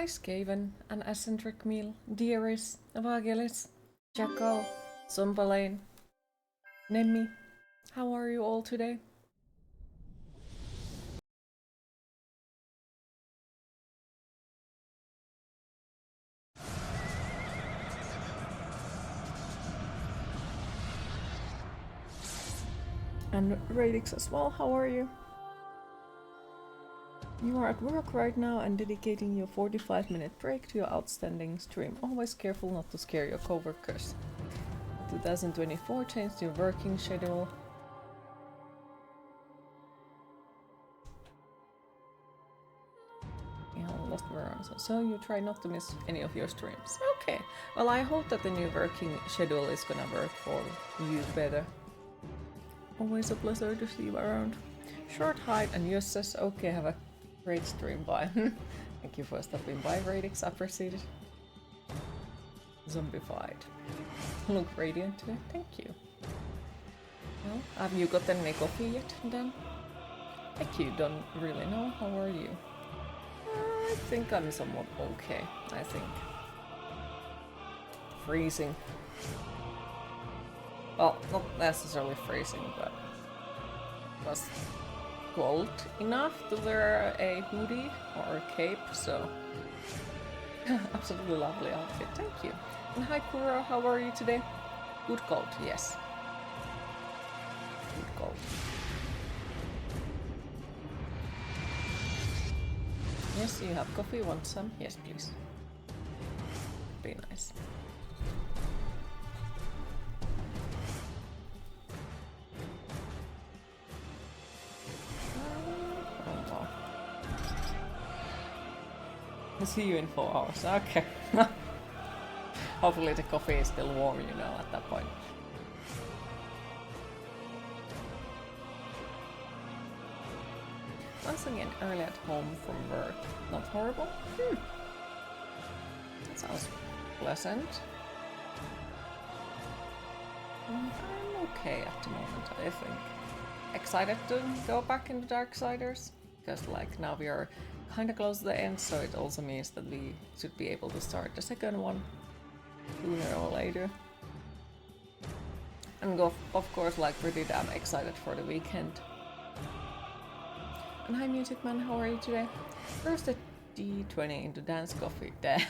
Hi Skaven, an eccentric meal, Dearis, Vagelis, Jackal, Zumbalain, Nemmi. How are you all today? And Radix as well, how are you? You are at work right now and dedicating your 45-minute break to your outstanding stream. Always careful not to scare your coworkers. 2024 changed your working schedule. So you try not to miss any of your streams. Okay, well I hope that the new working schedule is gonna work for you better. Always a pleasure to see you around. Short hide and Jusses, okay, have a great stream, bye. Thank you for stopping by, Radix, appreciate it. Zombified. Look radiant today, thank you. Well, have you gotten any coffee yet, Dan? Thank you, don't really know, how are you? I think I'm somewhat okay, I think. Freezing. Well, not necessarily freezing, but it was cold enough to wear a hoodie or a cape, so absolutely lovely outfit, thank you. And hi Kuro, how are you today? Good cold, yes. Good cold. Yes, you have coffee, want some? Yes, please. Be nice. Oh wow. I'll see you in 4 hours, okay. Hopefully the coffee is still warm, you know, at that point. Once again, early at home from work. Not horrible? That sounds pleasant. I'm okay at the moment, I think. Excited to go back into Darksiders, because like now we are kinda close to the end, so it also means that we should be able to start the second one sooner or later. And of course, like pretty damn excited for the weekend. And hi Music Man, how are you today? First a D20 into dance coffee. Damn.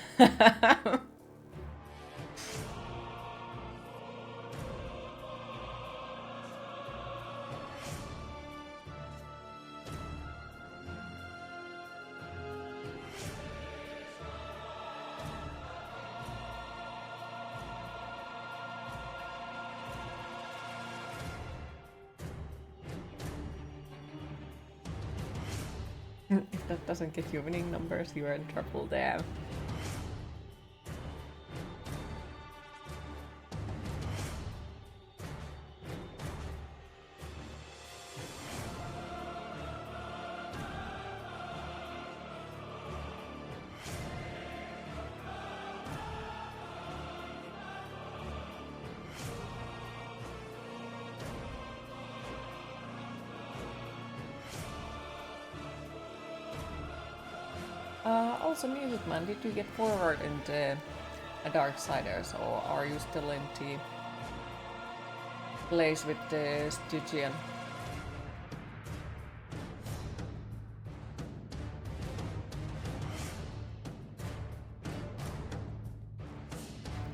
If that doesn't get you winning numbers, you are in trouble, damn. Also, Music Man, did you get forward into Darksiders, or are you still in the place with the Stygian?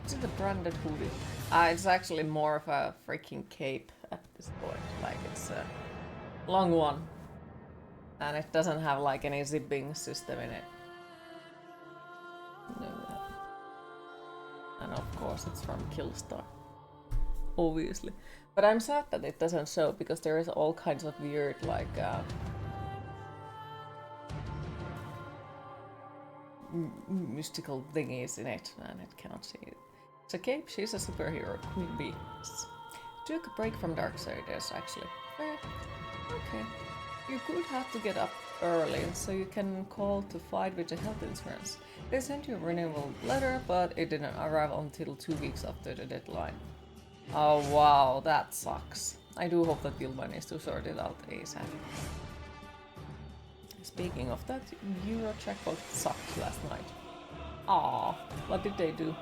Is it a branded hoodie? It's actually more of a freaking cape at this point. Like, it's a long one. And it doesn't have like any zipping system in it. No. And of course it's from Killstar. Obviously. But I'm sad that it doesn't show, because there is all kinds of weird like mystical thingies in it, and it cannot see it. It's a cape, she's a superhero, Queen Bee. Took a break from Darksiders actually. Okay. You could have to get up early, so you can call to fight with the health insurance. They sent you a renewal letter, but it didn't arrive until 2 weeks after the deadline. Oh wow, that sucks. I do hope that you'll manage to sort it out ASAP. Speaking of that, Euro checkpoint sucked last night. Aw, what did they do?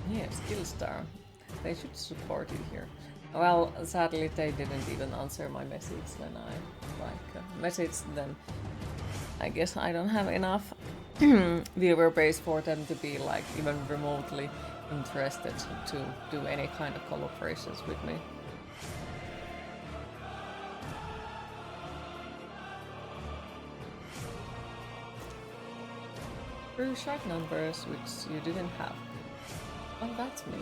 Yeah, skill star. They should support you here. Well, sadly they didn't even answer my message when I messaged them. I guess I don't have enough viewer base for them to be like even remotely interested to do any kind of collaborations with me. Through sharp numbers which you didn't have. Well, that's me.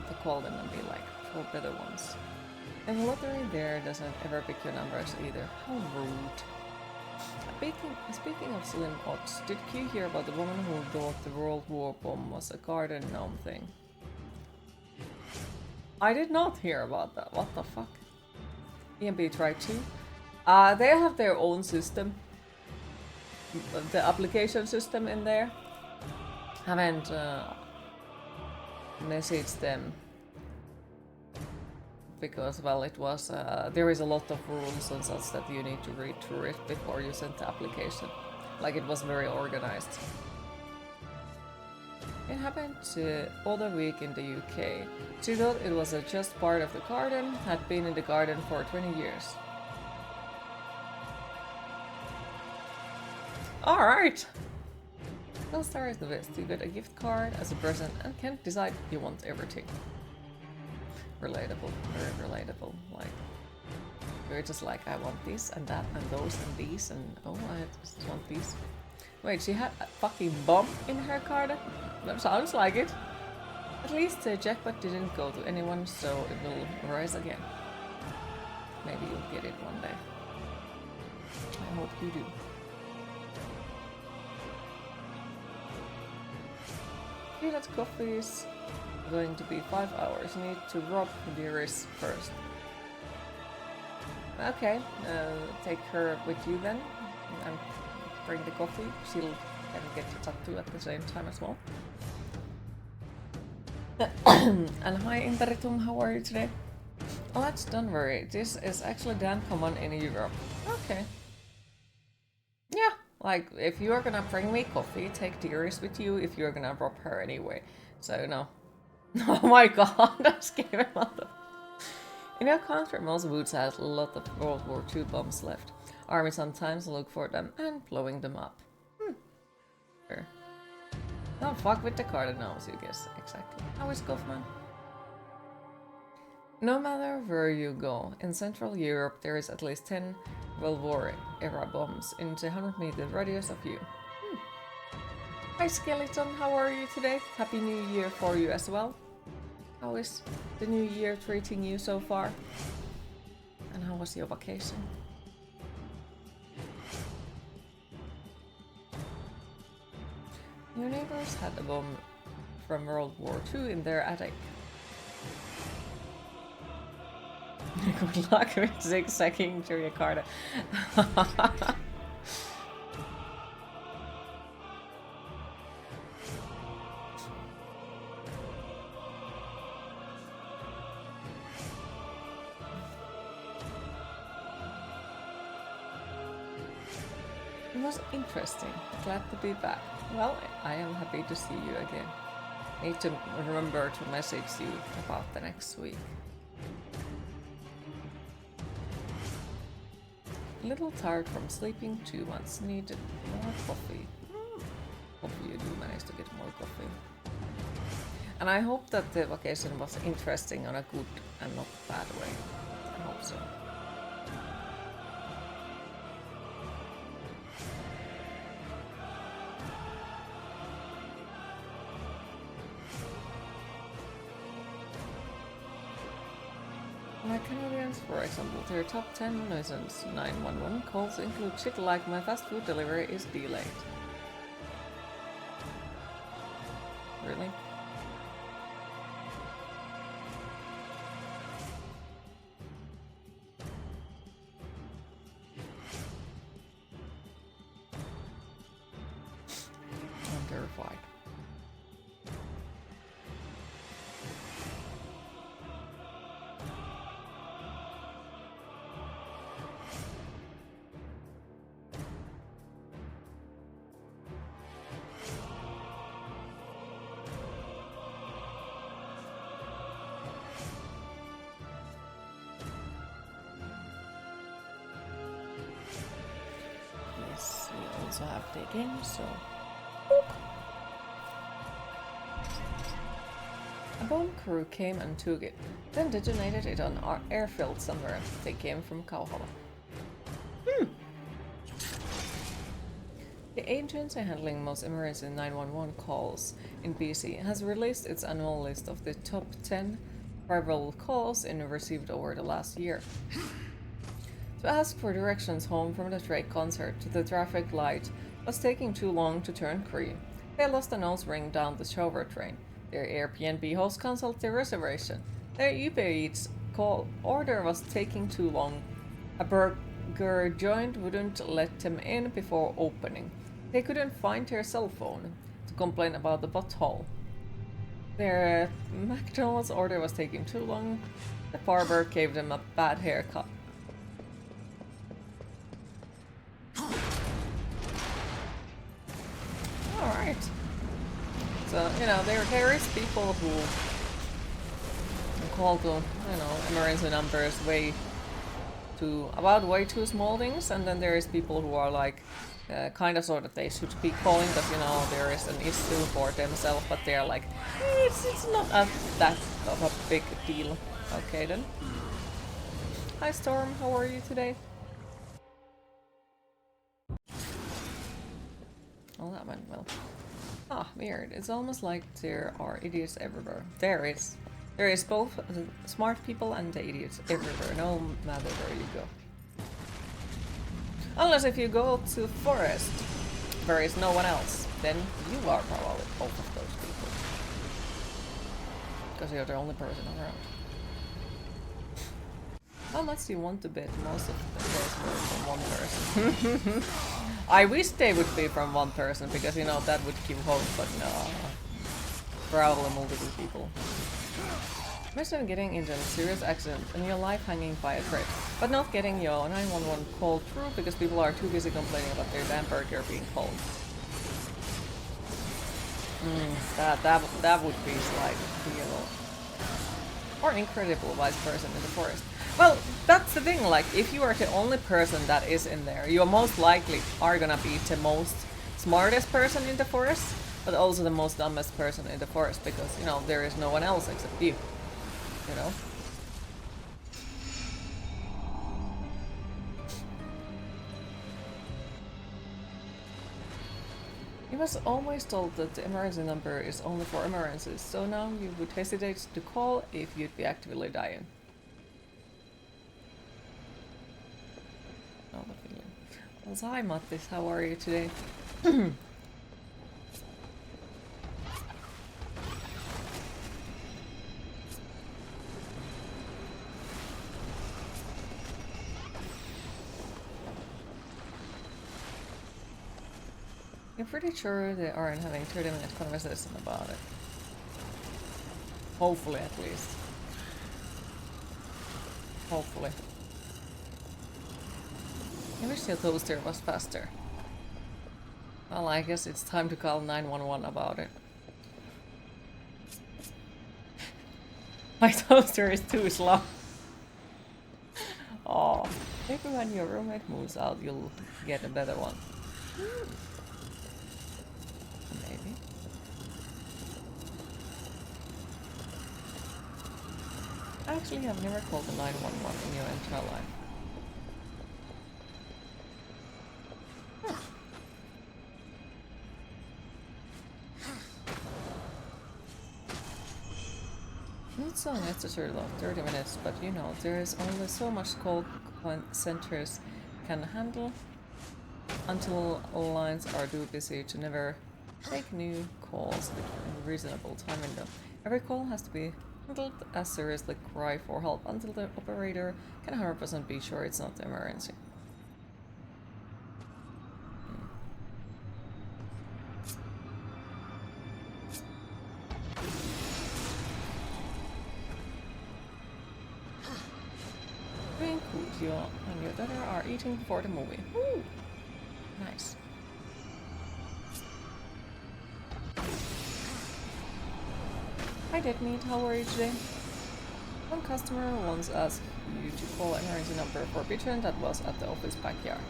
To call them and be like, for better ones. And the lottery there doesn't ever pick your numbers either. How rude. Speaking of slim odds, did Q hear about the woman who thought the World War bomb was a garden gnome thing? I did not hear about that. What the fuck? EMB tried to. They have their own system. The application system in there. Haven't messaged them because, well, it was there is a lot of rules and such that you need to read through it before you send the application. Like, it was very organized. It happened other week in the UK. She thought it was just part of the garden, had been in the garden for 20 years. Alright! Well, start the best. You get a gift card as a present and can't decide you want everything. Relatable, very relatable. Like, you're just like, I want this and that and those and these and oh, I just want these. Wait, she had a fucking bomb in her card? That sounds like it. At least the jackpot didn't go to anyone, so it will rise again. Maybe you'll get it one day. I hope you do. Okay, that coffee is going to be 5 hours. Need to rob Dearest first. Okay, take her with you then, and bring the coffee. She'll can get to talk to at the same time as well. And hi Imperitum, how are you today? Oh, that's Dunbury. This is actually the uncommon in Europe. Okay. Yeah. Like, if you're gonna bring me coffee, take Dearest with you if you're gonna rob her anyway. So, no. Oh my god, that scared me out of... In your country, most woods has a lot of World War II bombs left. Armies sometimes look for them and blowing them up. Sure. Don't fuck with the cardinals, you guess. Exactly. How is Goffman? No matter where you go, in Central Europe there is at least 10 World War era bombs in the 100-meter radius of you. Hi Skeleton, how are you today? Happy New Year for you as well. How is the new year treating you so far? And how was your vacation? Your neighbors had a bomb from World War II in their attic. Good luck with zigzagging through your card. It was interesting. Glad to be back. Well, I am happy to see you again. Need to remember to message you about the next week. Little tired from sleeping too much. Needed more coffee. Hope you do manage to get more coffee. And I hope that the vacation was interesting on a good and not bad way. I hope so. My Canadians, for example, their top 10 nuisance 911 calls include shit like my fast food delivery is delayed. also have digging, so... A bomb crew came and took it, then detonated it on our airfield somewhere. They came from Cowhollow. The agency handling most emergency 911 calls in BC has released its annual list of the top 10 survivable calls received over the last year. To ask for directions home from the Drake concert to the traffic light was taking too long to turn green. They lost a nose ring down the shower train. Their Airbnb host cancelled their reservation. Their Uber Eats call order was taking too long. A burger joint wouldn't let them in before opening. They couldn't find their cell phone to complain about the butthole. Their McDonald's order was taking too long. The barber gave them a bad haircut. Alright. So, you know, there is people who call the, emergency numbers way too small things, and then there is people who are like, kind of sort of they should be calling because, there is an issue for themselves, but they're like, it's not that of a big deal. Okay then. Hi Storm, how are you today? Oh, that went well. Ah, weird. It's almost like there are idiots everywhere. There is. There is both the smart people and the idiots everywhere, no matter where you go. Unless if you go to forest, there is no one else, then you are probably both of those people. Because you're the only person around. How much do you want to bet most of the days were from one person? I wish they would be from one person, because that would give hope, but no. Probably multiple people. Imagine getting into a serious accident and your life hanging by a thread, but not getting your 911 call through because people are too busy complaining about their damn burger being cold. That would be like real. Or incredible wise person in the forest. Well, that's the thing, like, if you are the only person that is in there, you most likely are gonna be the most smartest person in the forest, but also the most dumbest person in the forest, because, there is no one else except you. He was always told that the emergency number is only for emergencies, so now you would hesitate to call if you'd be actively dying. Oh, the feeling. Well, hi Mattis, how are you today? I'm pretty sure they aren't having 30-minute conversation about it. Hopefully, at least. Hopefully. I wish the toaster was faster. Well, I guess it's time to call 911 about it. My toaster is too slow. Oh, maybe when your roommate moves out, you'll get a better one. Maybe. Actually, I've never called the 911 in your entire life. Not so necessary though, 30 minutes, but there is only so much call centers can handle until lines are too busy to never take new calls with a reasonable time window. Every call has to be handled as seriously cry for help until the operator can 100% be sure it's not an emergency. You and your daughter are eating before the movie. Woo! Nice. Hi Deathinitive, how are you today? One customer once asked you to call an emergency number for a pigeon that was at the office backyard.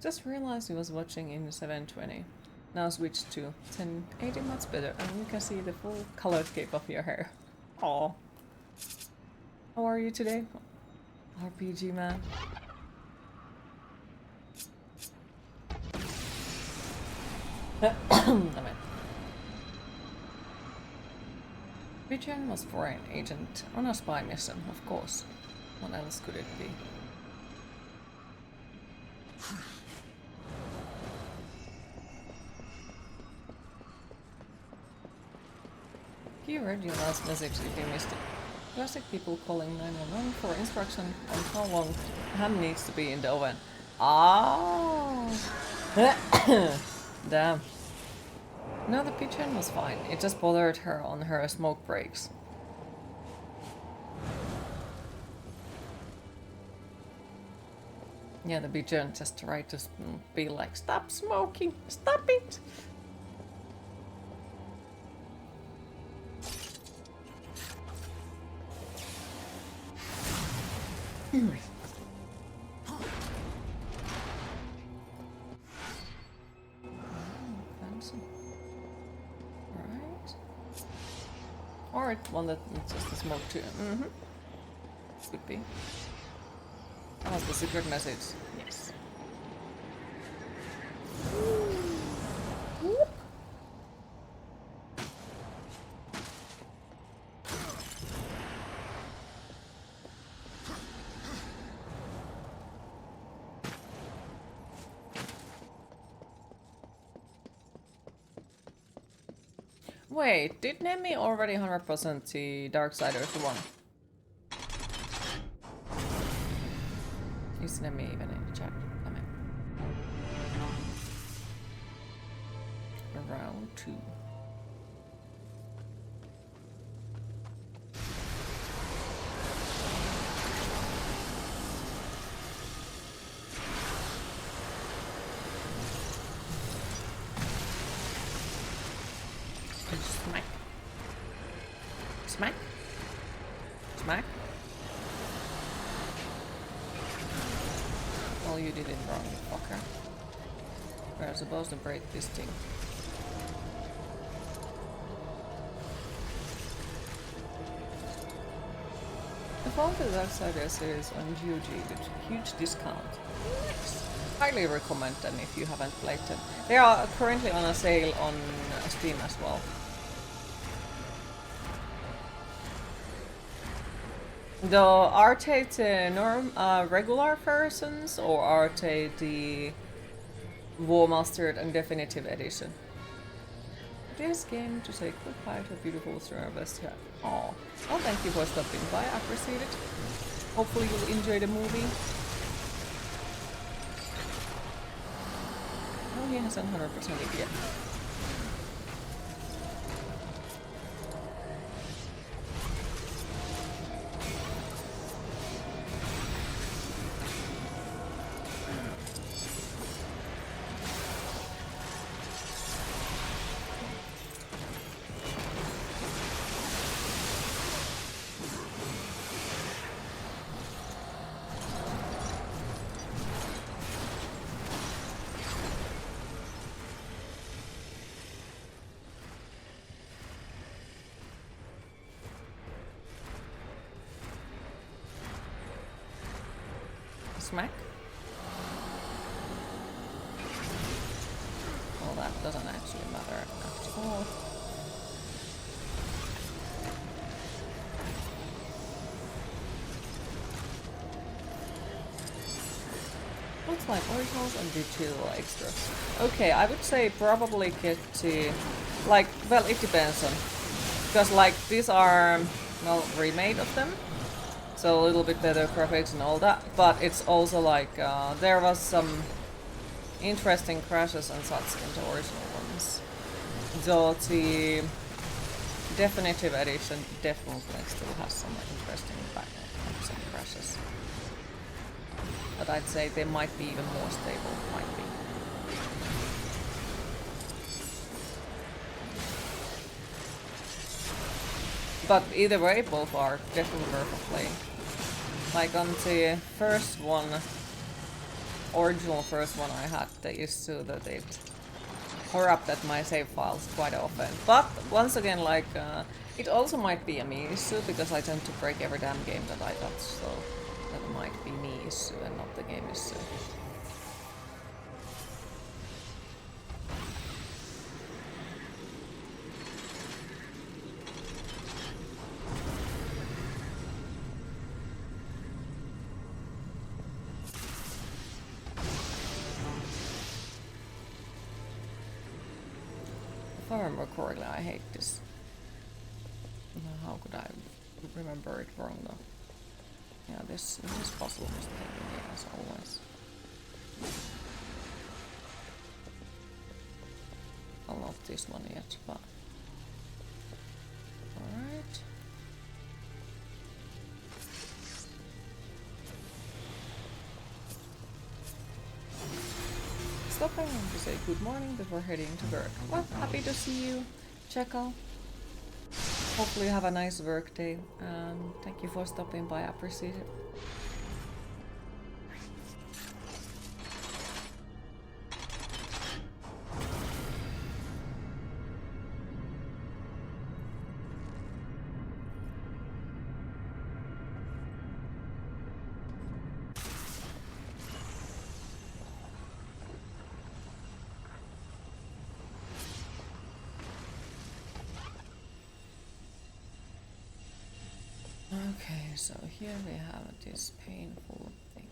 Just realized I was watching in 720. Now switch to 1080, much better, and you can see the full colorscape of your hair. Aww. How are you today? RPG man. Damn it. Pigeon was foreign agent on a spy mission, of course. What else could it be? You read your last message if you missed it. Classic people calling 911 for instruction on how long ham needs to be in the oven. Ah! Damn. No, the pigeon was fine. It just bothered her on her smoke breaks. Yeah, the pigeon just tried to be like, stop smoking! Stop it! Fancy. Alright. Or it wanted just to smoke too. Mm-hmm. Could be. That was the secret message. Yes. Whoop. Wait, did Nemi already 100% the Darksiders 1? Is Nemi even in the chat? I mean. Round 2. Smack. Smack. Smack. Well, you did it wrong, you fucker. We're supposed to break this thing. The Fall of the Darksiders series on GOG with huge discount. Nice. Highly recommend them if you haven't played them. They are currently on a sale on Steam as well. Though, are they the regular versions or are they the Warmastered and Deathinitive Edition? This game to say goodbye to a beautiful service here. Oh, well, thank you for stopping by. I appreciate it. Hopefully you'll enjoy the movie. Oh, he hasn't 100% it yet. Smack. Well, that doesn't actually matter at all. Looks like originals and digital extras. Okay, I would say probably get to, like, well, it depends on, because like these are, well, remade of them. So a little bit better graphics and all that, but it's also like there was some interesting crashes and such in the original ones. So the Deathinitive Edition definitely still has some interesting backgrounds and crashes. But I'd say they might be even more stable, might be. But either way, both are definitely worth playing. Like on the first one, original first one I had, the issue that it corrupted my save files quite often. But once again, like, it also might be a me issue because I tend to break every damn game that I touch, so that might be me issue and not the game issue. If I remember correctly, I hate this. How could I remember it wrong though? Yeah, this is possible mistake here as always. Well, not this one yet, but alright. Stopping to say good morning before heading to work. Well, happy to see you, Checo. Hopefully you have a nice work day, and thank you for stopping by, I appreciate it. Okay, so here we have this painful thing.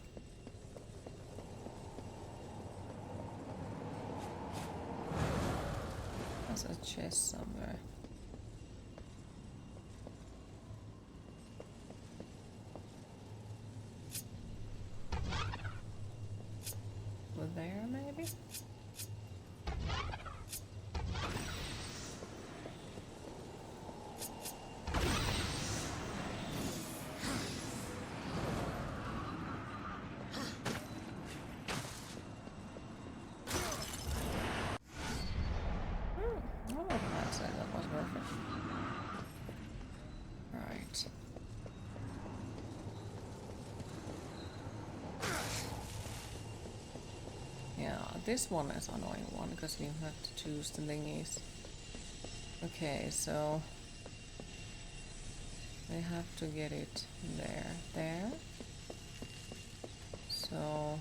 There's a chest somewhere. Over there, maybe? This one is an annoying one because you have to choose the thingies. Okay, so they have to get it there. So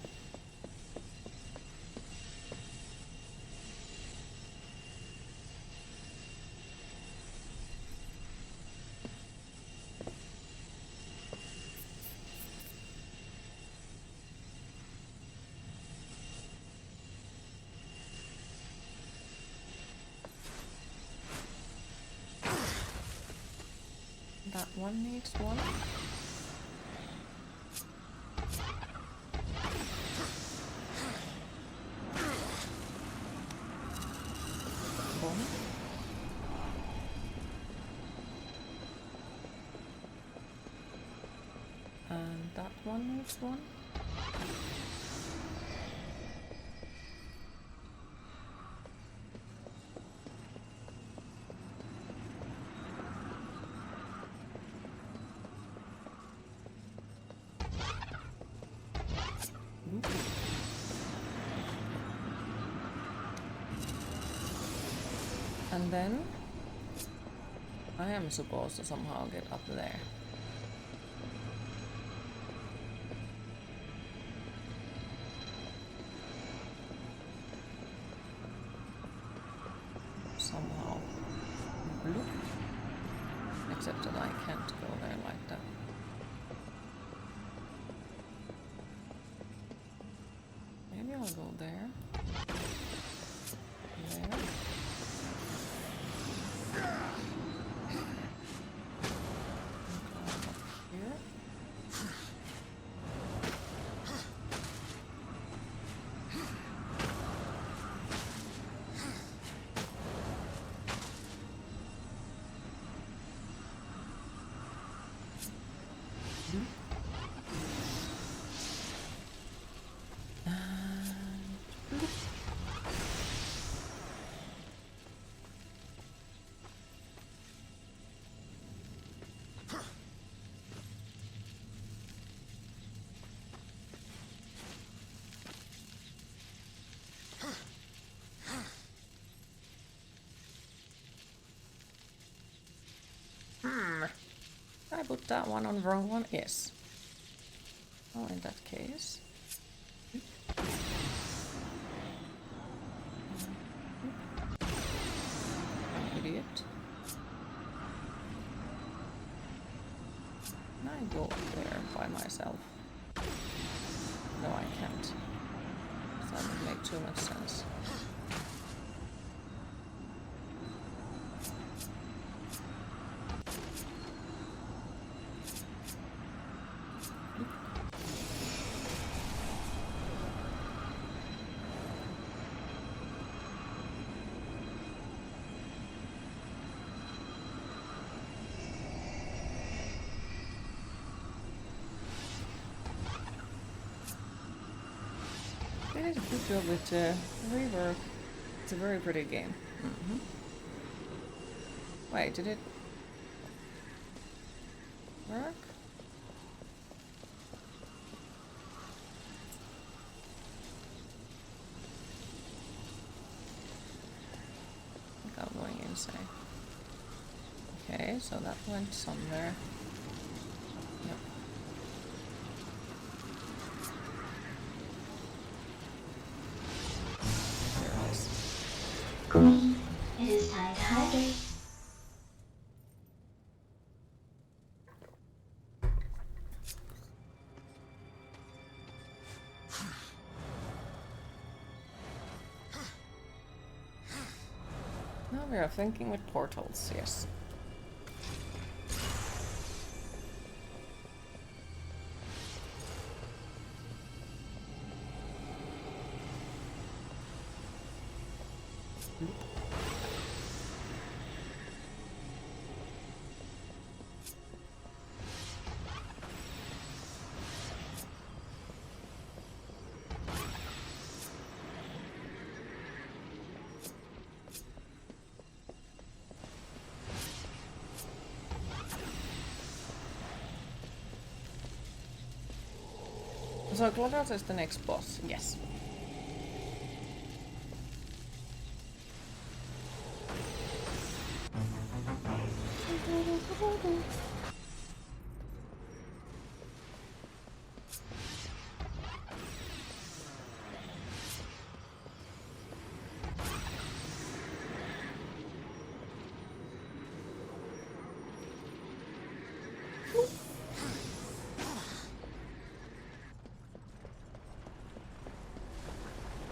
that one needs one. Boom. And that one needs one. And then I am supposed to somehow get up there. Somehow. Bloop. Except that I can't go there like that. Maybe I'll go there. There. put that one on the wrong one? Yes. Oh, in that case. An idiot. Can I go there by myself? No, I can't. That would make too much sense. They did a good job with rework. It's a very pretty game. Wait, did it work? I think I'm going insane. Okay, so that went somewhere. Yep. It is time to hydrate. Now we are thinking with portals, yes. So GLaDOS is the next boss, yes.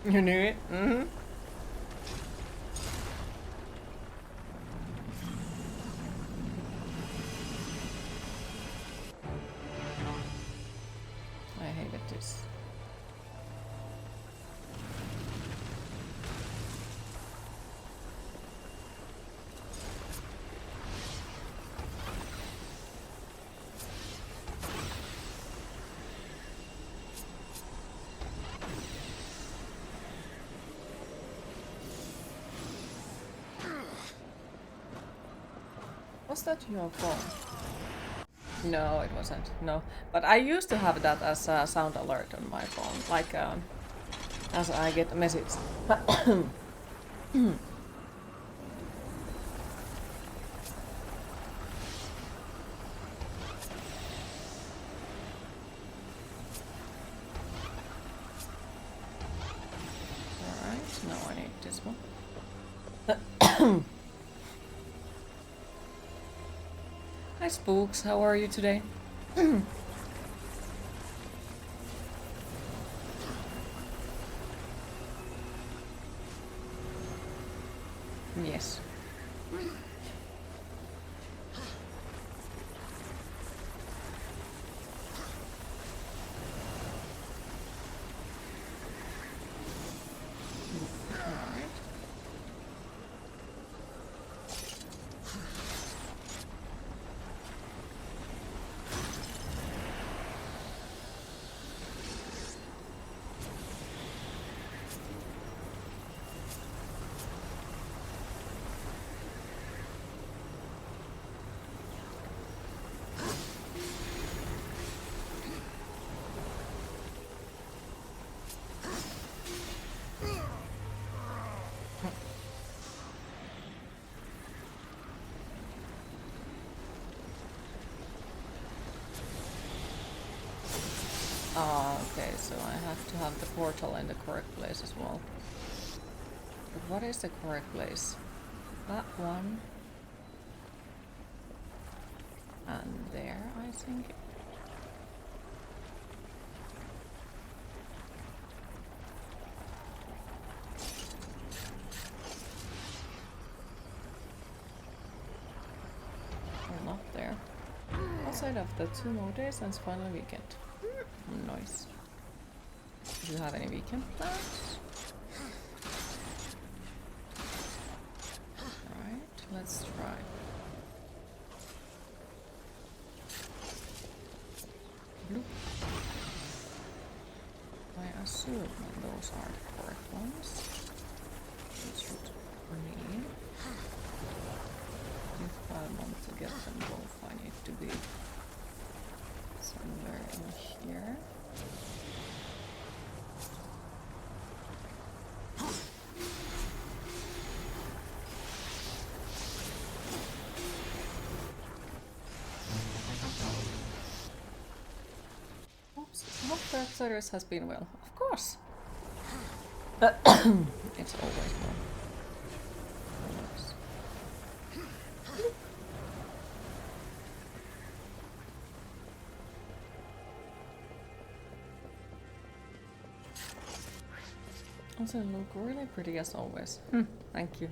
You knew it? Mm-hmm. I hated this. Was that your phone? No, it wasn't. No. But I used to have that as a sound alert on my phone. Like, as I get a message. Alright, now I need this one. Hi Spooks, how are you today? Yes. Oh, okay, so I have to have the portal in the correct place as well. But what is the correct place? That one. And there, I think. Or not there. Outside of the 2 more days and it's finally weekend. Nice. Do you have any weekend plans? Alright, let's try. Bloop. I assume those are the correct ones. This should mean if I want to get them both, I need to be somewhere in here. I hope Darksiders has been well. Of course! It's always well. Always. Also look really pretty as always. Thank you.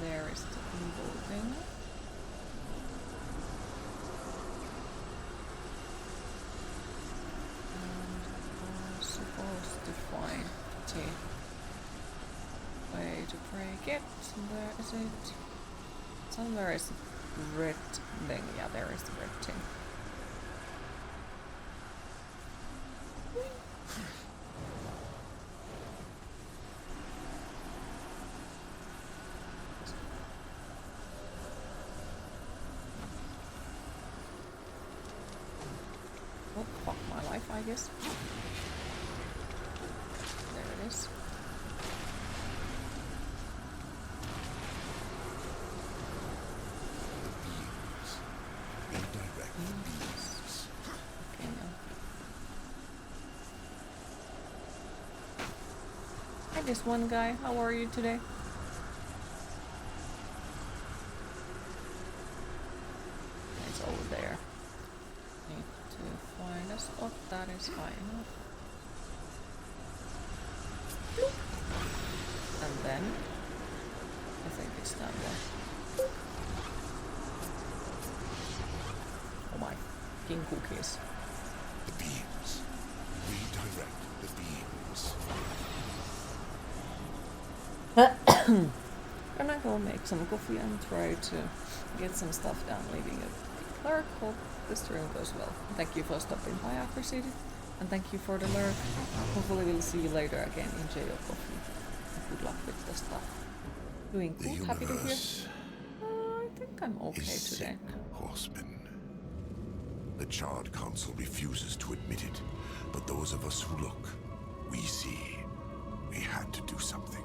There is the wielding. And I'm supposed to find the way to break it. Where is it? Somewhere is the red thing. Yeah, there is the red thing. Oh, fuck my life, I guess. There it is. Okay, now. Hi, this one guy. How are you today? It's over there. Need to find a spot that is high enough. And then I think it's that one. Oh my fucking cookies. The beams. Redirect the beams. Gonna go make some coffee and try to get some stuff done, leaving a clerk. Hope the stream goes well. Thank you for stopping by, I appreciate it. And thank you for the lurk. Hopefully we'll see you later again. Enjoy your coffee. And good luck with the stuff. Doing The good, happy to hear. universe I think I'm okay is today. sick, horsemen. The charred council refuses to admit it, but those of us who look, we see. We had to do something.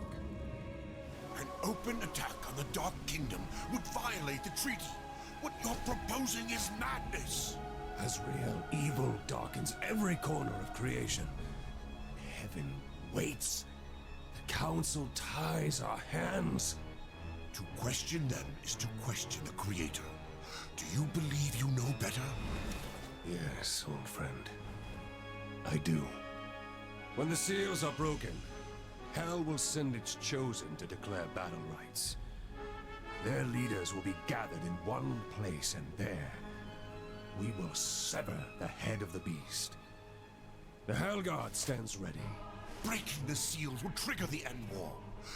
An open attack on the Dark Kingdom would violate the treaty. What you're proposing is madness. Azrael, evil darkens every corner of creation. Heaven waits. The council ties our hands. To question them is to question the Creator. Do you believe you know better? Yes, old friend. I do. When the seals are broken, Hell will send its chosen to declare battle rights. Their leaders will be gathered in one place, and there we will sever the head of the beast. The Hellguard stands ready. Breaking the seals will trigger the end war.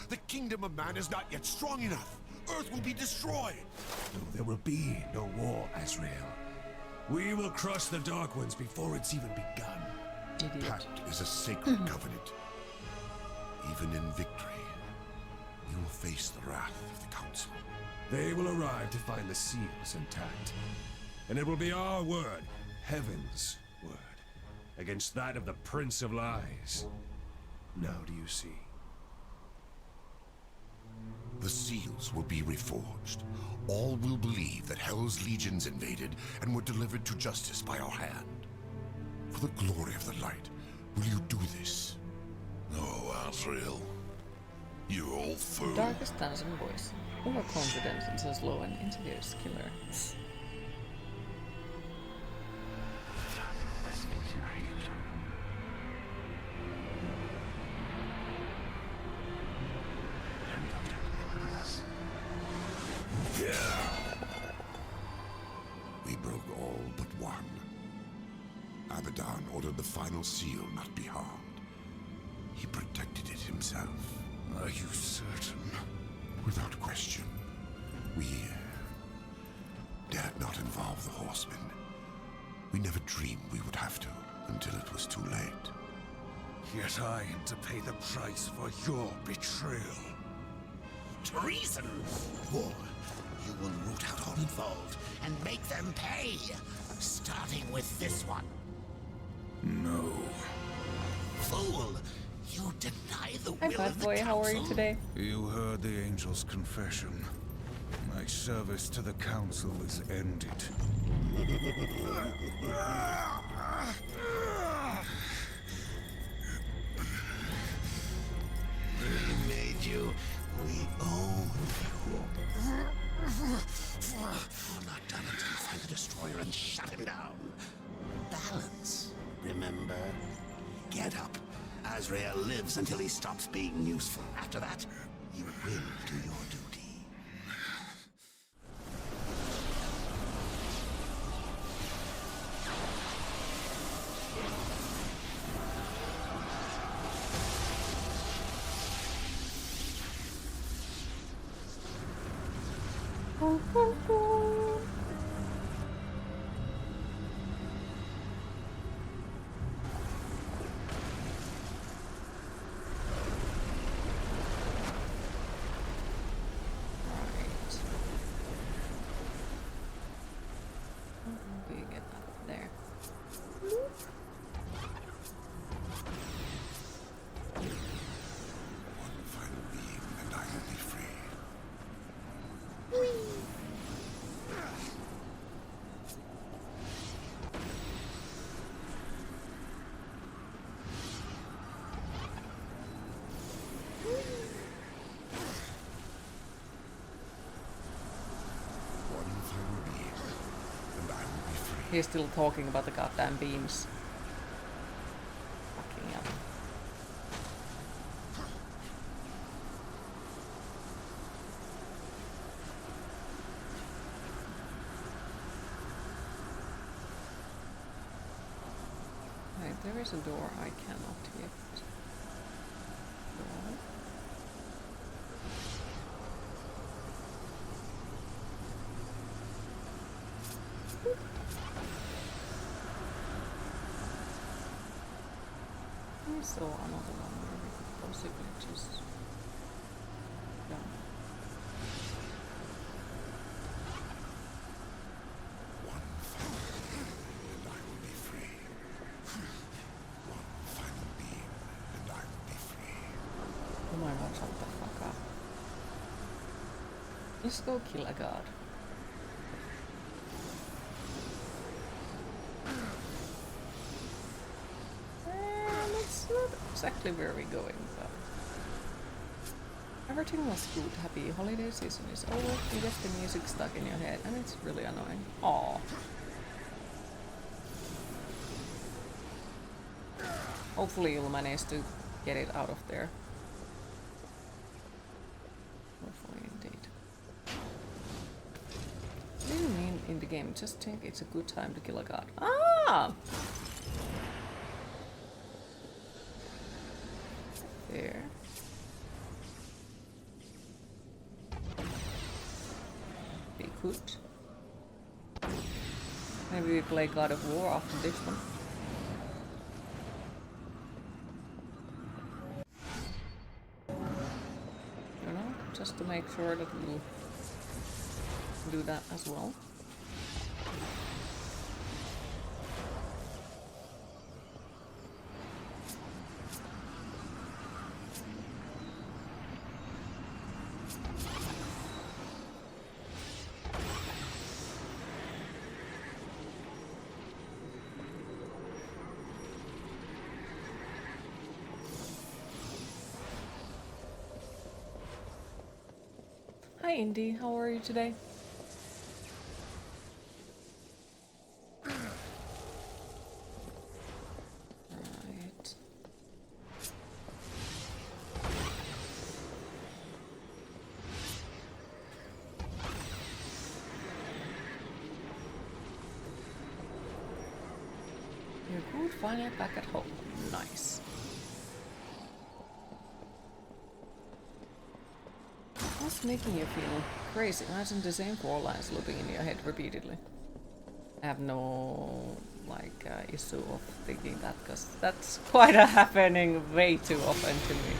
The kingdom of man is not yet strong enough. Earth will be destroyed. No, there will be no war, Azrael. We will crush the Dark Ones before it's even begun. Idiot. Pact is a sacred covenant. Even in victory, we will face the wrath of the Council. They will arrive to find the seals intact. And it will be our word, Heaven's word, against that of the Prince of Lies. Now do you see? The seals will be reforged. All will believe that Hell's legions invaded and were delivered to justice by our hand. For the glory of the light, will you do this? No, Azrael. You old fool. Darkest dancing voice. Overconfident and so slow and insidious killer. We broke all but one. Abaddon ordered the final seal not be harmed. He protected it himself. Are you certain? Without question. We dared not involve the Horsemen. We never dreamed we would have to, until it was too late. Yet I am to pay the price for your betrayal. Treason! War. You will root out all involved and make them pay. Starting with this one. No. Fool! You deny the Hi, will bad of the boy. How are you council? today? You heard the angel's confession. My service to the council is ended. We made you. We own you. You're not done until you find the destroyer and shut him down. Balance, remember? Get up. Azrael lives until he stops being useful. After that, you will do your duty. We get up there. One final beam, and I will be free. One final beam, and I will be free. He's still talking about the goddamn beams. Fucking hell. Right, there is a door I cannot yet. Go. I saw another one where we could possibly just jump. One final beam, and I will be free. One final beam, and I will be free. Oh my god, shut the fuck up. Let's go kill a god. That's not exactly where we're going, but everything was good. Happy holiday season is over. You get the music stuck in your head, and it's really annoying. Aww. Hopefully you'll manage to get it out of there. Hopefully indeed. What do you mean in the game? Just think it's a good time to kill a god. Ah! there. Be good. Maybe we play God of War after this one. You know, just to make sure that we'll do that as well. Hi Indy, how are you today? Right. You're good, finally back at home. Nice. What's making you feel crazy? Imagine the same 4 lines looping in your head repeatedly. I have no issue of thinking that, because that's quite a happening way too often to me.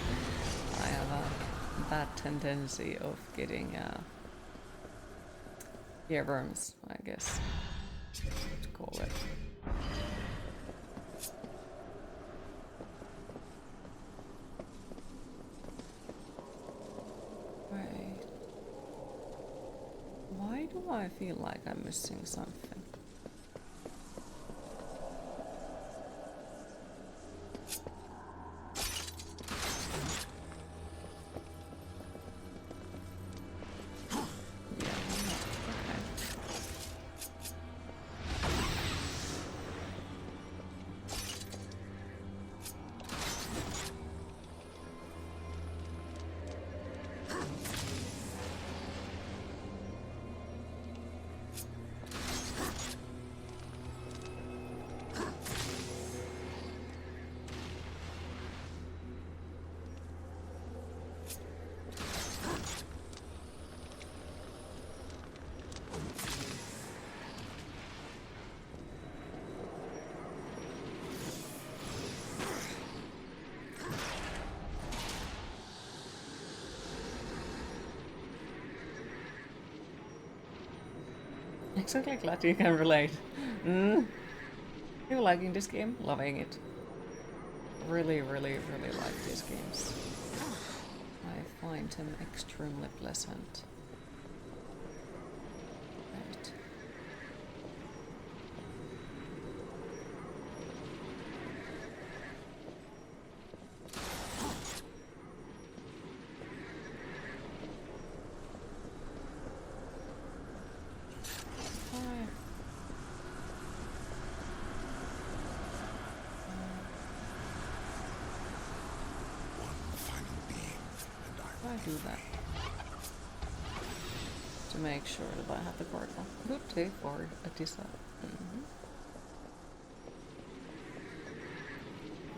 I have a bad tendency of getting earworms, I guess to call it. Right. Why do I feel like I'm missing something? Exactly, glad you can relate. You liking this game? Loving it. Really, really, really like these games. I find them extremely pleasant. Right. Do that to make sure that I have the card on. Good day for a design.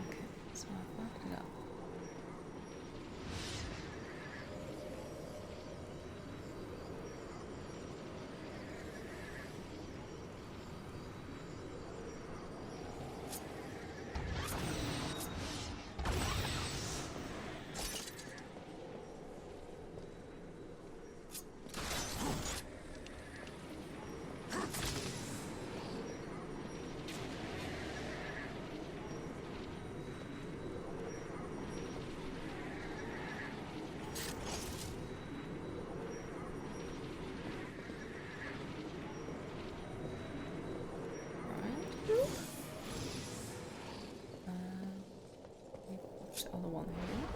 Okay, so I fucked it up. The other one here.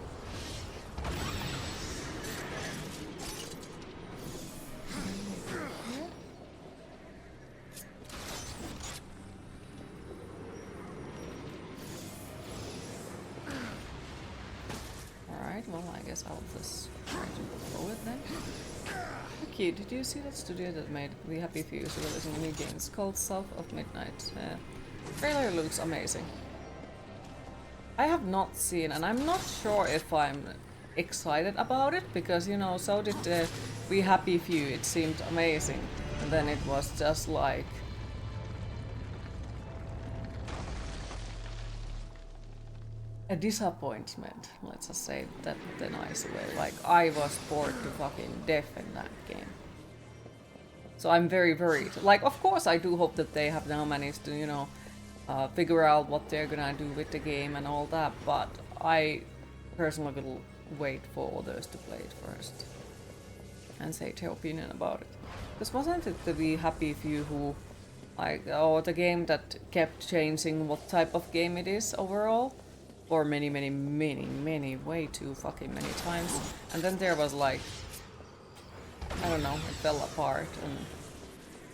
Alright, well I guess I'll just try to throw it then. Okay, did you see that studio that made the Happy Few releasing a new game? It's called South of Midnight. Trailer looks amazing. I have not seen, and I'm not sure if I'm excited about it, because, you know, so did the We Happy Few. It seemed amazing, and then it was just like... a disappointment, let's just say that the nice way. Like, I was bored to fucking death in that game. So I'm very worried. Like, of course I do hope that they have now managed to, you know, figure out what they're gonna do with the game and all that, but I personally will wait for others to play it first and say their opinion about it. Because wasn't it the We Happy Few who, like, oh, the game that kept changing what type of game it is overall? For many, way too fucking many times. And then there was like, I don't know, it fell apart and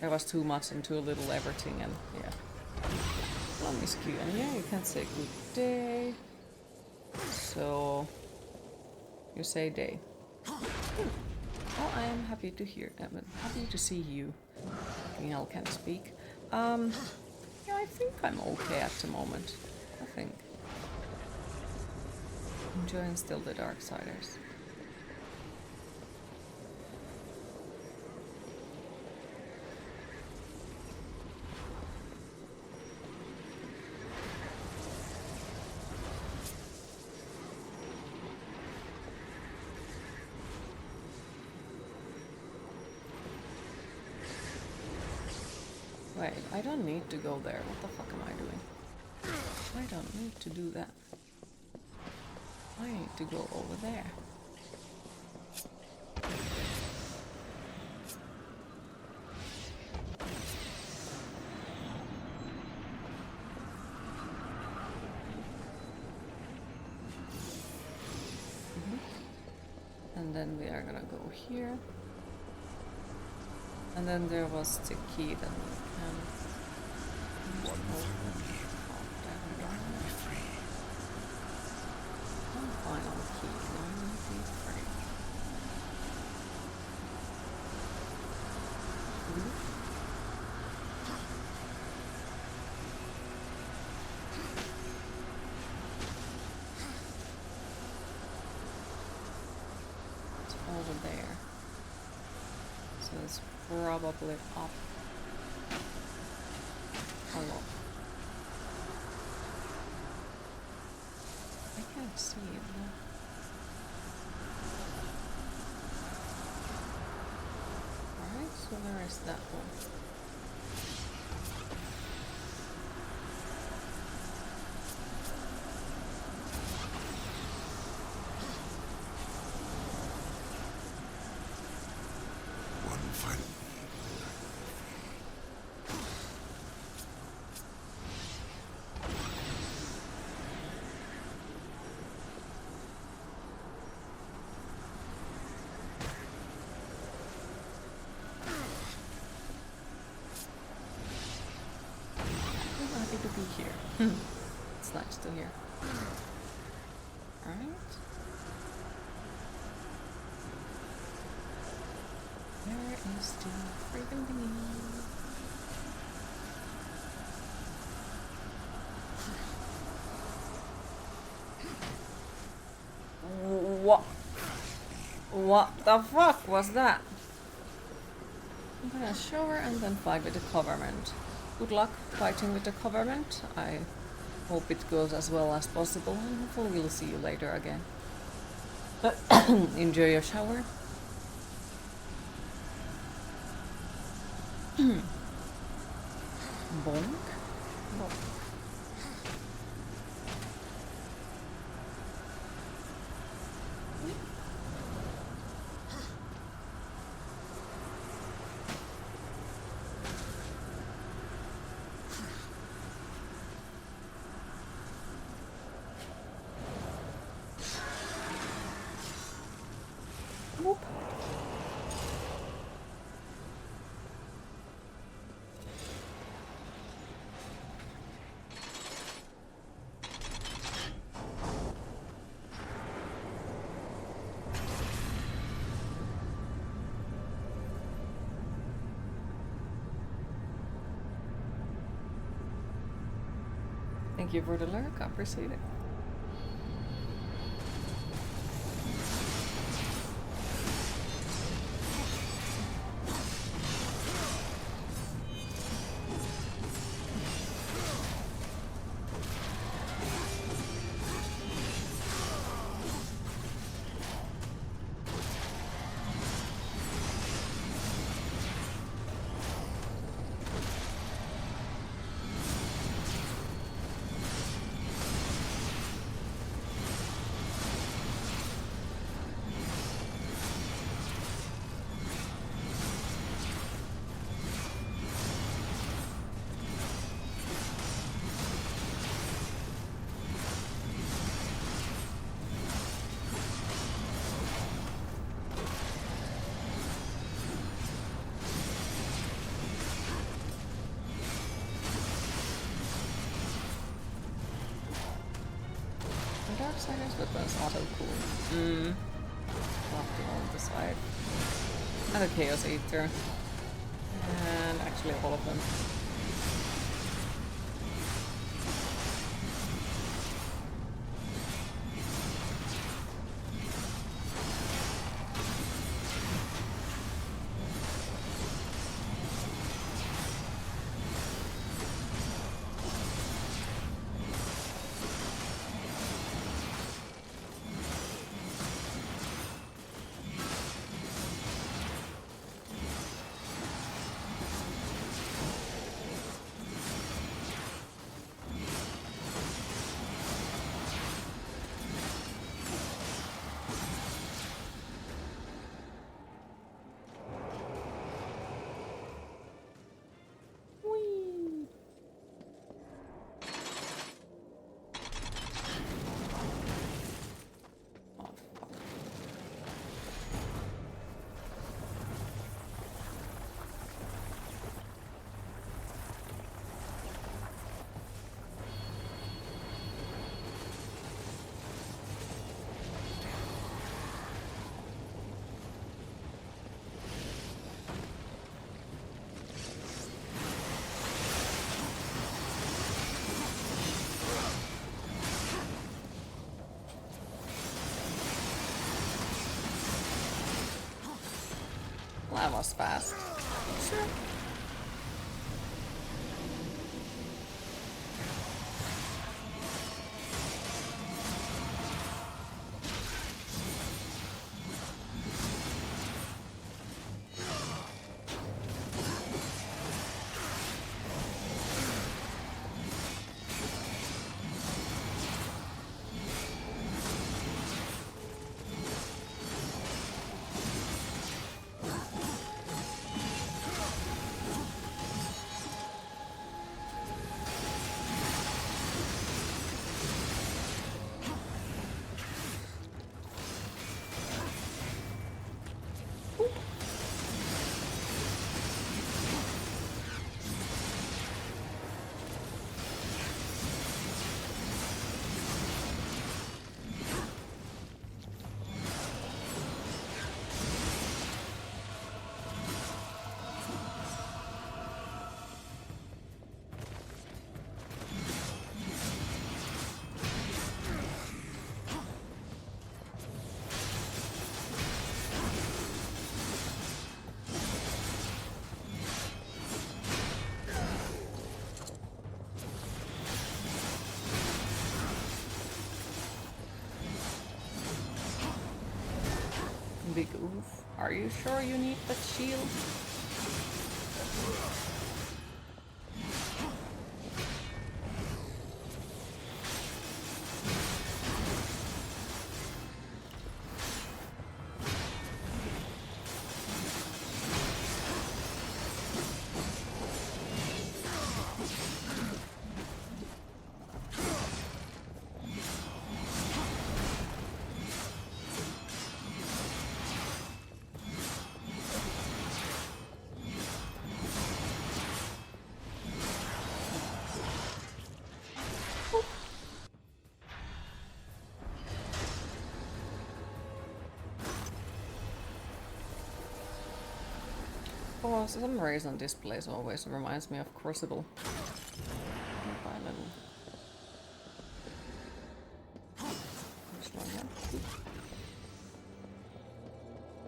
there was too much and too little everything, and yeah. Promiscuous, and yeah, you can say good day. So you say day. Well, I am happy to hear. Happy to see you. Fucking hell, can't speak. Yeah, I think I'm okay at the moment. I think. Enjoying still the Darksiders. Wait, I don't need to go there. What the fuck am I doing? I don't need to do that. I need to go over there. And then we are gonna go here. And then there was the key that we can... One final need. I will be free. One final key, and I will be free. It's over there. So it's probably up a lot. I can't see it now. Alright, so where is that one? One final I'm happy to be here. It's nice to hear. Alright. Where is the freaking thingy? What the fuck was that? I'm gonna shower and then fight with the government. Good luck fighting with the government. I hope it goes as well as possible, and hopefully we'll see you later again. Enjoy your shower. Bonk. Bonk. Whoop. Thank you for the lurk, I appreciate it. Darksiders weapons are so cool. Love to on the side. And a Chaoseater. And actually all of them. That was fast. Sure. Big oof. Are you sure you need that shield? For some reason this place always reminds me of Crucible. By level. Which one, yeah?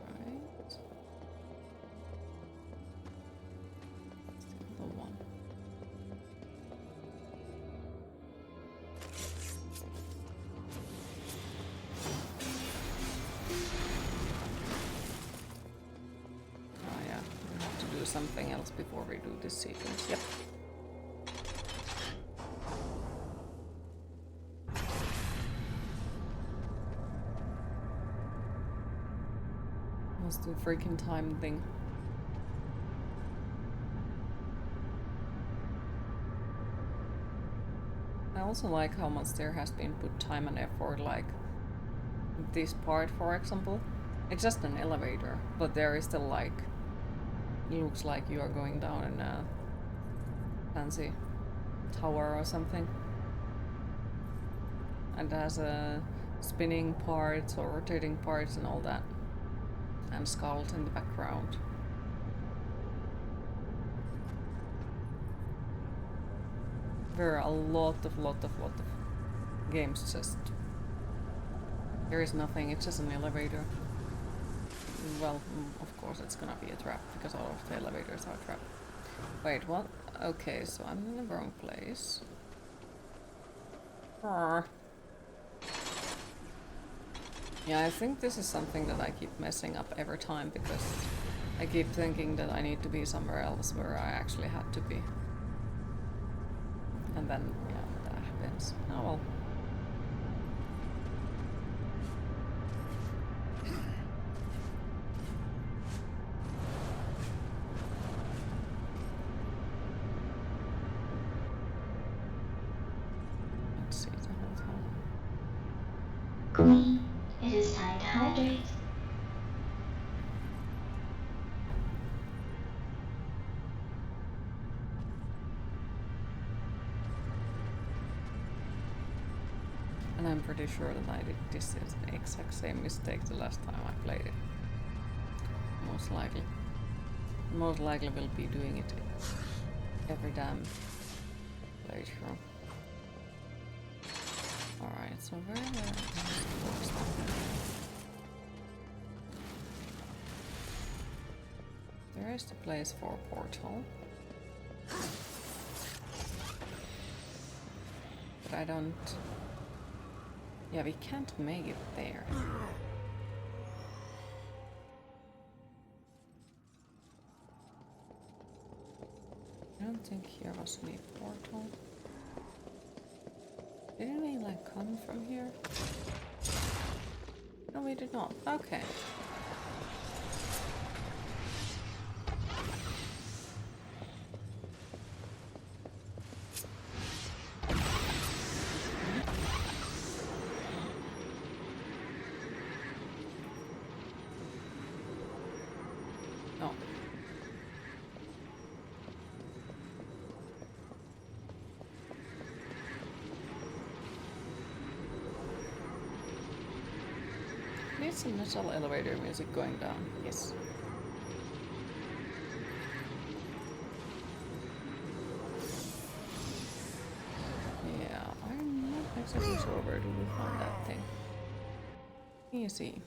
Right. Still the one. Something else before we do this sequence. Yep. Let's do a freaking time thing. I also like how much there has been put time and effort, like this part for example. It's just an elevator, but there is still like it looks like you are going down in a fancy tower or something. And it has a spinning parts or rotating parts and all that. And skulls in the background. There are a lot of games just... There is nothing, it's just an elevator. Well, of course it's gonna be a trap, because all of the elevators are a trap. Wait, what? Okay, so I'm in the wrong place. Yeah, I think this is something that I keep messing up every time, because I keep thinking that I need to be somewhere else where I actually had to be. And then, yeah, that happens. Oh well. Let's see the hotel. Queen, it is time to hydrate. And I'm pretty sure that I did this exact same mistake the last time I played it. Most likely. Most likely will be doing it every damn playthrough. Alright, so where there is the place for a portal. But I don't... Yeah, we can't make it there. I don't think here was any portal. Didn't we like come from here? No, we did not. Okay. No. Need some metal elevator music going down. Yes. Yeah, I'm not exactly sure where do we find that thing. Easy.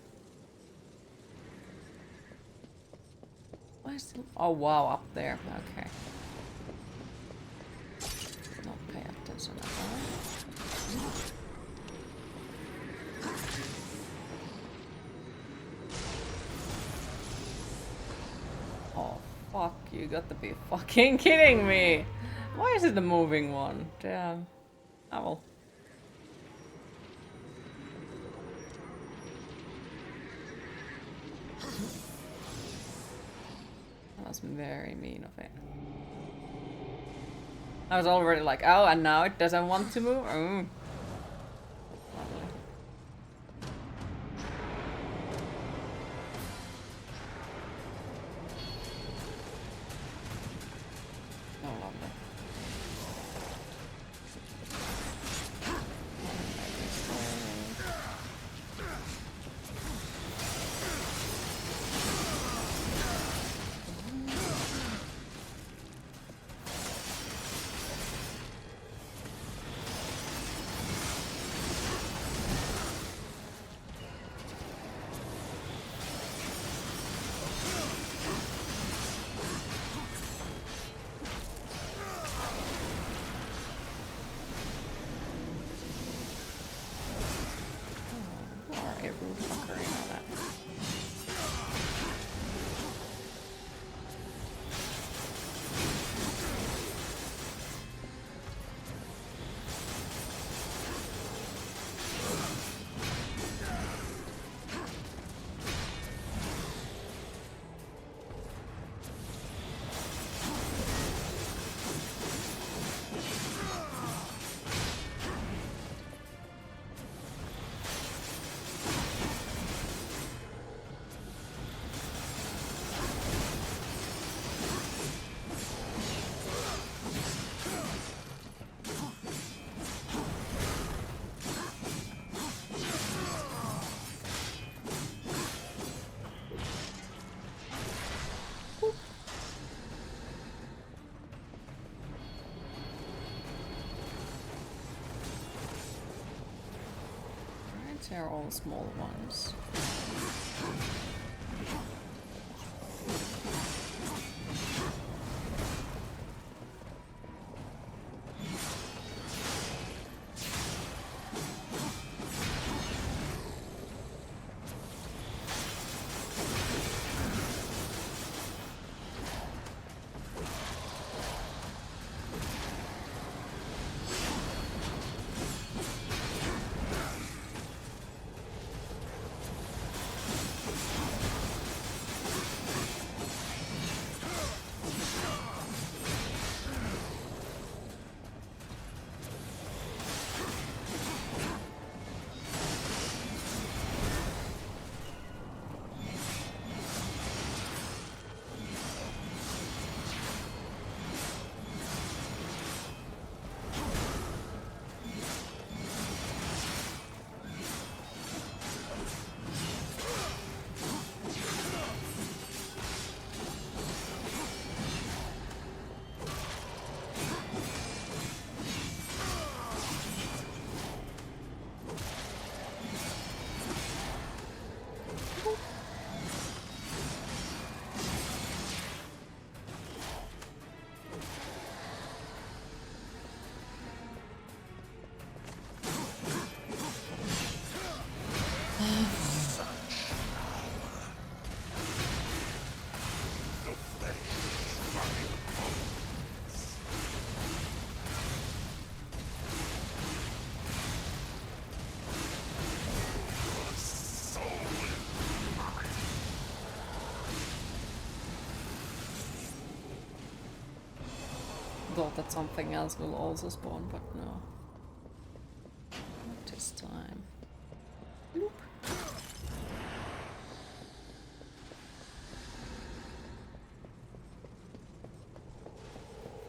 Why is it? Oh wow, up there. Okay. Not pay attention at all. Oh fuck! You got to be fucking kidding me! Why is it the moving one? Damn. Oh well. That was very mean of it. I was already like, oh, and now it doesn't want to move? Lovely. Oh, lovely. These are all small ones. Thought that something else will also spawn, but no. Not this time. Bloop.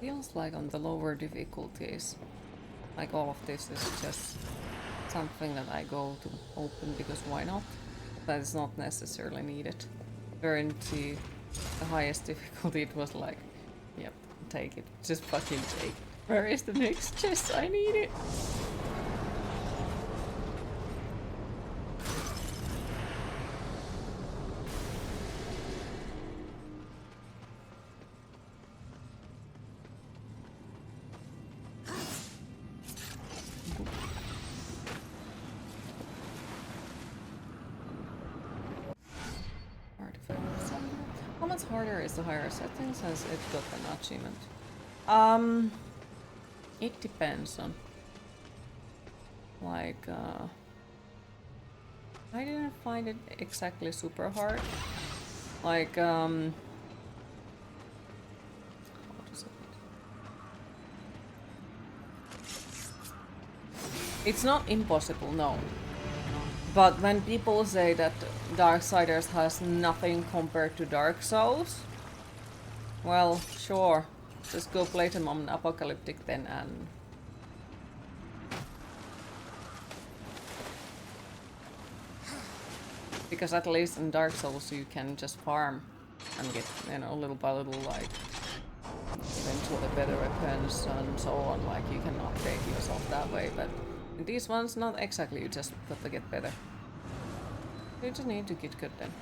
Feels like on the lower difficulties, like all of this is just something that I go to open because why not? That is not necessarily needed. Where into the highest difficulty it was like, yep, take it. Just fucking take it. Where is the next chest? I need it. Artifacts. How much harder is the higher settings as it got an achievement? It depends on, like, I didn't find it exactly super hard. Like, how does it? It's not impossible, no. But when people say that Darksiders has nothing compared to Dark Souls, well, sure. Just go play them on Apocalyptic then and... Because at least in Dark Souls you can just farm and get, you know, little by little, like, eventually better weapons and so on, like you can update yourself that way, but in these ones, not exactly, you just got to get better. You just need to get good then.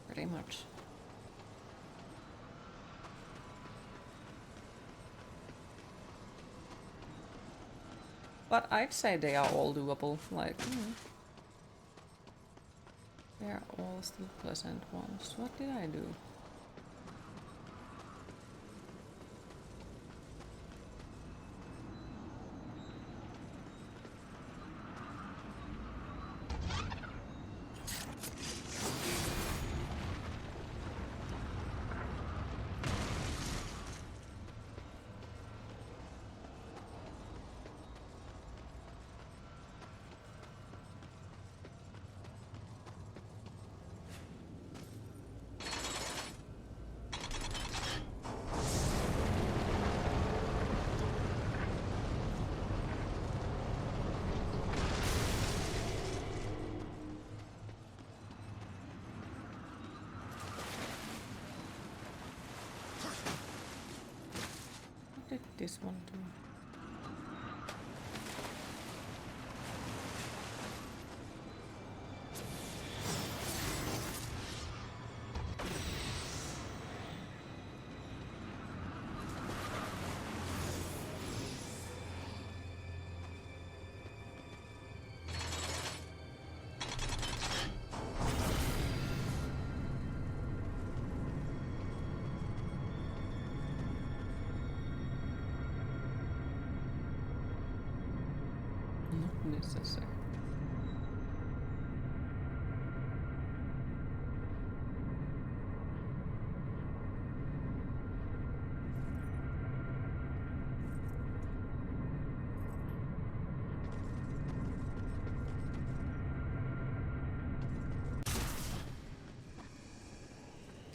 Pretty much. But I'd say they are all doable, like, they're all still pleasant ones. What did I do? What did this one do? necessary.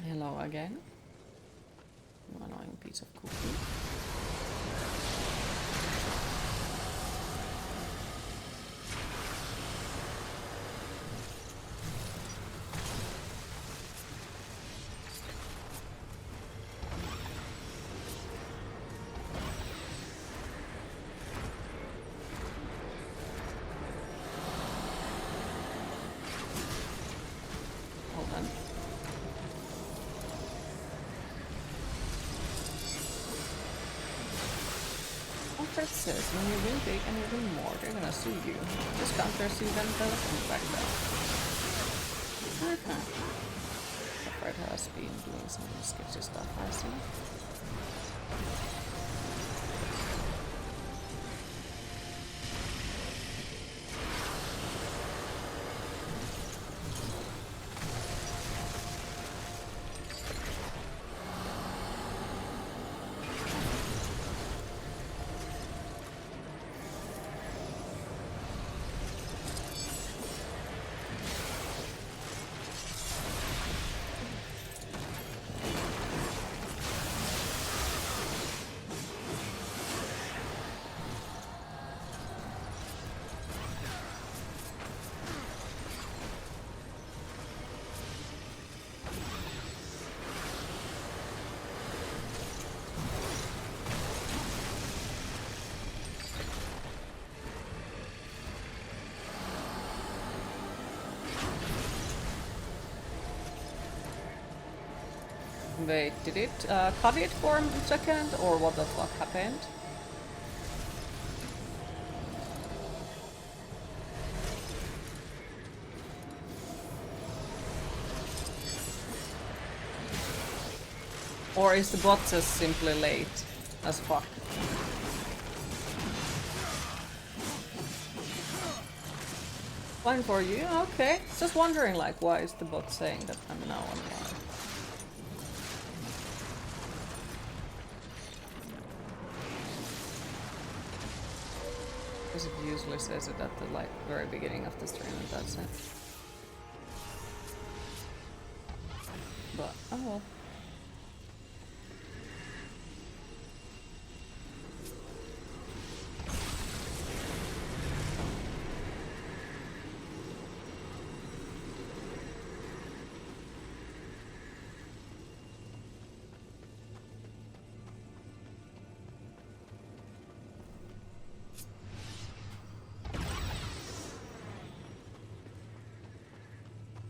Hello again. You annoying piece of cookie. Hold on. That says when you win big and you win more, they're gonna sue you. Just counter sue them, they'll come back down. Fred has been doing some sketchy stuff, I see. Wait, did it cut it for a second, or what the fuck happened? Or is the bot just simply late as fuck? Fine for you, okay. Just wondering, like, why is the bot saying that I'm now online? Because it usually says it at the like very beginning of the stream, and that's it. But oh well.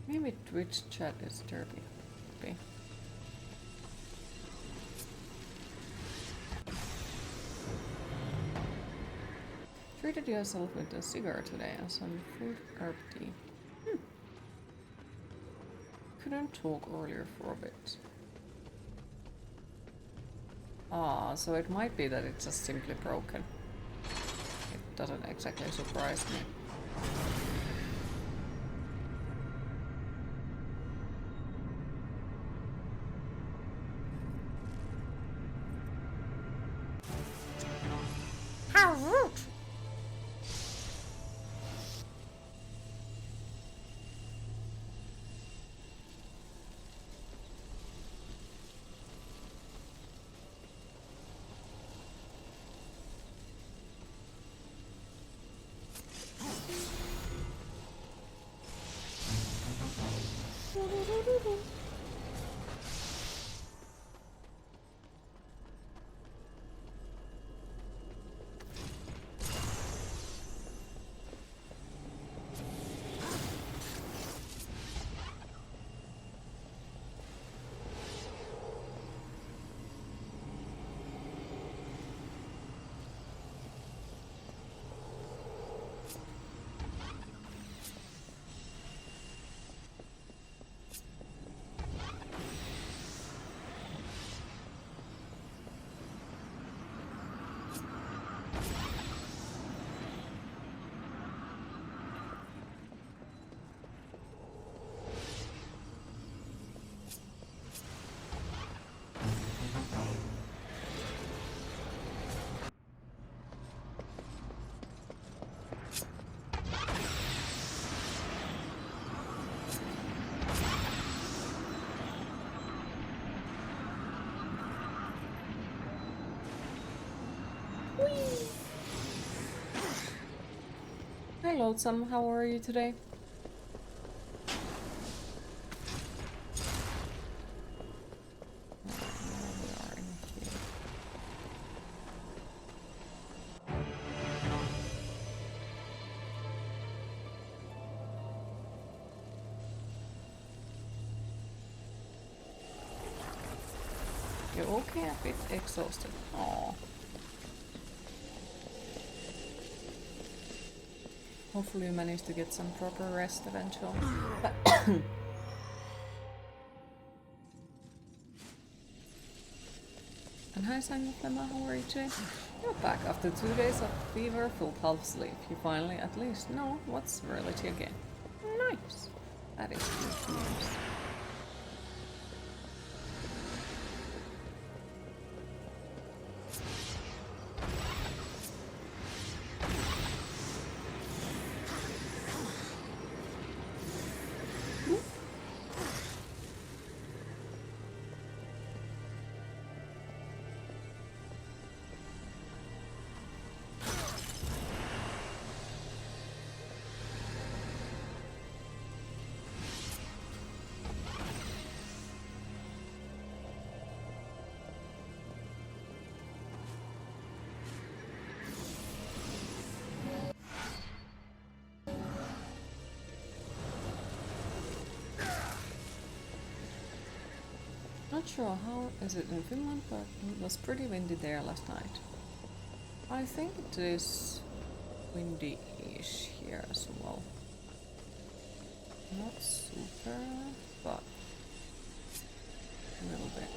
Maybe Twitch chat is dirty. Could be. Treated yourself with a cigar today and some fruit herb tea. Couldn't talk earlier for a bit. Ah, so it might be that it's just simply broken. It doesn't exactly surprise me. How rude! Hi Loathsome, how are you today? You're okay, a bit exhausted. Aww. Hopefully you manage to get some proper rest eventually. And hi Sangaflema, how are you today? You're back after 2 days of fever, full half sleep. You finally at least know what's reality again. Nice. That is good news. Not sure how is it in Finland, but it was pretty windy there last night. I think it is windy-ish here as well. Not super, but a little bit.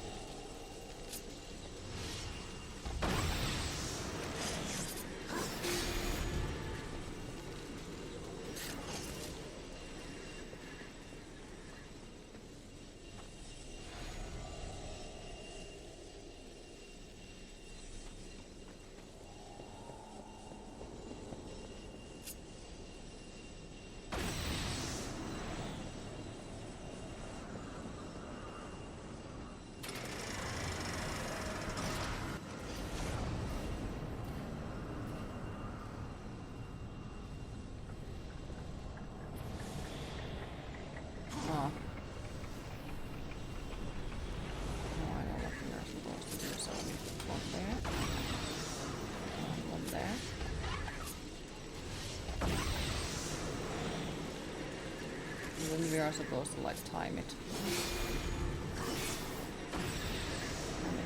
Then we are supposed to like time it.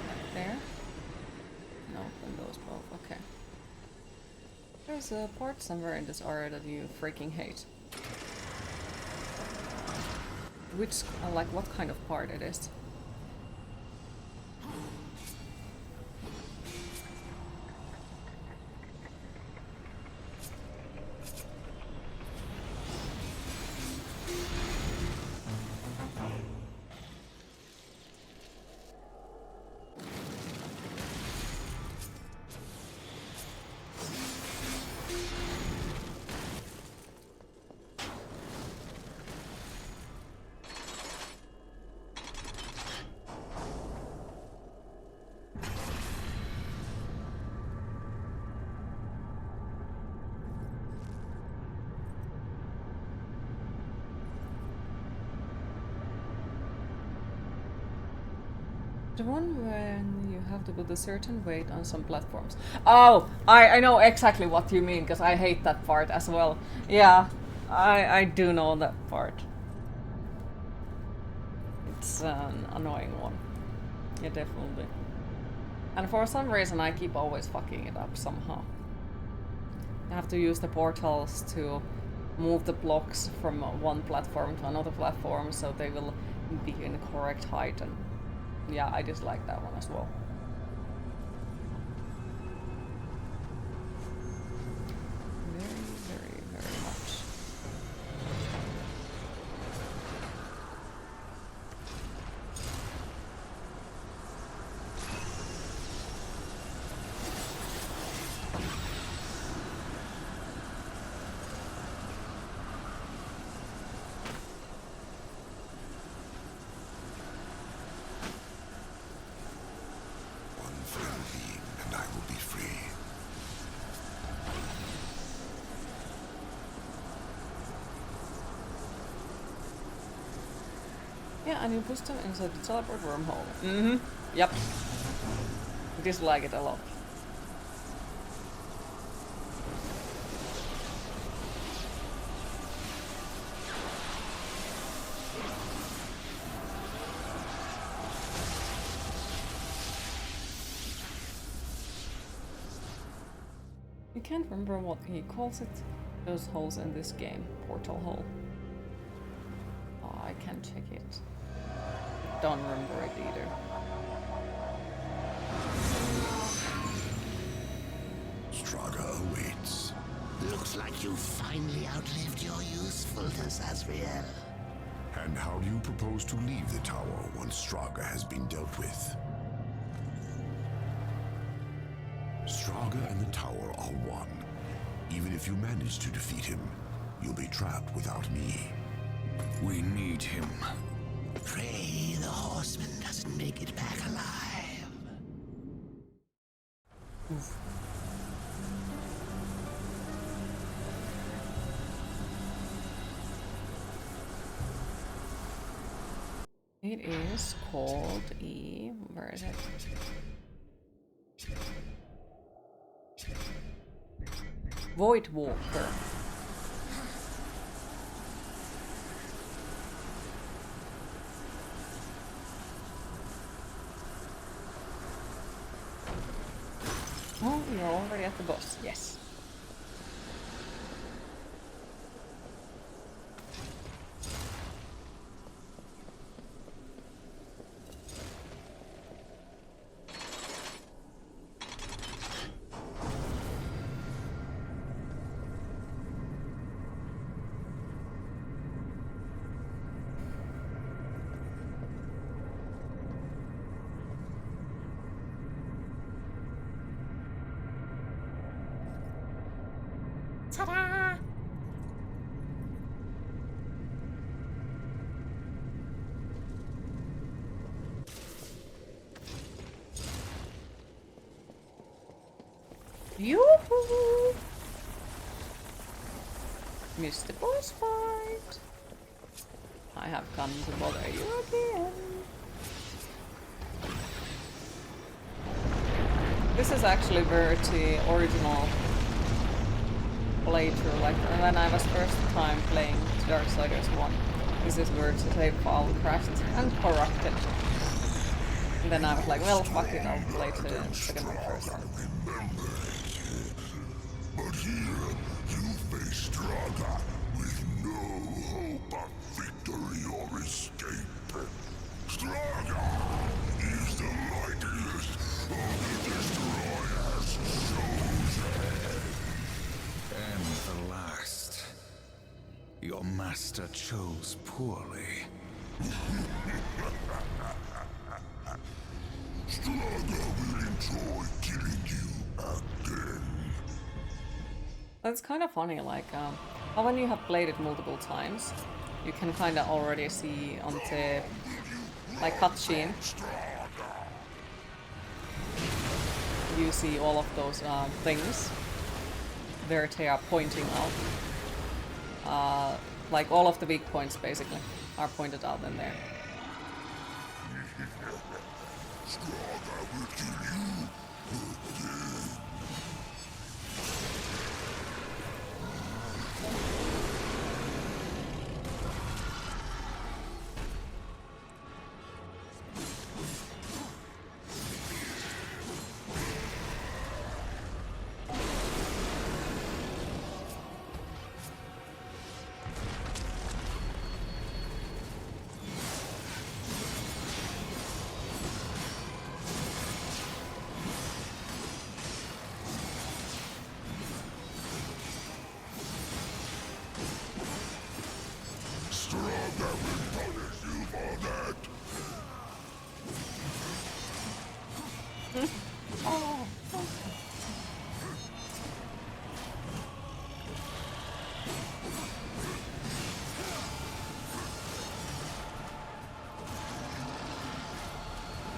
Right there. No, then those both. Okay. There's a part somewhere in this area that you freaking hate. Which, like, what kind of part it is? The one when you have to put a certain weight on some platforms. Oh, I know exactly what you mean, because I hate that part as well. Yeah, I do know that part. It's an annoying one. Yeah, definitely. And for some reason I keep always fucking it up somehow. You have to use the portals to move the blocks from one platform to another platform so they will be in the correct height, and yeah, I dislike that one as well. Very, very much. Yeah, and you push them inside the teleport wormhole. Mm-hmm. Yep. I dislike it a lot. You can't remember what he calls it. Those holes in this game. Portal hole. Oh, I can't check it. Don't remember it either. Straga awaits. Looks like you finally outlived your usefulness, Azrael. And how do you propose to leave the tower once Straga has been dealt with? Straga and the tower are one. Even if you manage to defeat him, you'll be trapped without me. We need him. Pray the horseman doesn't make it back alive. Oof. It is called where is it? Void Walker. Oh, you're already at the boss. Yes. Ta-da! Yoo-hoo! Missed the boss fight. I have come to bother you again. This is actually where the original playthrough, like when I was first time playing Darksiders 1. This is where the save file crashed and corrupted. And then I was like, well, fuck it, I'll play the second one first. But here, you face Straga with no hope of victory or escape. Straga is the mightiest of the destroyers chosen. And the last. Your master chose poorly. Straga will enjoy killing you again. That's kind of funny, like, when you have played it multiple times, you can kind of already see on the, like, cutscene. You see all of those things where they are pointing out. Like, all of the weak points, basically, are pointed out in there. Straga will kill you again.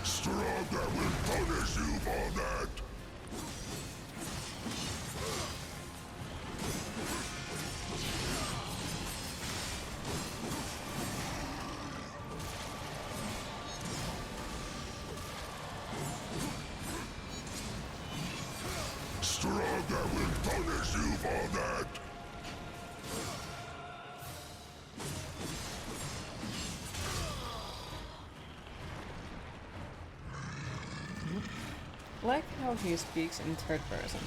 Straga will punish you for that! Like how he speaks in third person.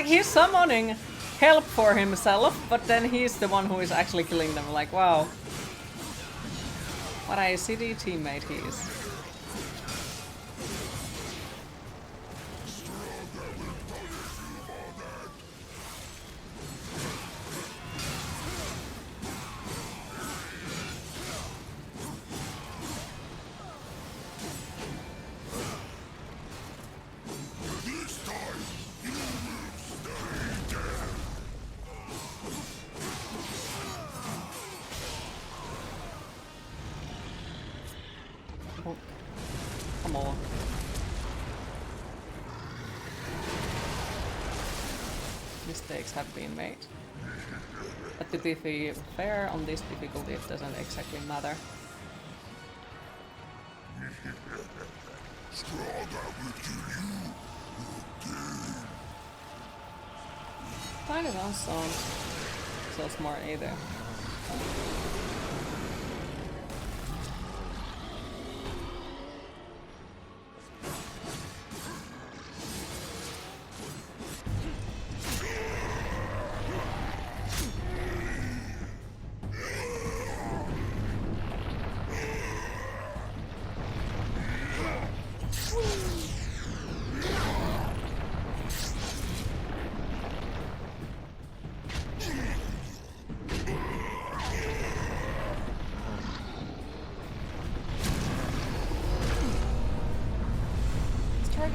He's summoning help for himself, but then he's the one who is actually killing them. Like, wow. What a city teammate he is. Come on. Mistakes have been made. But to be fair, on this difficulty it doesn't exactly matter. Kind of don't sound so smart either.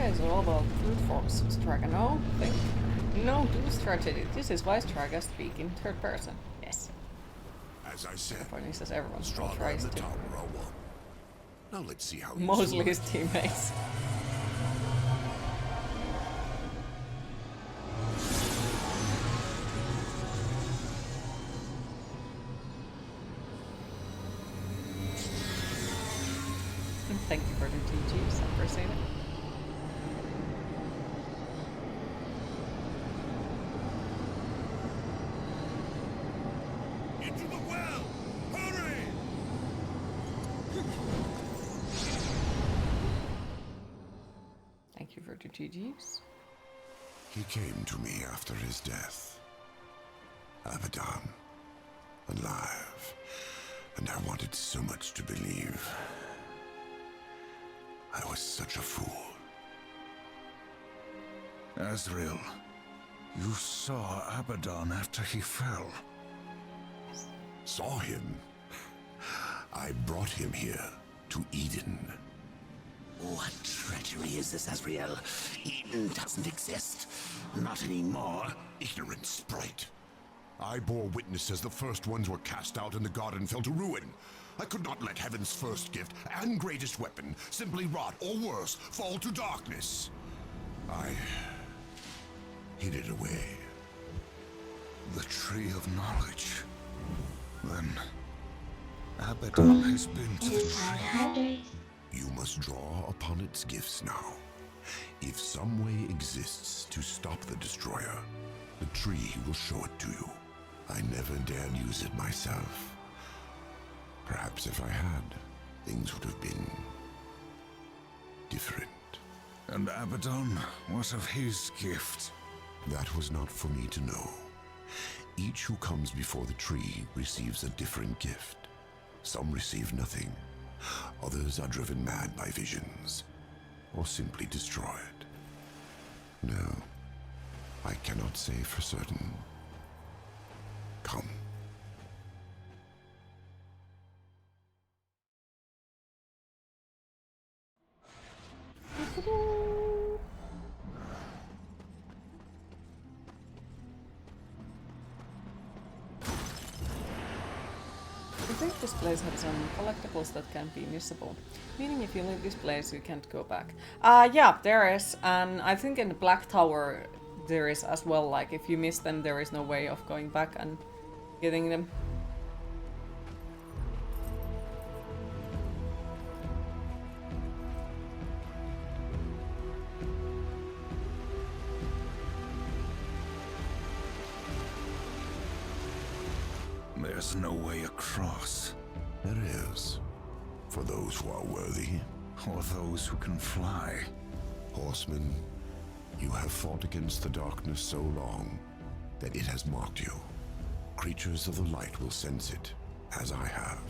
Is all about brute force, Straga. No, think. No, do strategy. This is why Straga speak in third person. Yes. As I said, He says everyone Straga tries and the to. tower are one. Now let's see how you Mostly survive. his teammates. And thank you for the GGs, I appreciate it. Into the well! Hurry! Thank you for the GGs. He came to me after his death. Abaddon. Alive. And I wanted so much to believe. I was such a fool. Azrael, you saw Abaddon after he fell. Saw him? I brought him here, to Eden. What treachery is this, Azrael? Eden doesn't exist. Not anymore. Ignorant sprite. I bore witness as the first ones were cast out and the garden fell to ruin. I could not let heaven's first gift and greatest weapon simply rot, or worse, fall to darkness. I hid it away. The Tree of Knowledge. Then, Abaddon has been to It the is time tree. to hydrate. You must draw upon its gifts now. If some way exists to stop the Destroyer, the tree will show it to you. I never dared use it myself. Perhaps if I had, things would have been different. And Abaddon, what of his gift? That was not for me to know. Each who comes before the tree receives a different gift. Some receive nothing. Others are driven mad by visions. or simply destroyed? No, I cannot say for certain. Come. I think this place has some collectibles that can be missable. Meaning if you leave this place, you can't go back. Yeah, there is. And I think in the Black Tower there is as well. Like, if you miss them, there is no way of going back and getting them. There's no way across. There is. For those who are worthy. Or those who can fly. Horsemen, you have fought against the darkness so long that it has marked you. Creatures of the light will sense it, as I have.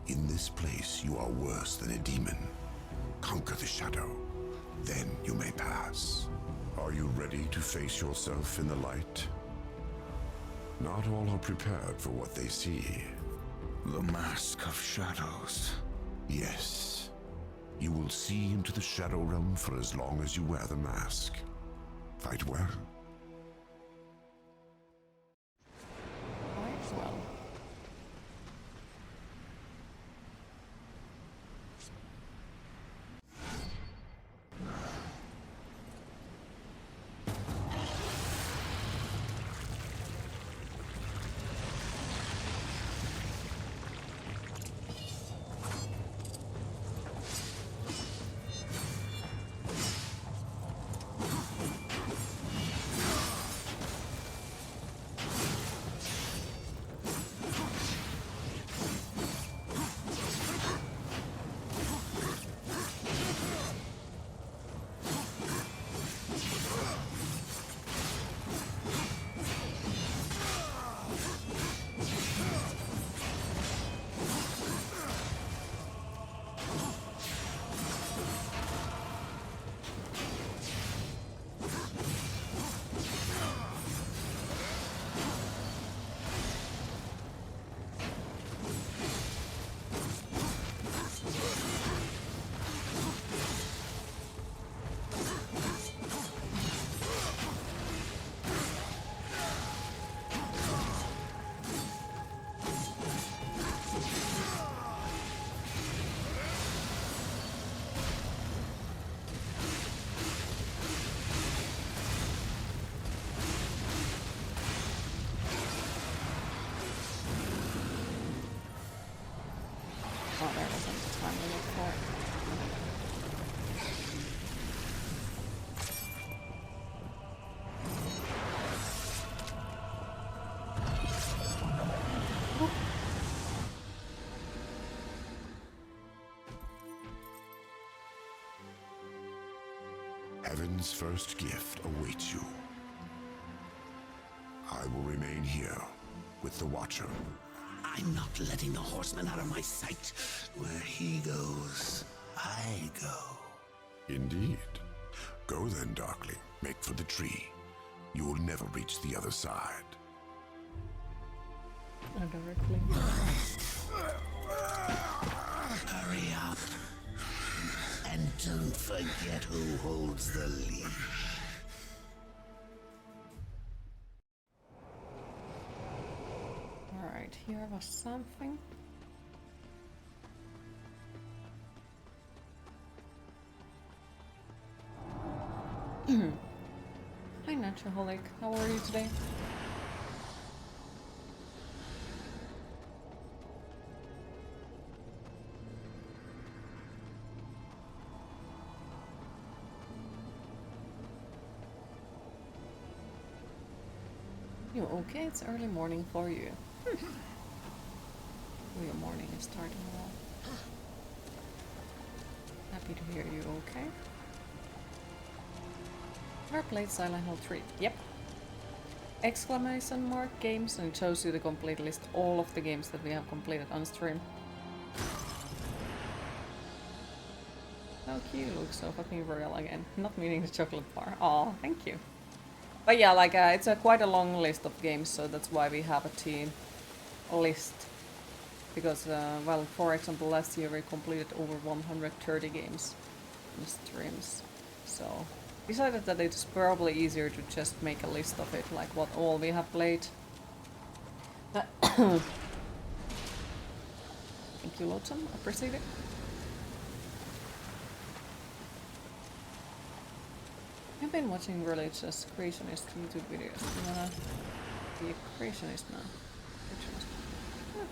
In this place, you are worse than a demon. Conquer the shadow, then you may pass. Are you ready to face yourself in the light? Not all are prepared for what they see. The mask of shadows. Yes. You will see into the shadow realm for as long as you wear the mask. Fight well. Quite well. Oh, there wasn't the time limit for it. Heaven's first gift awaits you. I will remain here with the Watcher. I'm not letting the horseman out of my sight. Where he goes, I go. Indeed. Go then, Darkling. Make for the tree. You will never reach the other side. Directly. Hurry up. And don't forget who holds the leash. Alright, here was something. Hi Naturaholic, how are you today? You okay? It's early morning for you. Your morning is starting well. Happy to hear you okay. I played Silent Hill 3. Yep. Exclamation mark games, and it shows you the complete list, all of the games that we have completed on stream. Oh, cute. Looks so fucking royal again. Not meaning the chocolate bar. Aw, thank you. But yeah, like, it's quite a long list of games, so that's why we have a team list. Because, well, for example, last year we completed over 130 games in streams. So, decided that it's probably easier to just make a list of it, like what all we have played. Thank you, Lotsum. Appreciate it. I've been watching religious creationist YouTube videos. You wanna be a creationist now? Creationist. Huh.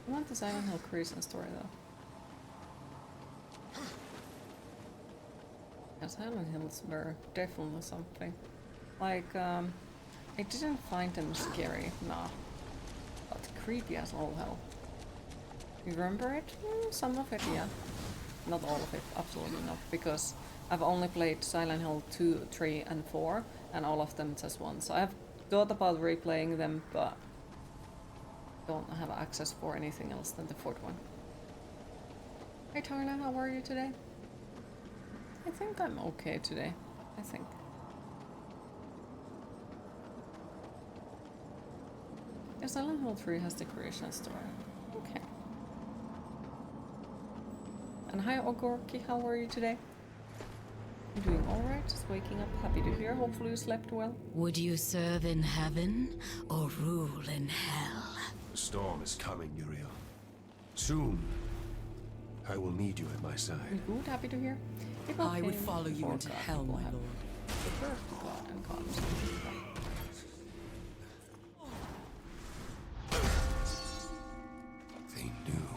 I want the Silent Hill creation story though. Yeah, Silent Hills were definitely something. Like, I didn't find them scary, nah. But creepy as all hell. You remember it? Some of it, yeah. Not all of it, absolutely not, because I've only played Silent Hill 2, 3 and 4, and all of them just once. So I've thought about replaying them, but don't have access for anything else than the fourth one. Hey Tarna, how are you today? I think I'm okay today, I think. Yeah, Silent Hill 3 has the creation story. Okay. And hi Ogorki, how are you today? I'm doing alright, just waking up, happy to hear. Hopefully you slept well. Would you serve in heaven or rule in hell? The storm is coming, Uriel. Soon, I will need you at my side. Good, happy to hear. People I would came follow you before into God, hell, people my have lord. preferred God and gods. They knew.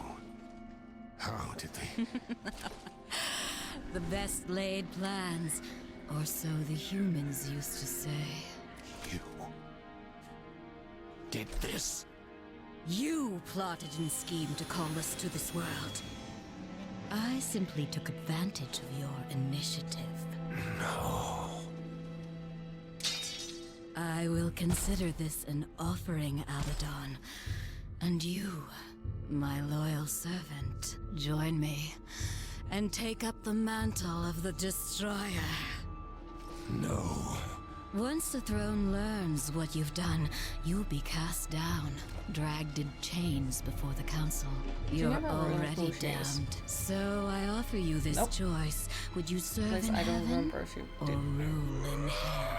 How did they? The best laid plans, or so the humans used to say. You did this? You plotted and schemed to call us to this world. I simply took advantage of your initiative. No. I will consider this an offering, Abaddon. And you, my loyal servant, join me and take up the mantle of the Destroyer. No. Once the throne learns what you've done, you'll be cast down, dragged in chains before the council. You're never really already who she is. damned. So I offer you this Nope. choice. Would you serve Please, in I don't heaven remember if you or did. rule in hell?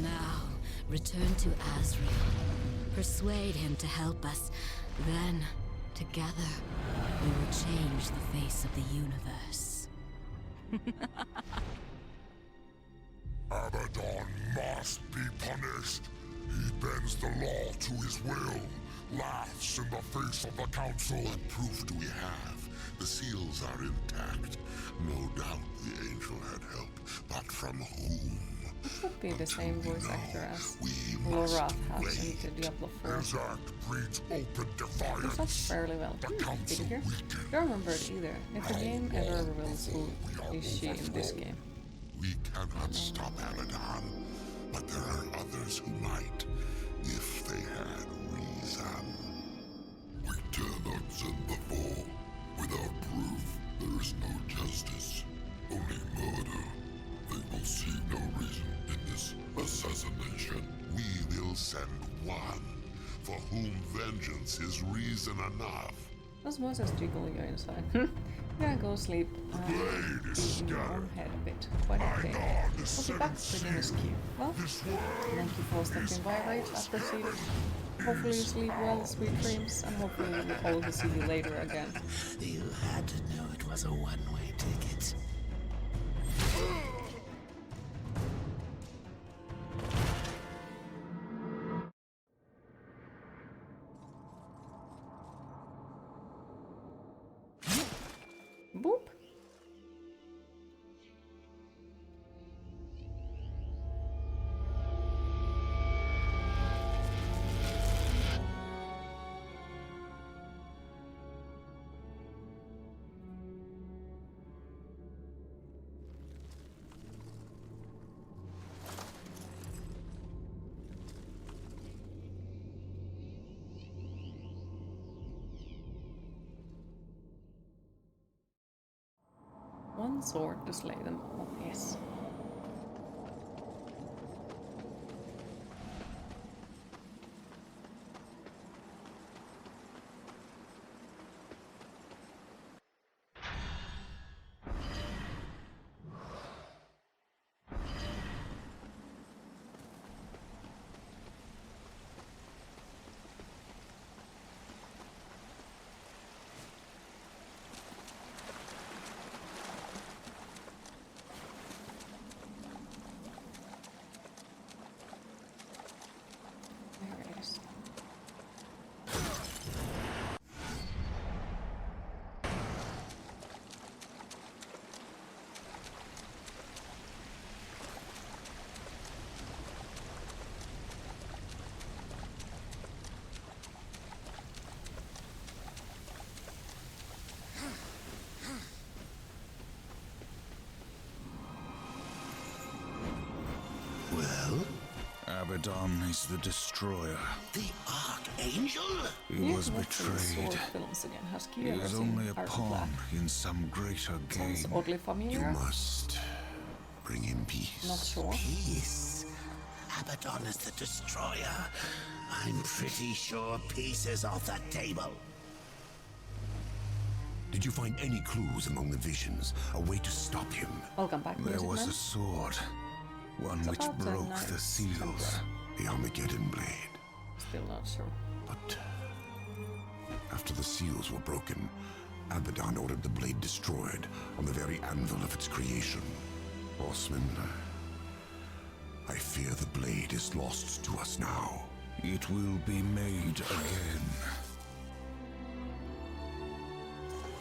Now, return to Azrael. Persuade him to help us. Then, together, we will change the face of the universe. Abaddon must be punished. He bends the law to his will, laughs in the face of the council. What proof do we have? The seals are intact. No doubt the angel had help, but from whom? This would be the same voice actor as We Laura must has in wait. the Diablo 4. His act breeds open This defiance. was fairly well. The Did you council hear? weakened. Don't remember it either. If the game ever reveals who is she in this game. We cannot stop Abaddon, but there are others who might, if they had reason. We cannot send the four. Without proof, there is no justice, only murder. They will see no reason in this assassination. We will send one, for whom vengeance is reason enough. Those voices jiggle you inside. You're gonna go sleep blade is in your own scattered. head a bit. Quite okay. God is We'll be back pretty much cute. Well, This world thank you for stopping by, Rage. I appreciate it. Hopefully you sleep well, sweet dreams, and hopefully we all will see you later again. You had to know it was a one-way ticket. Boop. one sword to slay them all. Yes. Abaddon is the destroyer. The Archangel? He was Sword betrayed. films again. Has He Kira is seen only a Art of pawn Black? in some greater game. Sounds oddly You familiar. must bring him peace. Not sure. Peace. Abaddon is the destroyer. I'm pretty sure peace is off the table. Did you find any clues among the visions? A way to stop him? Welcome back, There Music was Man. a sword, one It's which about the broke the Knights seals. Templar. The Armageddon blade. Still not sure. But after the seals were broken, Abaddon ordered the blade destroyed on the very anvil of its creation. Horsemen, I fear the blade is lost to us now. It will be made again.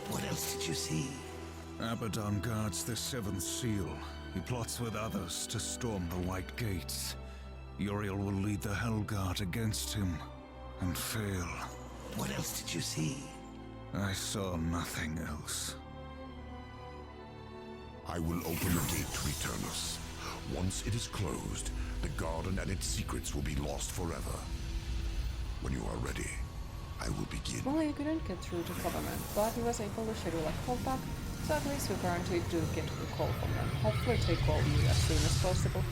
What else did you see? Abaddon guards the seventh seal. He plots with others to storm the White Gates. Uriel will lead the Hellguard against him and fail. What else did you see? I saw nothing else. I will open the gate to return us. Once it is closed, the garden and its secrets will be lost forever. When you are ready, I will begin. Well, you couldn't get through to government, but he was able to schedule a callback, so at least you guaranteed to get a call from them. Hopefully they call you as soon as possible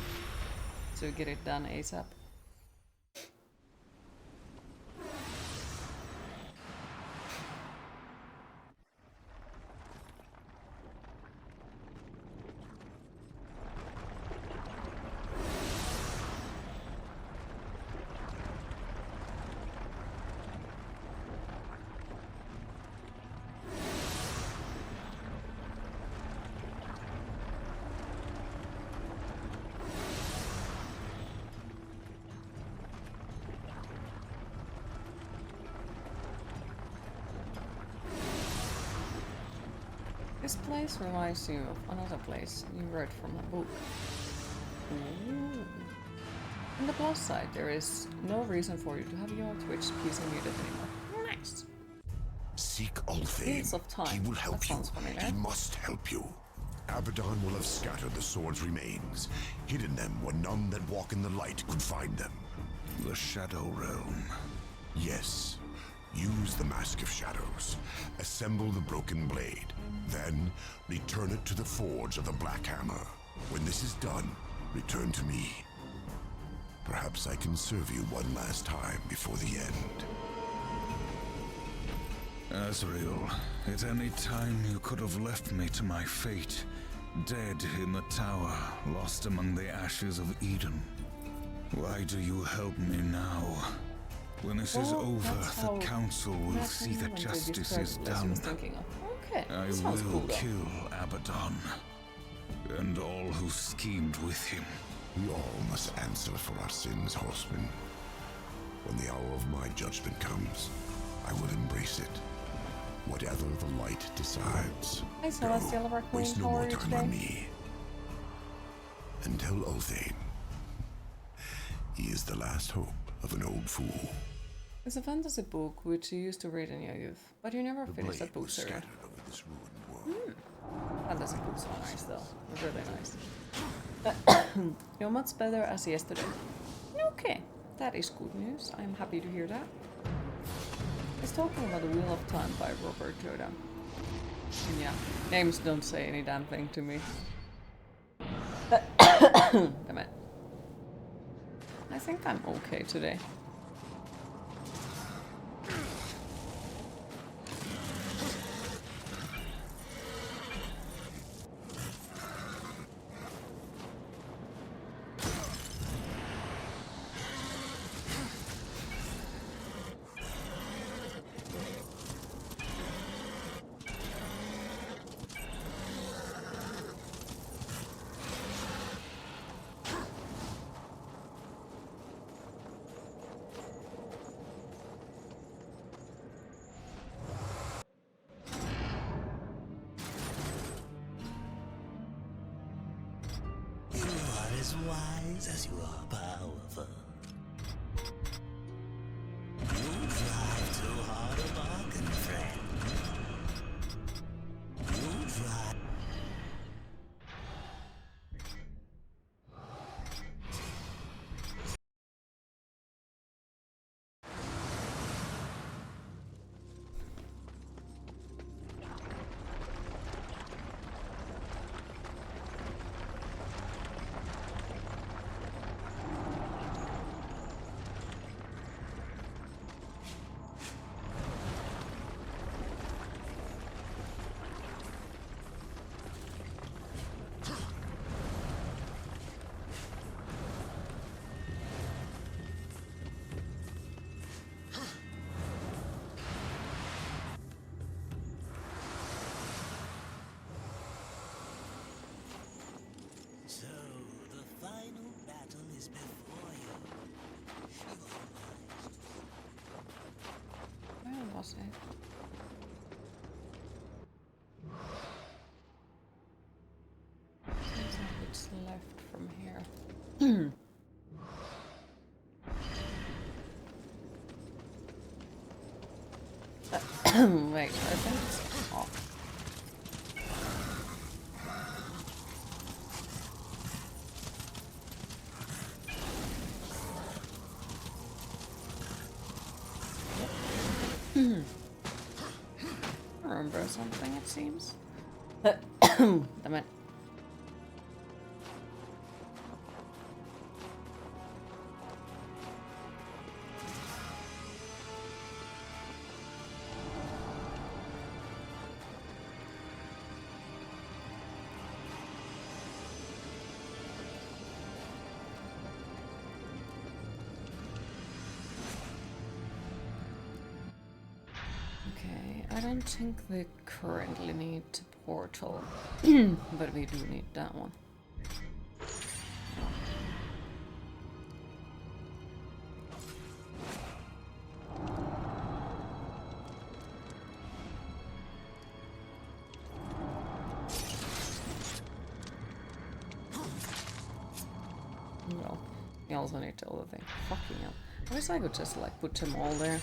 to get it done ASAP. This place reminds you of another place you read from a book. Ooh. On the plus side, there is no reason for you to have your Twitch PC muted anymore. Nice. Seek Ulthane. Fields of Time. He will help That you. sounds familiar. He must help you. Abaddon will have scattered the sword's remains, hidden them where none that walk in the light could find them. The Shadow Realm. Yes. Use the Mask of Shadows. Assemble the broken blade. Then, return it to the forge of the Black Hammer. When this is done, return to me. Perhaps I can serve you one last time before the end. Azrael, at any time you could have left me to my fate. Dead in the tower, lost among the ashes of Eden. Why do you help me now? When this is Well, over, that's the how council will see that justice is done. Okay, I sounds will cool though. kill Abaddon, and all who schemed with him. We all must answer for our sins, horsemen. When the hour of my judgment comes, I will embrace it. Whatever the light decides. Hi, Celestial Go. Raccoon, Waste no how more are you time today? on me. And tell Ulthane, he is the last hope of an old fool. It's a fantasy book which you used to read in your youth, but you never The finished that blade book was series. scattered over this ruined world. Fantasy books are nice though, really nice. You're much better as yesterday. Okay, that is good news. I'm happy to hear that. It's talking about The Wheel of Time by Robert Jordan. Yeah, names don't say any damn thing to me. Damn it. I think I'm okay today. As wise as you are powerful. You drive too hard a bargain, friend. You drive. So, the final battle is before you. Where was it? Seems like it's left from here. Wait, I think it's off. Remember something, it seems. Damn it. Okay, I don't think we currently need portal, but we do need that one. Well, we also need the other thing. Fucking hell. I wish I could just like put them all there.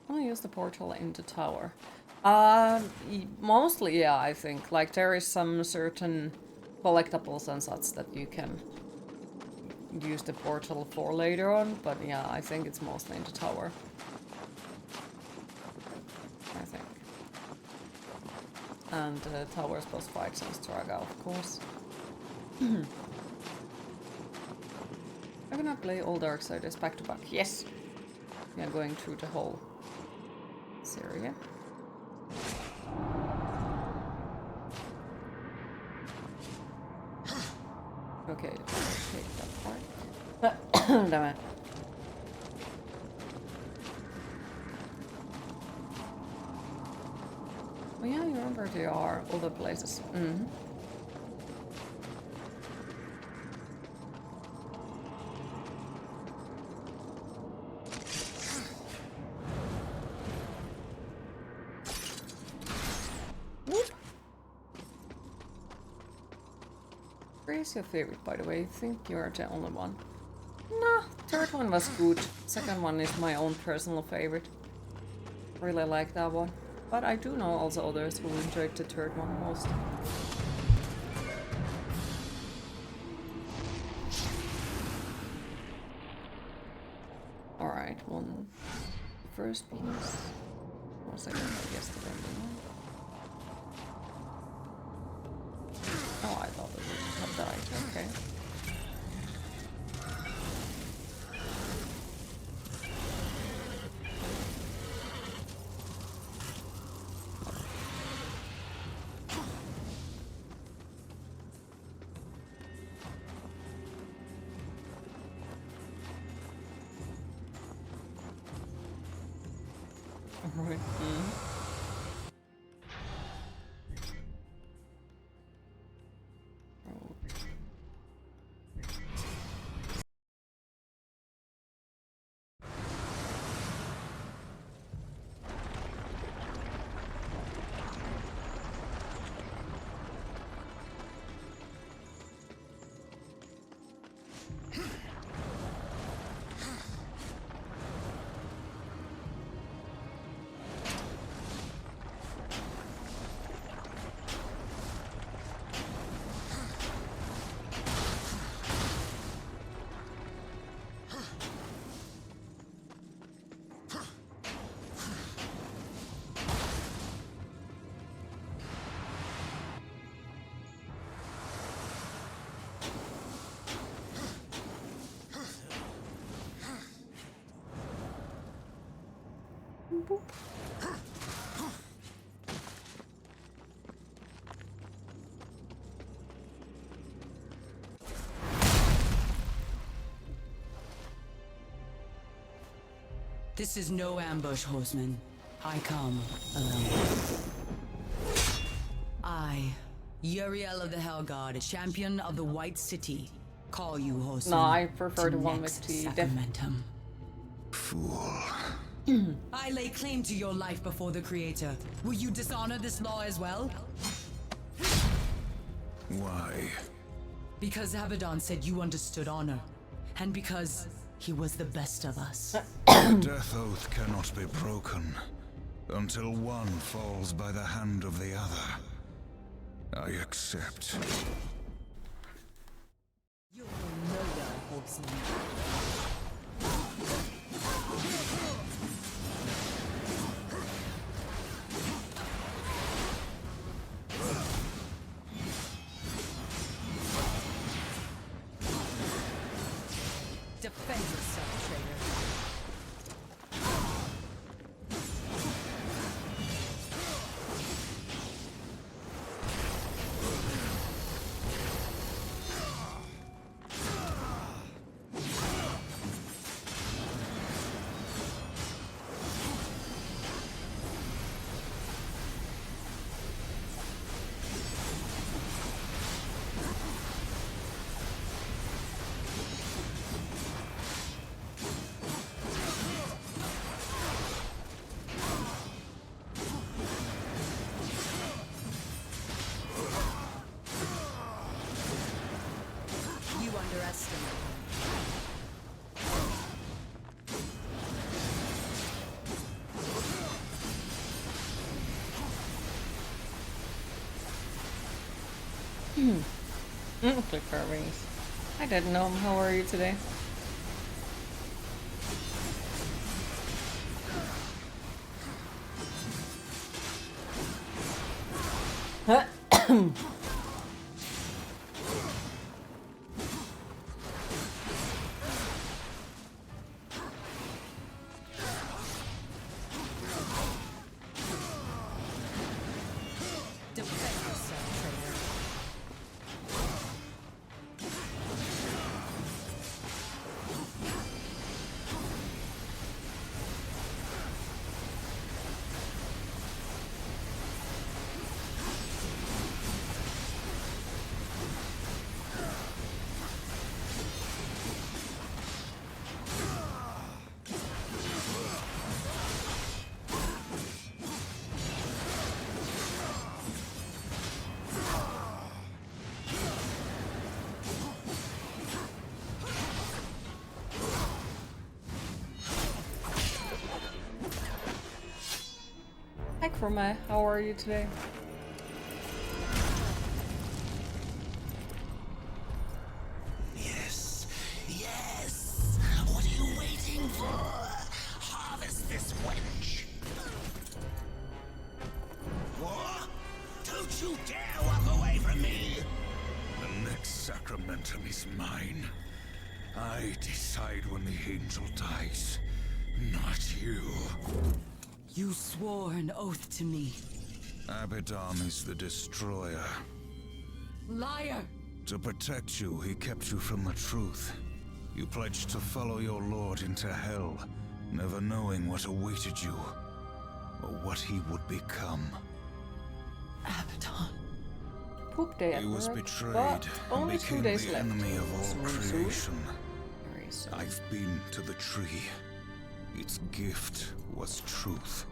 I'm gonna use the portal in the tower. Mostly, yeah, I think. Like, there is some certain collectibles and such that you can use the portal for later on, but yeah, I think it's mostly in the tower. I think. And towers boss fights and Straga, of course. I'm gonna play all Darksiders back to back. Yes! We are going through the whole Syria. Okay, let's take that part. Damn it. Oh yeah, you remember there are other places. Mm-hmm. Where is your favorite, by the way? I think you're the only one. Nah, third one was good. Second one is my own personal favorite. Really like that one. But I do know also others who enjoyed the third one most. right one. The first piece. What was I doing? I guess the random one. Oh, I thought it would have died. Okay. Right. Boop. This is no ambush, Horseman. I come alone. I, Uriel of the Hellguard, champion of the White City, call you, Horseman. No, I prefer the one next with the Sacramentum. Fool. I lay claim to your life before the Creator. Will you dishonor this law as well? Why? Because Abaddon said you understood honor. And because he was the best of us. The death oath cannot be broken until one falls by the hand of the other. I accept. You will murder, Horseman. Defend yourself, traitor. You underestimate him. Click carvings. I didn't know him. How are you today? Defend yourself, traitor. Hi, Chroma. How are you today? Yes, yes. What are you waiting for? sacramentum is mine. I decide when the angel dies, not you. You swore an oath to me. Abaddon is the destroyer. Liar! To protect you, he kept you from the truth. You pledged to follow your lord into hell, never knowing what awaited you, or what he would become. Abaddon. Poop day at He was work, betrayed but and only 2 became days the left. enemy of all Soon, soon. creation. Very soon. I've been to the tree. Its gift was truth,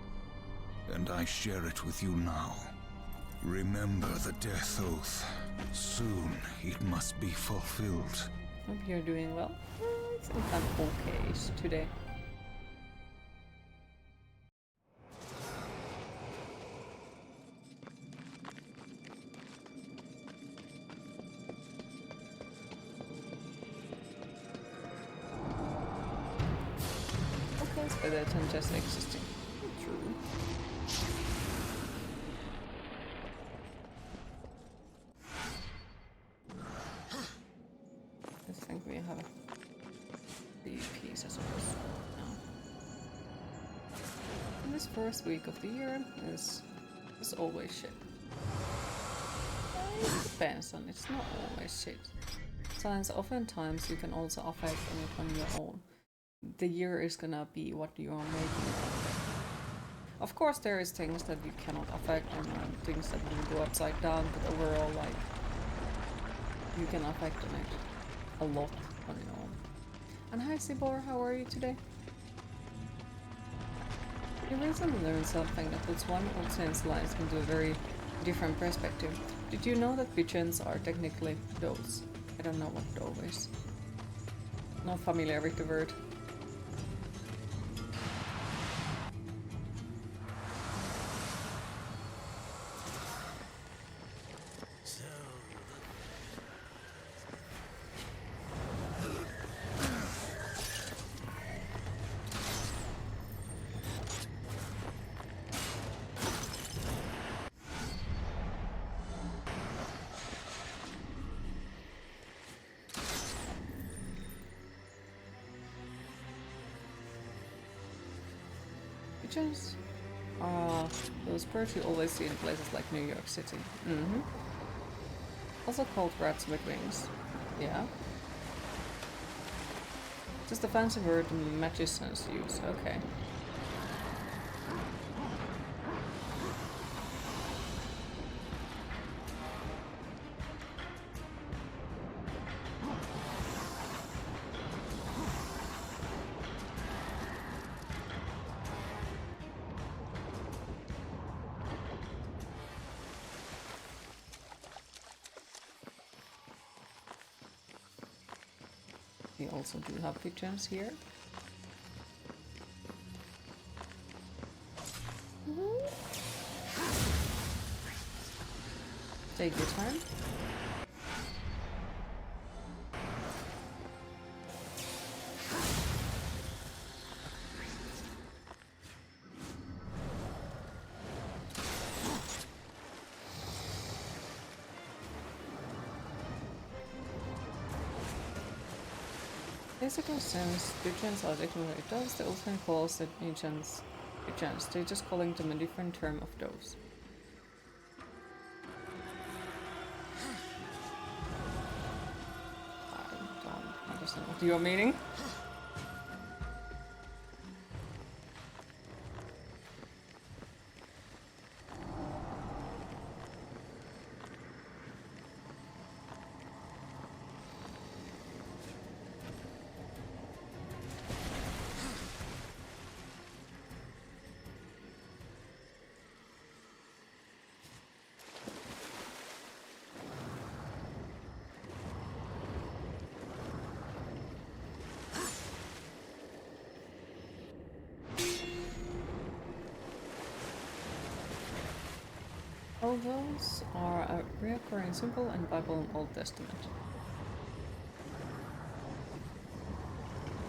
and I share it with you now. Remember the death oath. Soon it must be fulfilled. Hope you're doing well. I think I'm okay today. Okay, it's better than just existing. True. I think we have the piece, I suppose. No. And this first week of the year is always shit. It depends on, it's not always shit. Oftentimes you can also affect it on your own. The year is gonna be what you are making of it. Of course there is things that you cannot affect and things that will go upside down, but overall, like, you can affect on it a lot on your own. And hi Sibor, how are you today? You recently learned something that puts one old sense lines into a very different perspective. Did you know that pigeons are technically doves? I don't know what dove is. Not familiar with the word. Pigeons are those birds you always see in places like New York City. Also called rats with wings. Yeah. Just a fancy word magicians use. Okay. We also do have pigeons here. Take your time. Basically, since pigeons are technically doves, they often call the pigeons pigeons. They're just calling them a different term of doves. I don't understand what you're meaning. All those are a recurring symbol in Bible and Old Testament.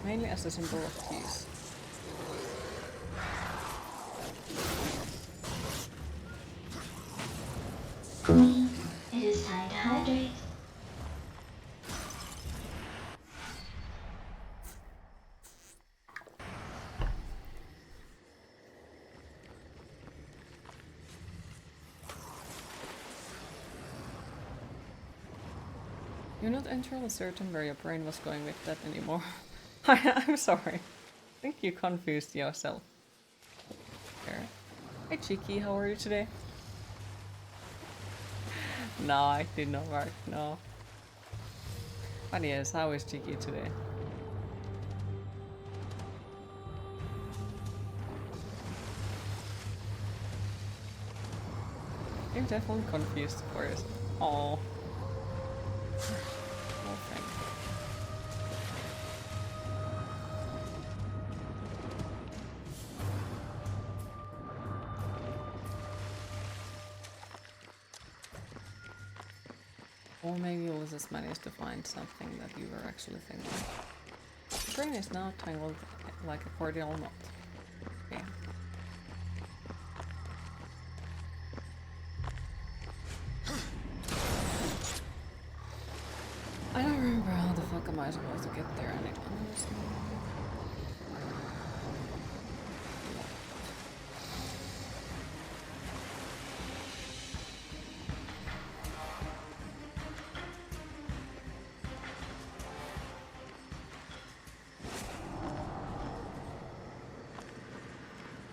Mainly as a symbol of peace. It is time to hydrate. You're not entirely certain where your brain was going with that anymore. I'm sorry. I think you confused yourself. Here. Hey Cheeky, how are you today? No, it did not work, no. But yes, how is Cheeky today? You're definitely confused, of course. Oh. Oh, thank you. Or maybe you'll just manage to find something that you were actually thinking. The brain is now tangled like a cordial knot. Okay. I don't remember how the fuck am I supposed to get there and it honestly.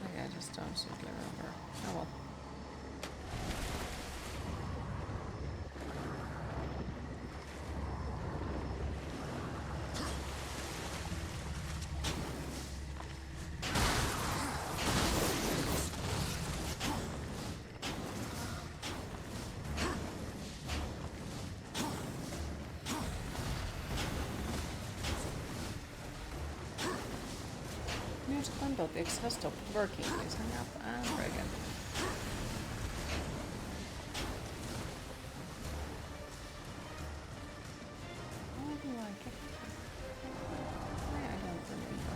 Okay, I just don't simply remember. Oh well. Music.x has stopped working. Please hang up and try again. How do I get there? I don't remember.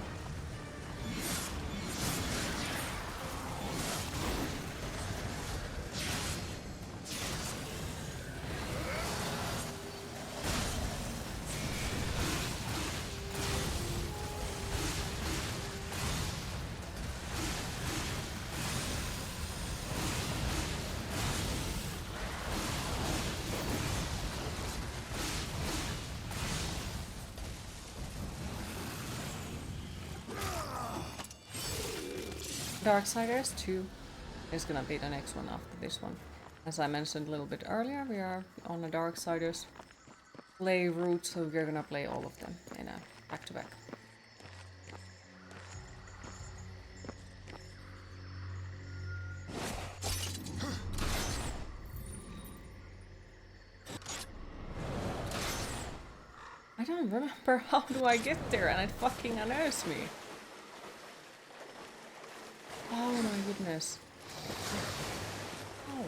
Darksiders 2 is gonna be the next one after this one. As I mentioned a little bit earlier, we are on a Darksiders play route, so we're gonna play all of them in a back-to-back. I don't remember how do I get there and it fucking annoys me. Oh my goodness. Oh.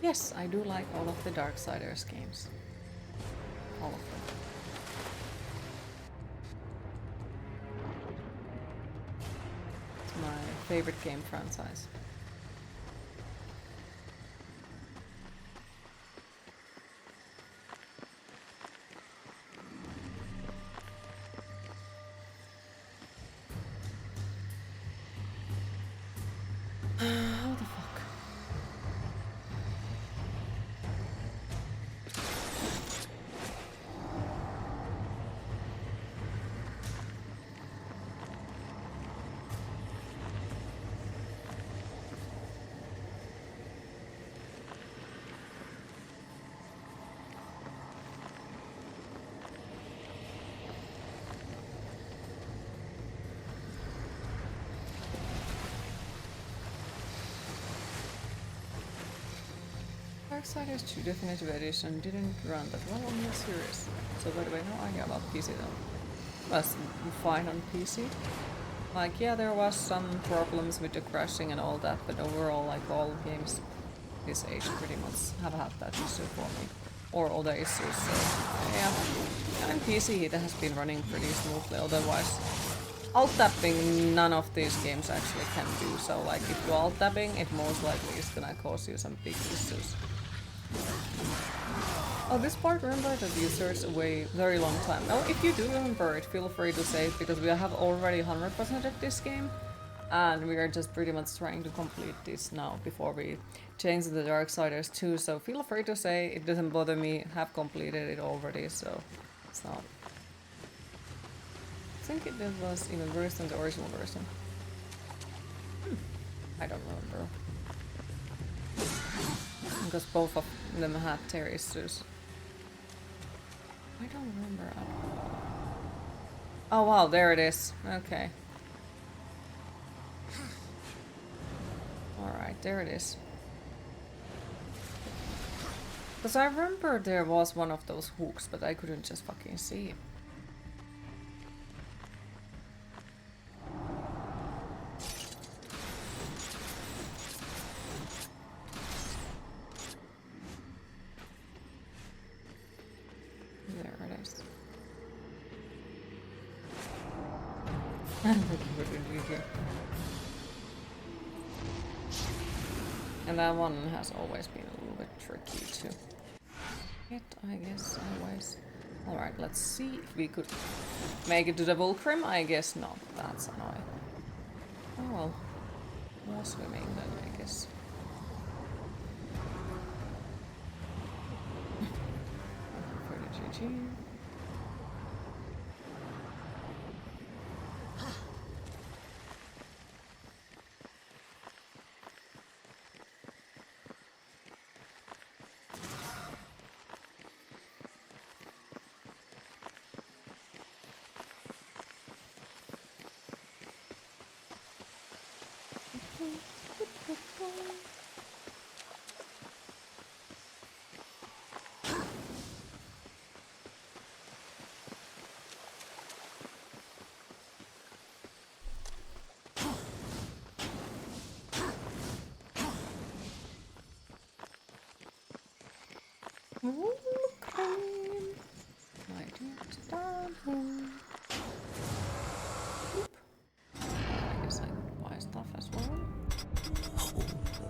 Yes, I do like all of the Darksiders games. All of them. It's my favorite game franchise. How the fuck? Darksiders 2 Deathinitive Edition didn't run that well on the series. So by the way, no idea about PC though. It was fine on PC. Like, yeah, there was some problems with the crashing and all that, but overall, like, all games this age pretty much have had that issue for me. Or other issues, so yeah. And PC it has been running pretty smoothly, otherwise alt tapping none of these games actually can do, so like if you're alt tapping it most likely is gonna cause you some big issues. Oh, this part, remember that you searched away very long time. Now, if you do remember it, feel free to say it, because we have already 100%ed this game. And we are just pretty much trying to complete this now before we change to the Darksiders 2. So feel free to say it doesn't bother me. Have completed it already, so it's not. I think it was even worse than the original version. I don't remember. Because both of them had their issues. I don't remember. Oh wow, there it is. Okay. Alright, there it is. Because I remember there was one of those hooks, but I couldn't just fucking see it. There it is. And that one has always been a little bit tricky to hit, I guess, always. Alright, let's see if we could make it to the Vulcrum. I guess not. That's annoying. Oh well. More swimming then, I guess. For the GG. I guess I could buy stuff as well.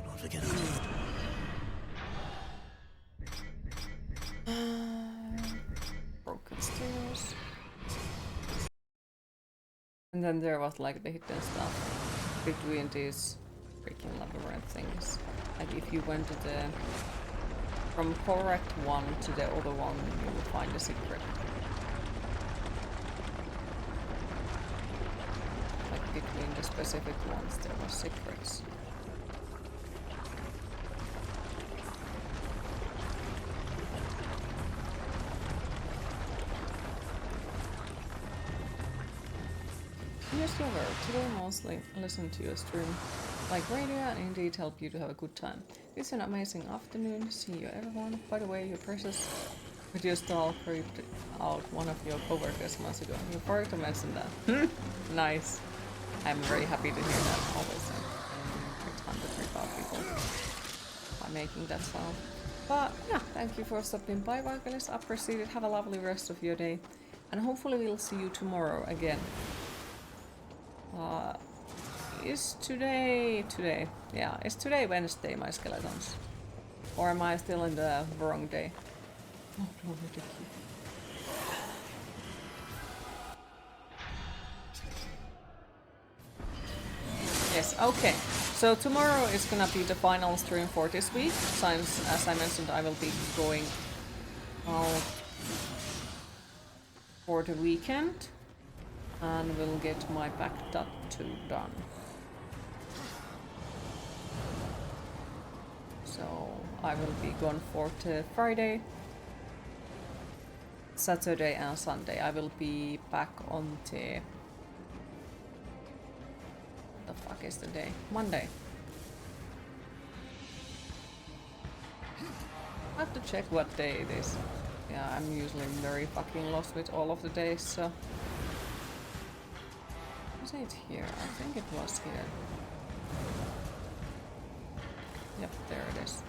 Not again. Broken stairs. And then there was like the hidden stuff between these freaking labyrinth things. Like if you went to the from correct one to the other one, you will find a secret. Like between the specific ones, there were secrets. Here's your word. Today mostly listen to your stream. Like radio and indeed help you to have a good time. It's an amazing afternoon. See you everyone. By the way, your precious video stall creeped out one of your coworkers months ago. You forgot to mention that. Nice. I'm very happy to hear that. Always great fun to creep out people by making that sound. But yeah, thank you for stopping by, Varkelis. Appreciate it. Have a lovely rest of your day. And hopefully we'll see you tomorrow again. Is today... Yeah, is today Wednesday, my skeletons? Or am I still in the wrong day? Oh, no, yes, okay. So tomorrow is gonna be the final stream for this week. Since, as I mentioned, I will be going out for the weekend. And we'll get my back tattoo done. So I will be gone for the Friday, Saturday and Sunday. I will be back on the... What the fuck is the day? Monday. I have to check what day it is. Yeah, I'm usually very fucking lost with all of the days, so... Was it here? I think it was here. Yep, there it is.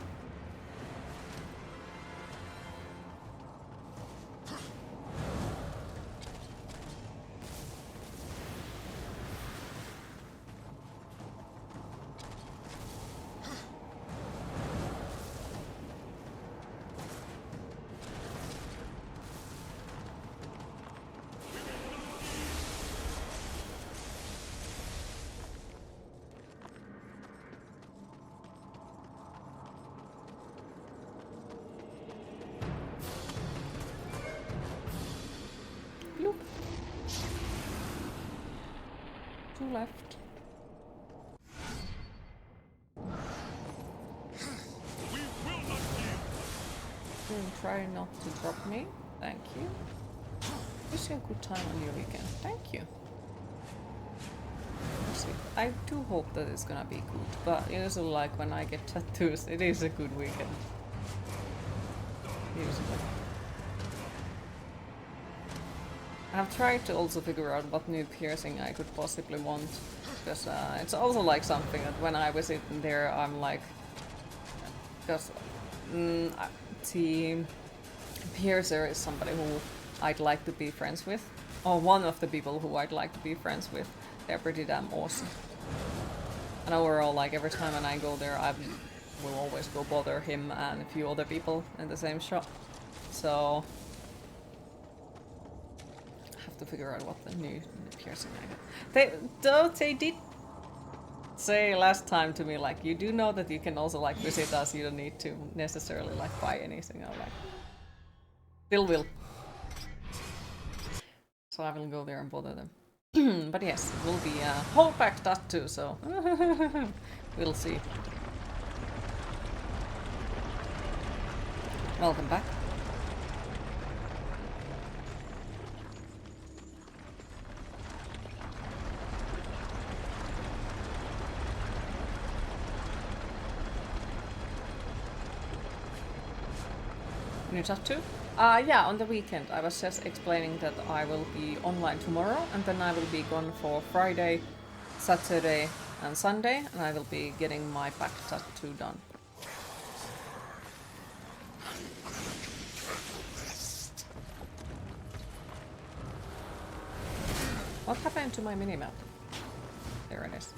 left. Try not to drop me. Thank you. Wish you a good time on your weekend. Thank you. Let's see. I do hope that it's gonna be good, but usually like when I get tattoos, it is a good weekend. Usually. I've tried to also figure out what new piercing I could possibly want, because it's also like something that when I visit there, I'm like, because the piercer is somebody who I'd like to be friends with, or one of the people who I'd like to be friends with. They're pretty damn awesome. And overall, like every time when I go there, I will always go bother him and a few other people in the same shop. So I have to figure out what the new piercing I got. They did say last time to me, like, you do know that you can also like visit us, you don't need to necessarily like buy anything. I'm like, still will. So I will go there and bother them. But yes, it will be a whole pack tattoo, so we'll see. Welcome back. New tattoo? Yeah, on the weekend. I was just explaining that I will be online tomorrow, and then I will be gone for Friday, Saturday, and Sunday, and I will be getting my back tattoo done. What happened to my minimap? There it is.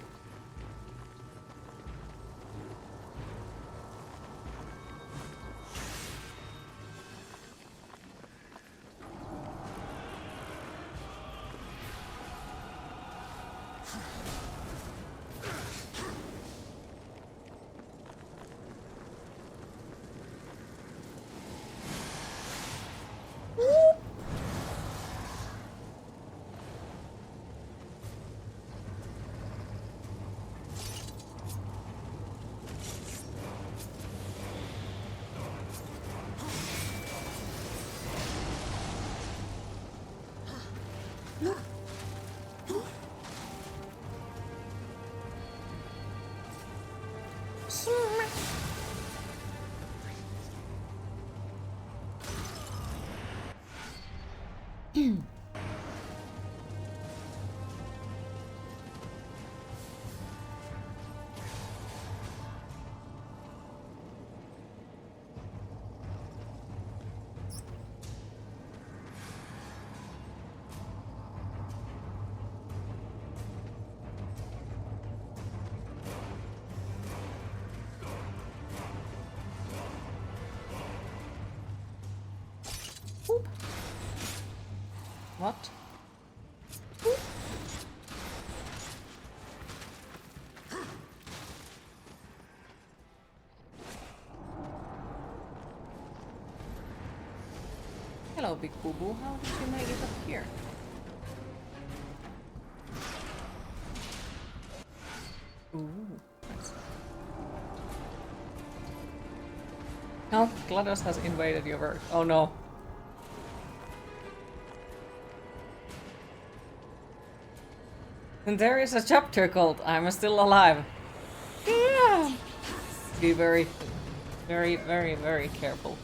Oop. What? Oop. Hello, Big Boo Boo. How did you make it up here? Ooh, nice. No, GLaDOS has invaded your work. Oh no. And there is a chapter called I'm Still Alive. Yeah. Be very, very, very, very careful.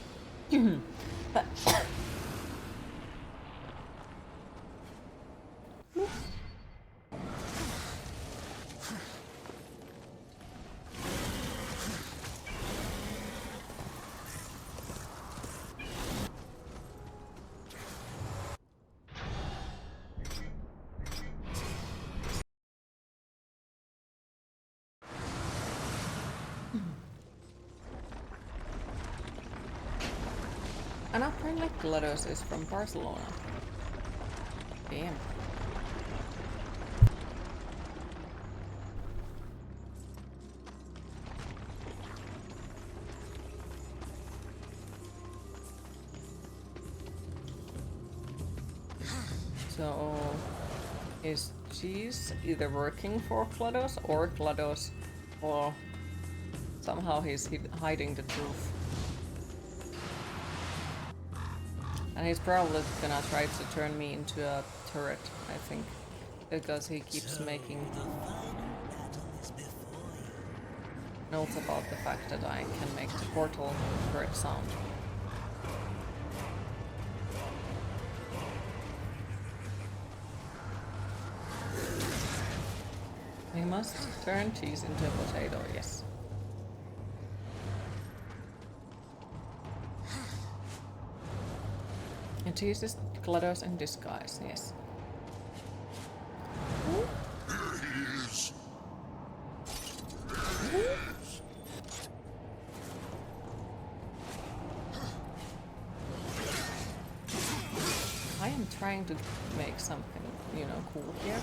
And apparently GLaDOS is from Barcelona. Damn. So, is she's either working for GLaDOS or GLaDOS, or somehow he's hiding the truth. And he's probably gonna try to turn me into a turret, I think, because he keeps making notes about the fact that I can make the portal turret sound. We must turn cheese into a potato, yes. And cheese is GLaDOS in disguise, yes. I am trying to make something, you know, cool here.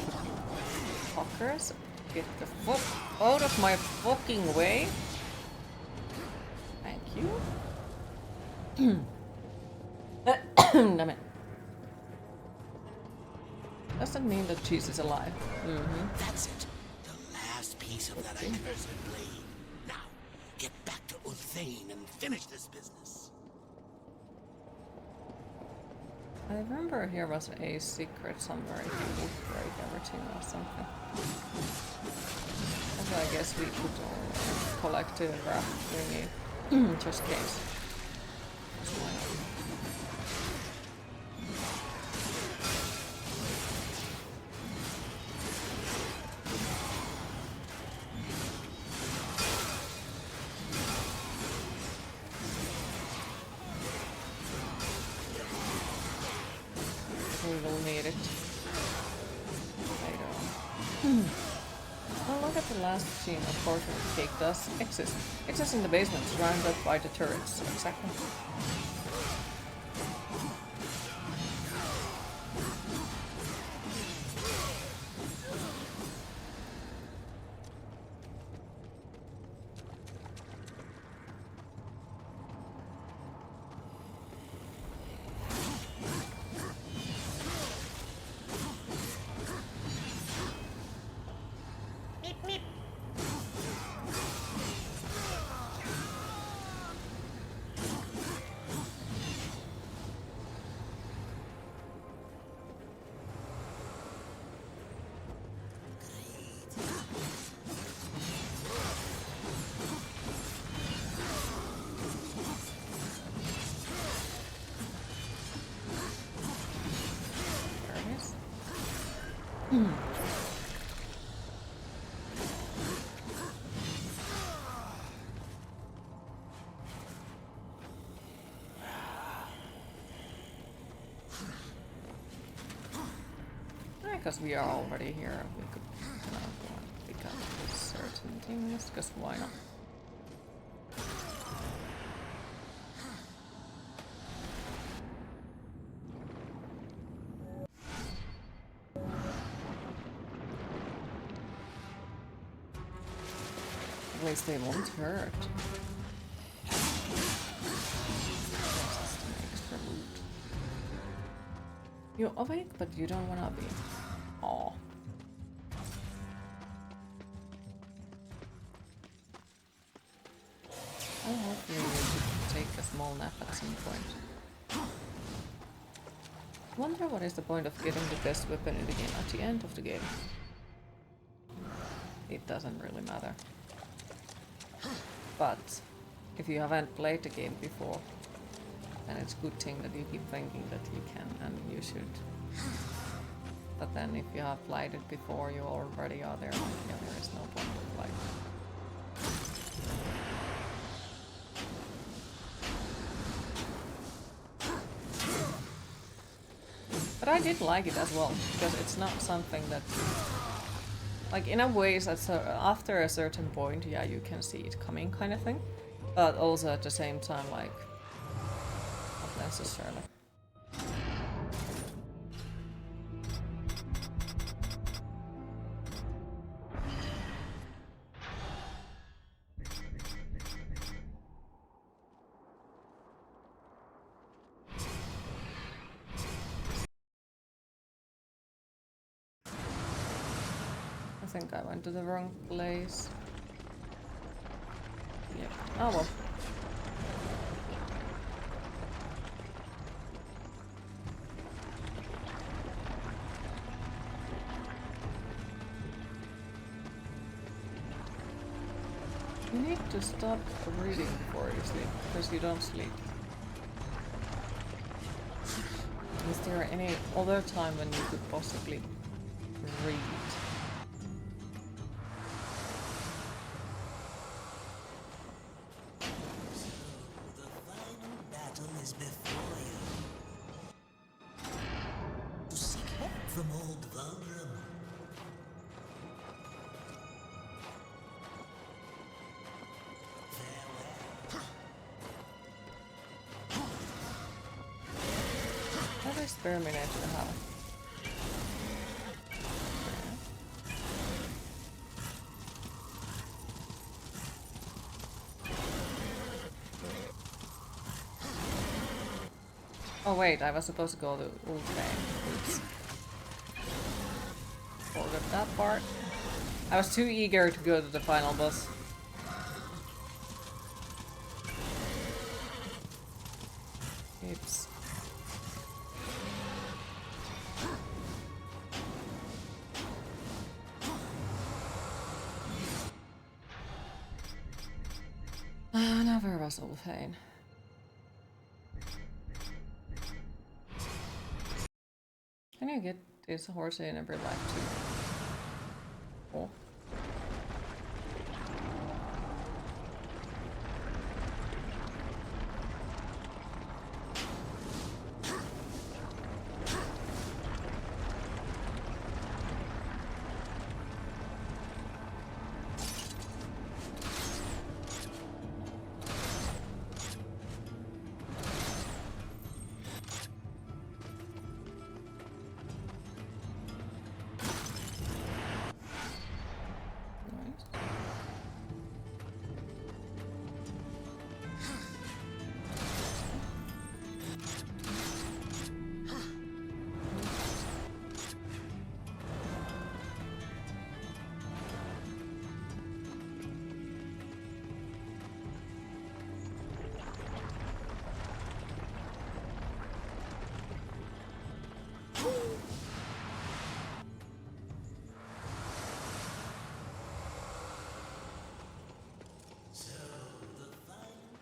Fuckers, get the fuck out of my fucking way. Thank you. Damn it. Doesn't mean that cheese is alive. That's it. The last piece of that accursed blade. Now, get back to Uthane and finish this business. I remember here was a secret somewhere if you would break everything or something. Also, I guess we could all collect the wrap thingy just in case. We will need it later on. Well, look at the last scene of Fortune Cake does exist. Exists in the basement, surrounded by the turrets. Exactly. Because we are already here, we could go and pick up certain things, because why not? At least they won't hurt. Extra loot. You're awake, but you don't wanna be. Aw. Well, hopefully we should take a small nap at some point. Wonder what is the point of getting the best weapon in the game at the end of the game. It doesn't really matter. But if you haven't played the game before, then it's a good thing that you keep thinking that you can and you should. But then if you have played it before, you already are there, like, yeah, there is no point of playing. But I did like it as well, because it's not something that, like, in a way, that's after a certain point, yeah, you can see it coming kind of thing. But also at the same time, like, not necessarily. think I went to the wrong place. Yeah. Oh well. You need to stop reading before you sleep, because you don't sleep. Is there any other time when you could possibly read? The final battle is before you. To seek help from old Vulgrim. What exterminator have? Oh wait, I was supposed to go to Ulfheim. Oops. Forgot that part. I was too eager to go to the final boss. Oops. Now where was Ulfheim? Can you get this horse in every life too? Oh.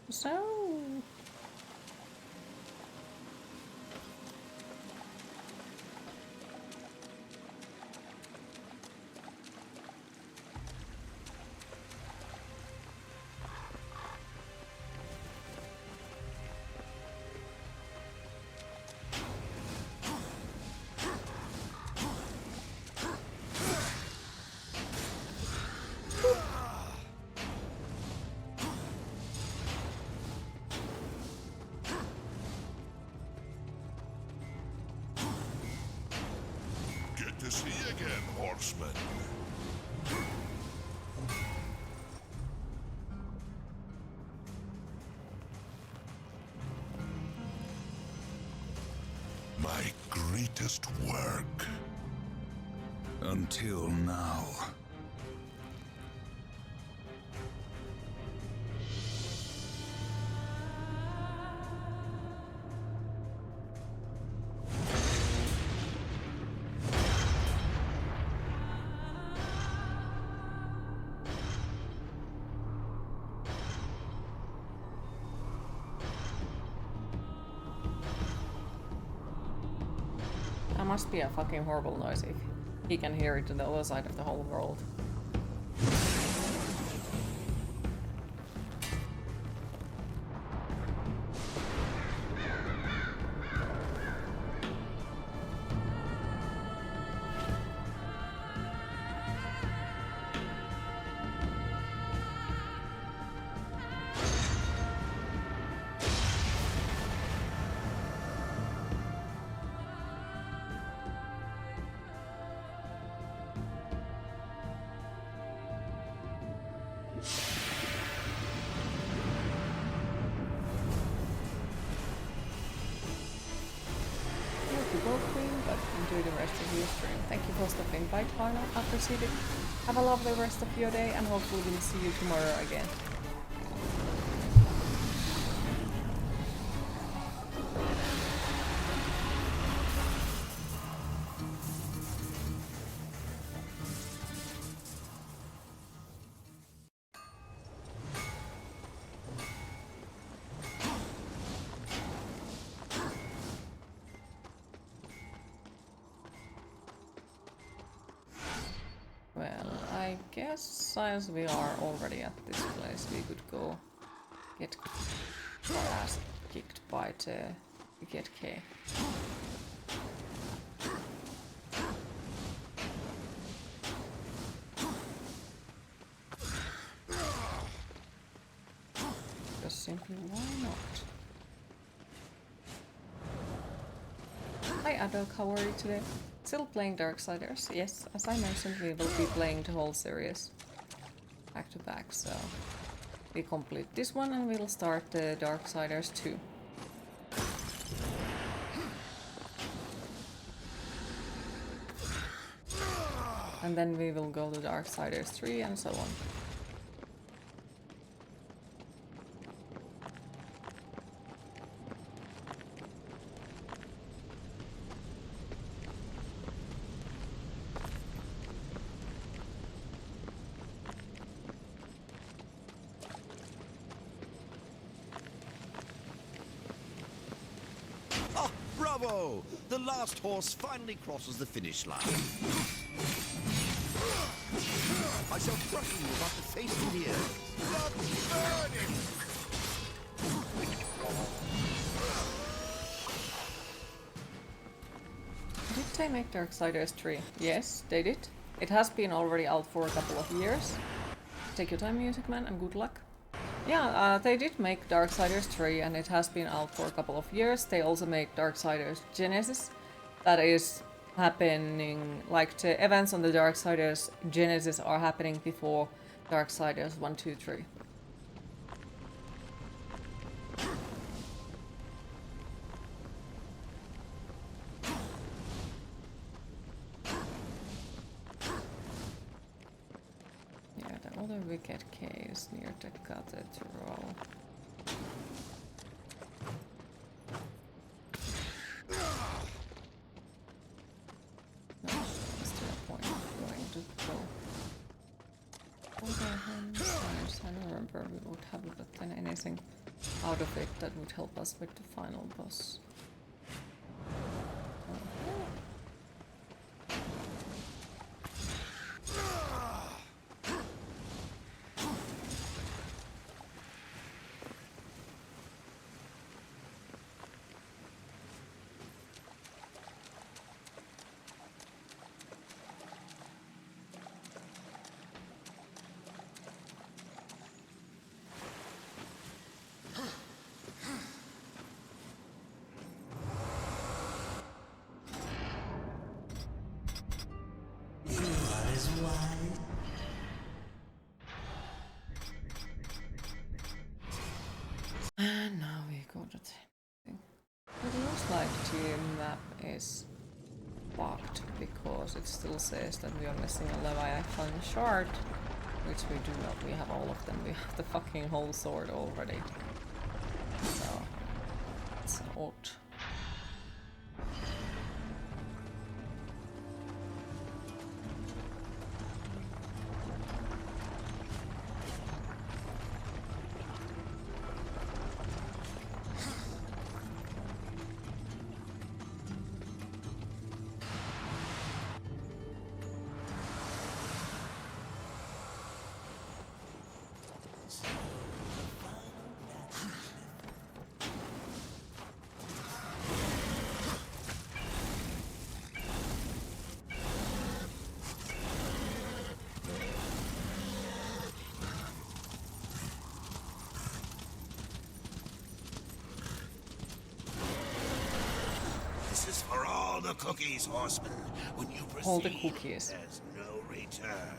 So Good to see you again, horseman. My greatest work. Until now. that must be a fucking horrible noise if he can hear it on the other side of the whole world. Queen, but enjoy the rest of your stream. Thank you for stopping by, Tyler. I appreciate it. Have a lovely rest of your day, and hopefully we'll see you tomorrow again. I guess since we are already at this place, we could go get our ass kicked by the get K. Just simply why not? Hi Adolf, how are you today? Still playing Darksiders, yes. As I mentioned, we will be playing the whole series back to back, so we complete this one and we'll start the Darksiders 2. And then we will go to Darksiders 3 and so on. Bravo! The last horse finally crosses the finish line. I shall thrust you about the face and ears. Blood burning! Did they make Darksiders 3? Yes, they did. It has been already out for a couple of years. Take your time, Music Man, and good luck. Yeah, they did make Darksiders 3 and it has been out for a couple of years. They also made Darksiders Genesis. That is happening, like the events on the Darksiders Genesis are happening before Darksiders 1, 2, 3. Other wicked case near the cathedral. No, is there a point of going to go? I don't remember we would have gotten anything out of it that would help us with the final boss. And now we go to the thing. It looks like the map is bugged because it still says that we are missing a Leviathan shard, which we do not. We have all of them. We have the fucking whole sword already. So it's odd. This is for all the cookies, horsemen. When you proceed, All the cookies. there's no return.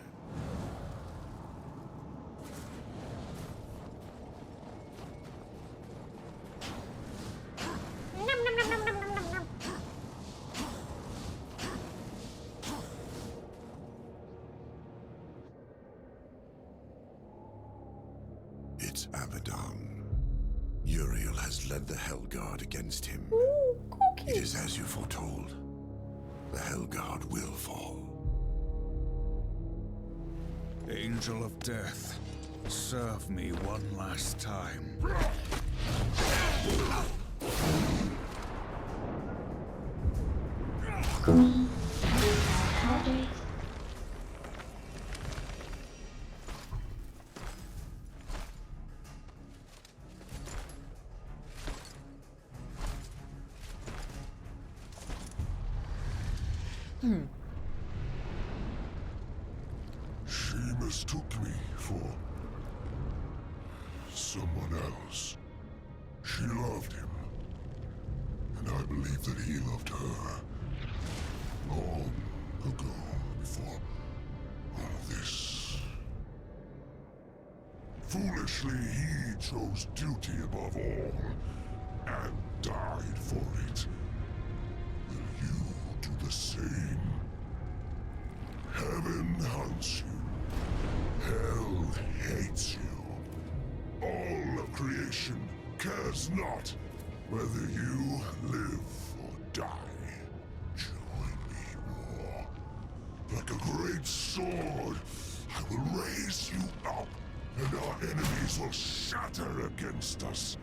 the Hellguard against him. Ooh, It cookies. is as you foretold. The Hellguard will fall. Angel of Death, serve me one last time. Hydrate. She mistook me for someone else. She loved him, and I believe that he loved her. Long ago, before all this. Foolishly, he chose duty above all, and died for it. Will you do the same? Heaven hunts you. Hell hates you. All of creation cares not whether you live or die. Join me, war. Like a great sword, I will raise you up, and our enemies will shatter against us.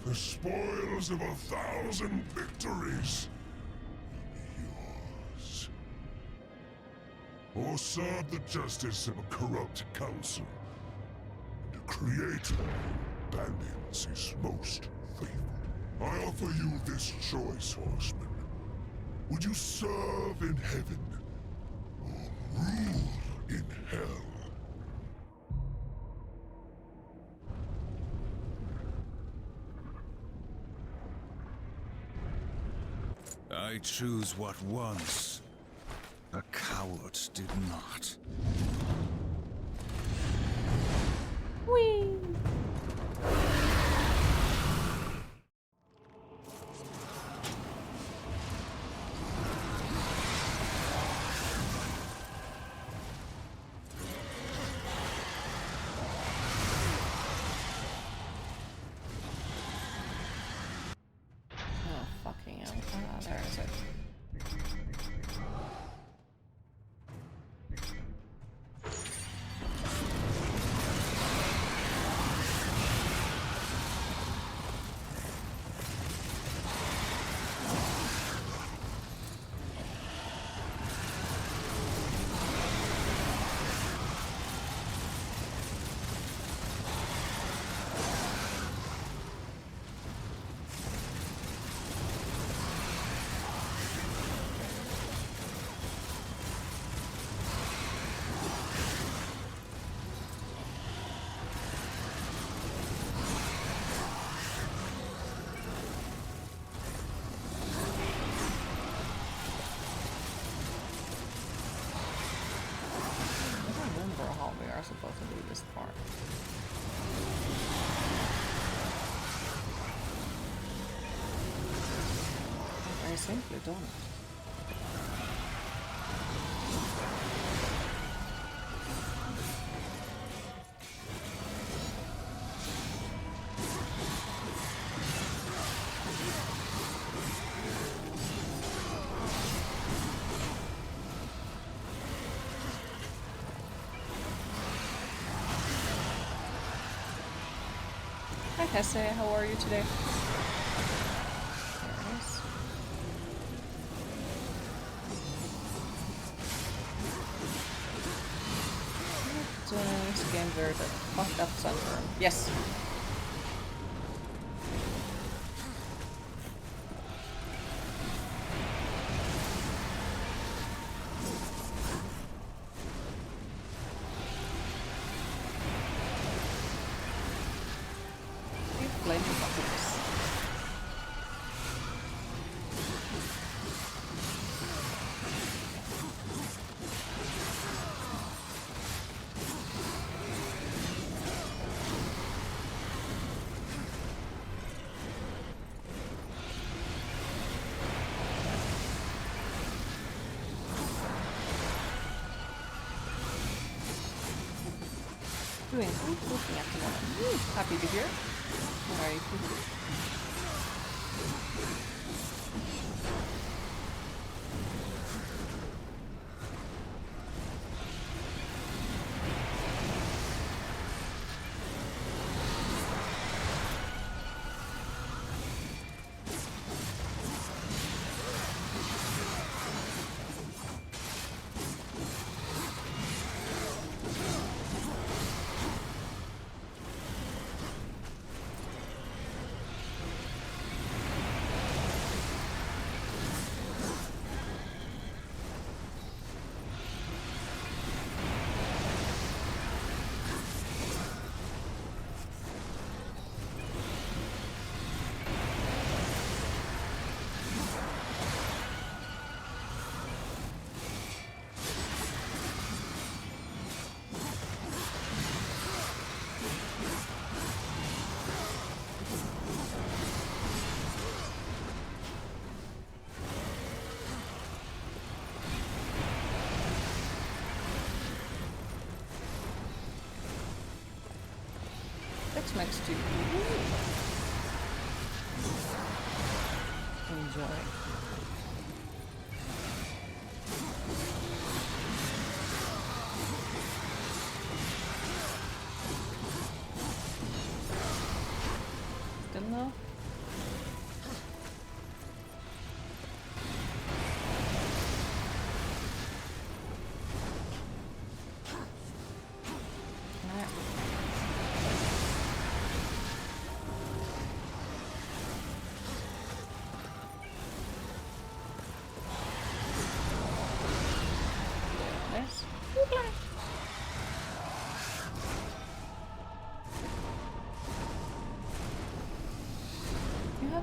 The spoils of 1,000 victories will be yours. Or serve the justice of a corrupt council. And a creator who abandons his most faithful. I offer you this choice, horseman. Would you serve in heaven, or rule in hell? I choose what once a coward did not. Whee! Oh, fucking hell. Ah, there is it. I don't remember how we are supposed to do this part. I simply don't. Hi Hesse, how are you today? There it is. This game very good. Fucked up sunburn. Yes! Keep playing the buckets. Doing good cooking at the moment. Happy to hear. What are you cooking? Tex-Mex to enjoy. Still no?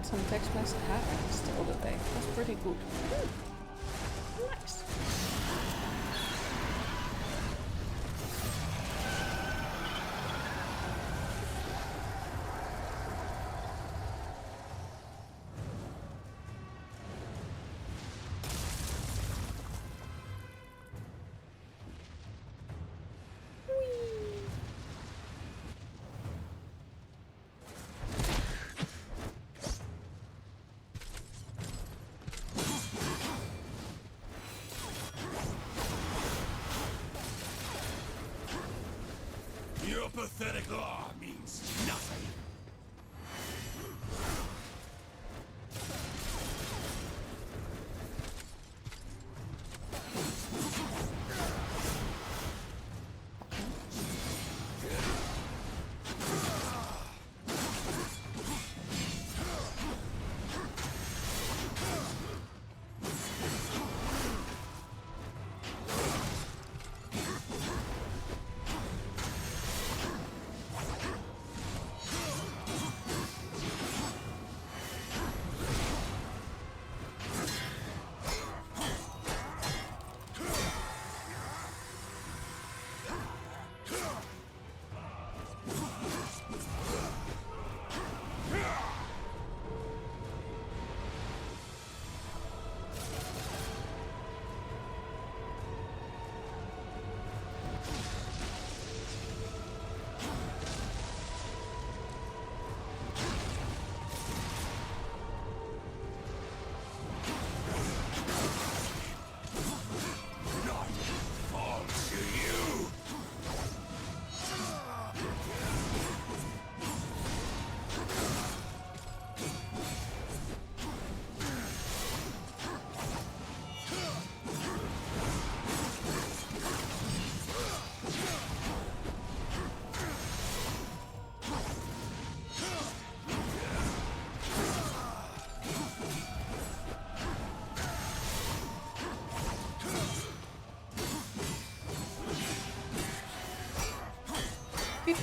Some Tex-Mex happenings the other day. That's pretty good. Nice. Your pathetic law means nothing.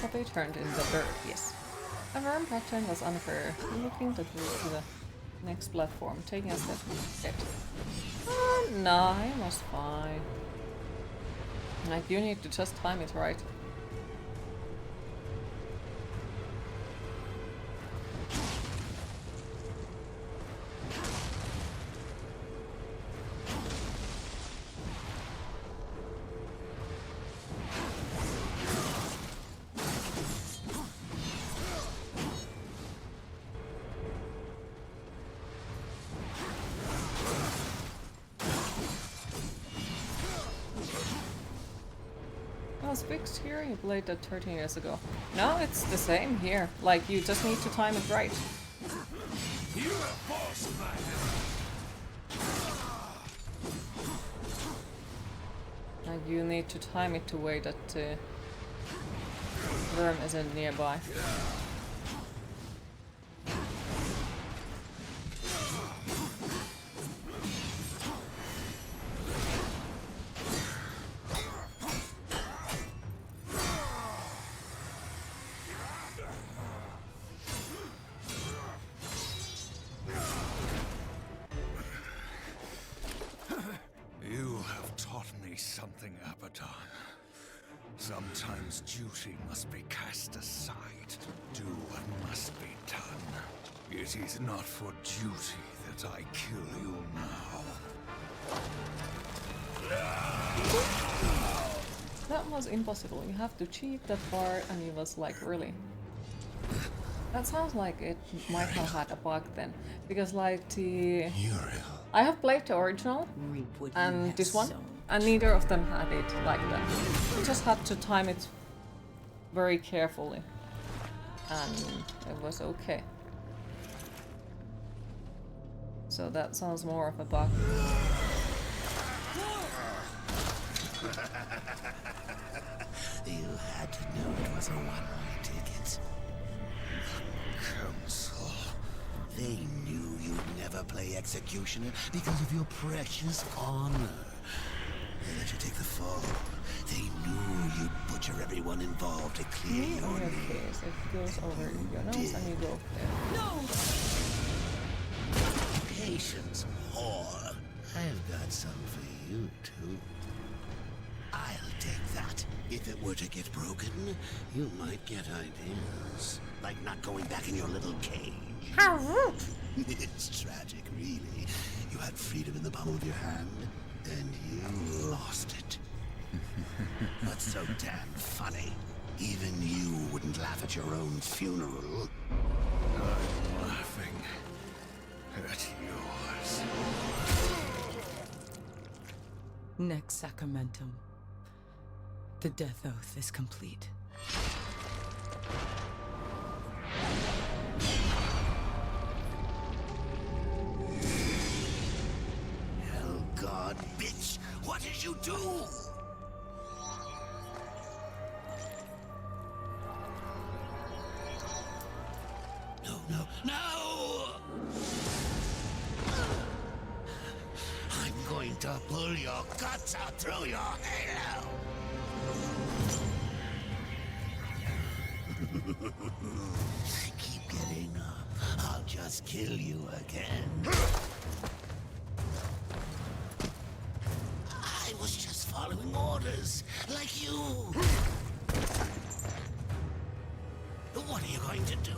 Probably turned in the bird, yes. A worm pattern was unfair. Looking to the next platform, taking a step. Set. No, it was fine. Like, you need to just time it right. Fixed here? You played that 13 years ago. No, it's the same here. Like, you just need to time it right. You have forced my hand. Like, you need to time it to way that worm isn't nearby. Something, Abaddon. Sometimes duty must be cast aside. Do what must be done. It is not for duty that I kill you now. That was impossible. You have to cheat that far, and he was like, really? That sounds like it might have had a bug then, because like the Uriel. I have played the original Reap what you and have this one, sown. and neither of them had it like that. You just had to time it very carefully, and it was okay. So that sounds more of a bug. You had to know it was a one-way ticket. Council. They knew you'd never play Executioner because of your precious honor. They let you take the fall. They knew you'd butcher everyone involved to clear In your your name. case, it goes over your nose and you go there. No! Patience, whore. I've got some for you, too. I'll take that. If it were to get broken, you might get ideas. Like not going back in your little cage. How rude! It's tragic, really. You had freedom in the palm of your hand, and you lost it. What's so damn funny? Even you wouldn't laugh at your own funeral. I'm laughing at yours. Next sacramentum. The death oath is complete. Hell God, bitch! What did you do? No, no, no! I'm going to pull your guts out through your halo! Keep getting up. I'll just kill you again. I was just following orders, like you. What are you going to do?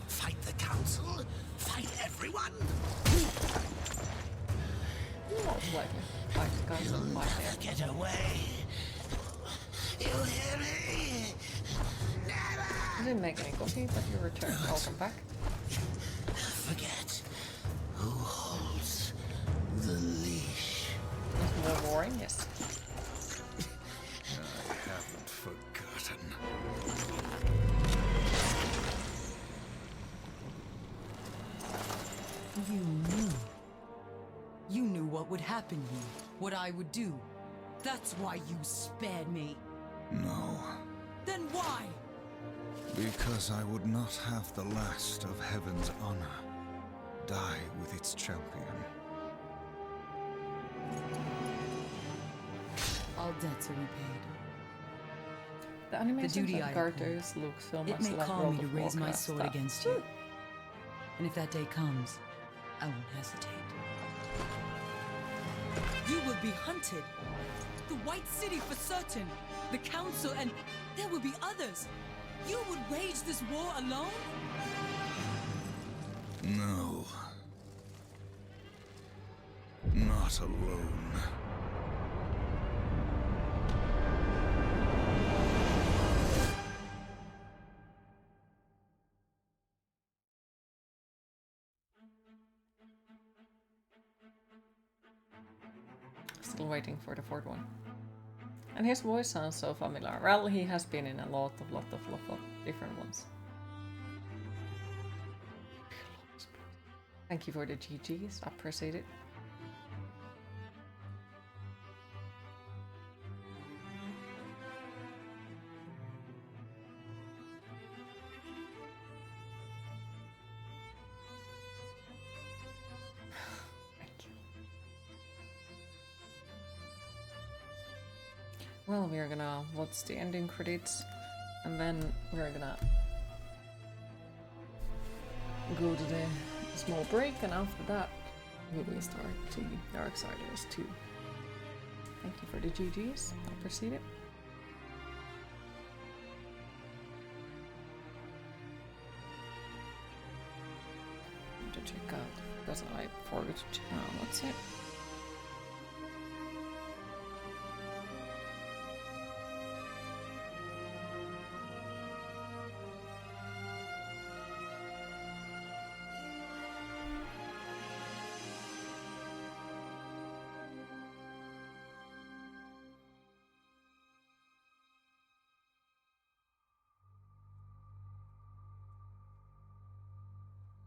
Fight the council? Fight everyone? Most likely. Like the guys You'll on my never head. get away. You hear me? Never! I didn't make any coffee, but you returned. Welcome back. Forget who holds the leash. It's more boring, yes. I haven't forgotten. You knew. You knew what would happen to me, what I would do. That's why you spared me. No, Then why? because I would not have the last of heaven's honor die with its champion. All debts are repaid. The animations duty and I characters look so It much may like call World me to of raise my Warcraft sword stuff. against you. And if that day comes, I won't hesitate. You will be hunted. The White City for certain. The Council, and there will be others. You would wage this war alone? No. Not alone. Still waiting for the fourth one. And his voice sounds so familiar. Well, he has been in a lot of different ones. Thank you for the GGs, I appreciate it. Thank you. Well, we're gonna watch the ending credits, and then we're gonna go to the small break, and after that we will start the Darksiders 2. Thank you for the GGs, I appreciate it. To check out, because I forgot to check out what's it.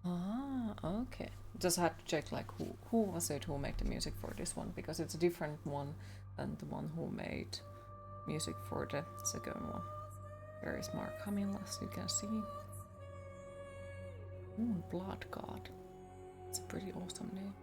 Ah, okay. Just had to check like who was it who made the music for this one, because it's a different one than the one who made music for the second one. There is Mark Hamill, as you can see. Ooh, Blood God. It's a pretty awesome name.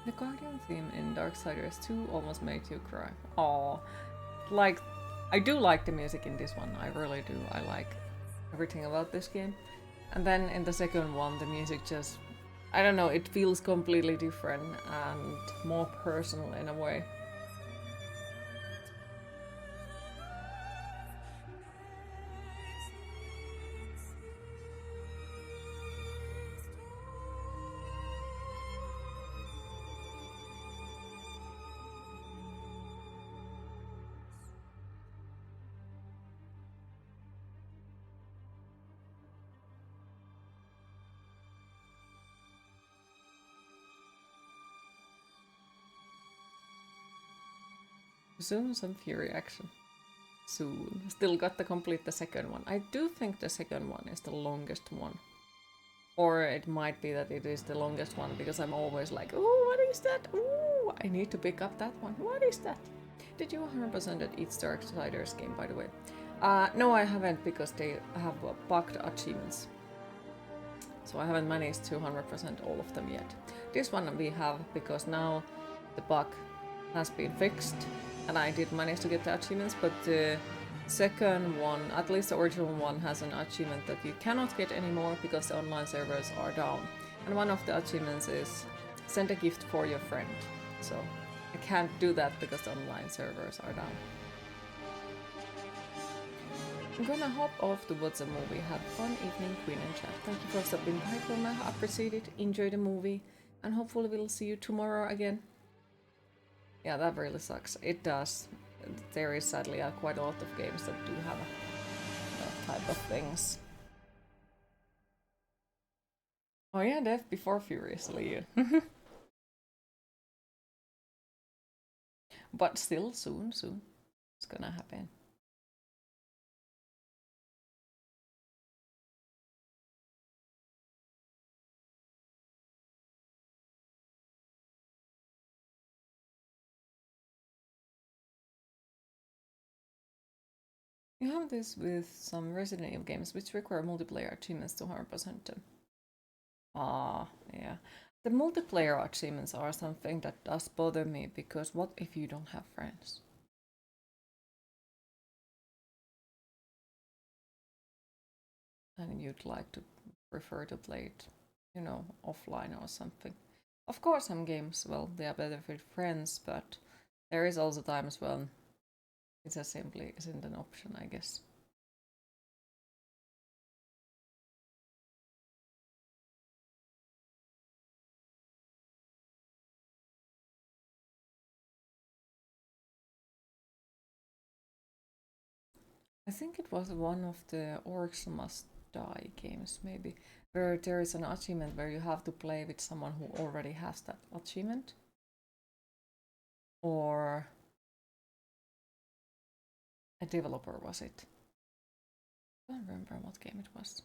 The Guardian theme in Darksiders 2 almost made you cry. Aww. Like, I do like the music in this one, I really do. I like everything about this game. And then in the second one, the music just, I don't know, it feels completely different and more personal in a way. Soon some Fury action. Soon. Still got to complete the second one. I do think the second one is the longest one. Or it might be that it is the longest one because I'm always like, ooh, what is that? Ooh, I need to pick up that one. What is that? Did you 100% at each Darksiders game, by the way? No, I haven't, because they have bugged achievements. So I haven't managed to 100% all of them yet. This one we have, because now the bug has been fixed and I did manage to get the achievements, but the second one, at least the original one, has an achievement that you cannot get anymore because the online servers are down. And one of the achievements is send a gift for your friend. So I can't do that because the online servers are down. I'm gonna hop off to watch a movie. Have fun evening, Queen and chat. Thank you for stopping by, Rona. I appreciate it. Enjoy the movie. And hopefully we'll see you tomorrow again. Yeah, that really sucks. It does. There is sadly quite a lot of games that do have that type of things. Oh yeah, Death Before Furiously. But still, soon, it's gonna happen. You have this with some Resident Evil games which require multiplayer achievements to 100% them. Ah, yeah. The multiplayer achievements are something that does bother me, because what if you don't have friends? And you'd like to prefer to play it, you know, offline or something. Of course some games, well, they are better with friends, but there is also times when it just simply isn't an option, I guess. I think it was one of the Orcs Must Die games, maybe, where there is an achievement where you have to play with someone who already has that achievement. Or a developer, was it? I don't remember what game it was.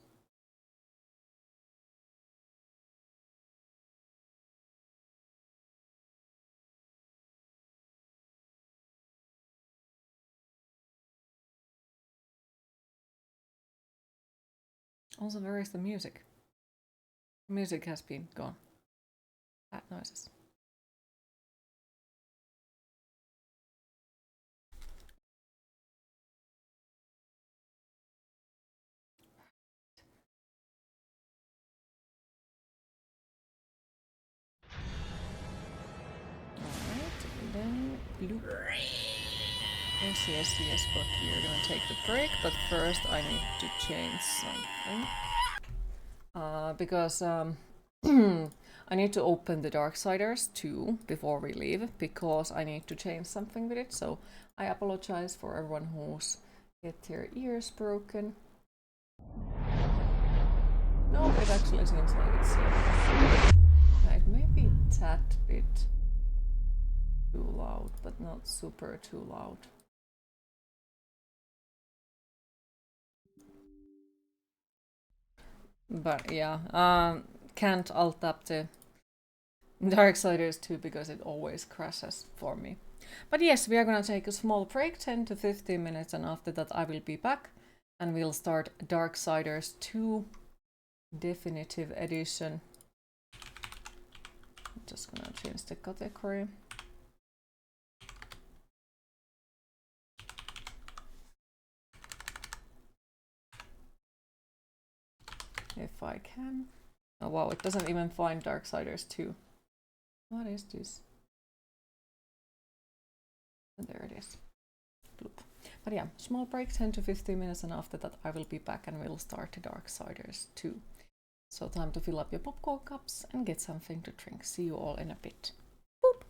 Also, where is the music? The music has been gone. Bad noises. Alright, then blue. Yes, but we're gonna take the break, but first I need to change something. Because I need to open the Darksiders 2 before we leave, because I need to change something with it, so I apologize for everyone who's get their ears broken. No, it actually seems like it's right, maybe that bit too loud, but not super too loud. But yeah, can't alt up the Darksiders 2 because it always crashes for me. But yes, we are gonna take a small break, 10 to 15 minutes, and after that I will be back and we'll start Darksiders 2 Definitive Edition. I'm just gonna change the category. If I can. Oh wow, it doesn't even find Darksiders 2. What is this? There it is. Bloop. But yeah, small break, 10 to 15 minutes, and after that I will be back and we'll start the Darksiders 2. So time to fill up your popcorn cups and get something to drink. See you all in a bit. Boop.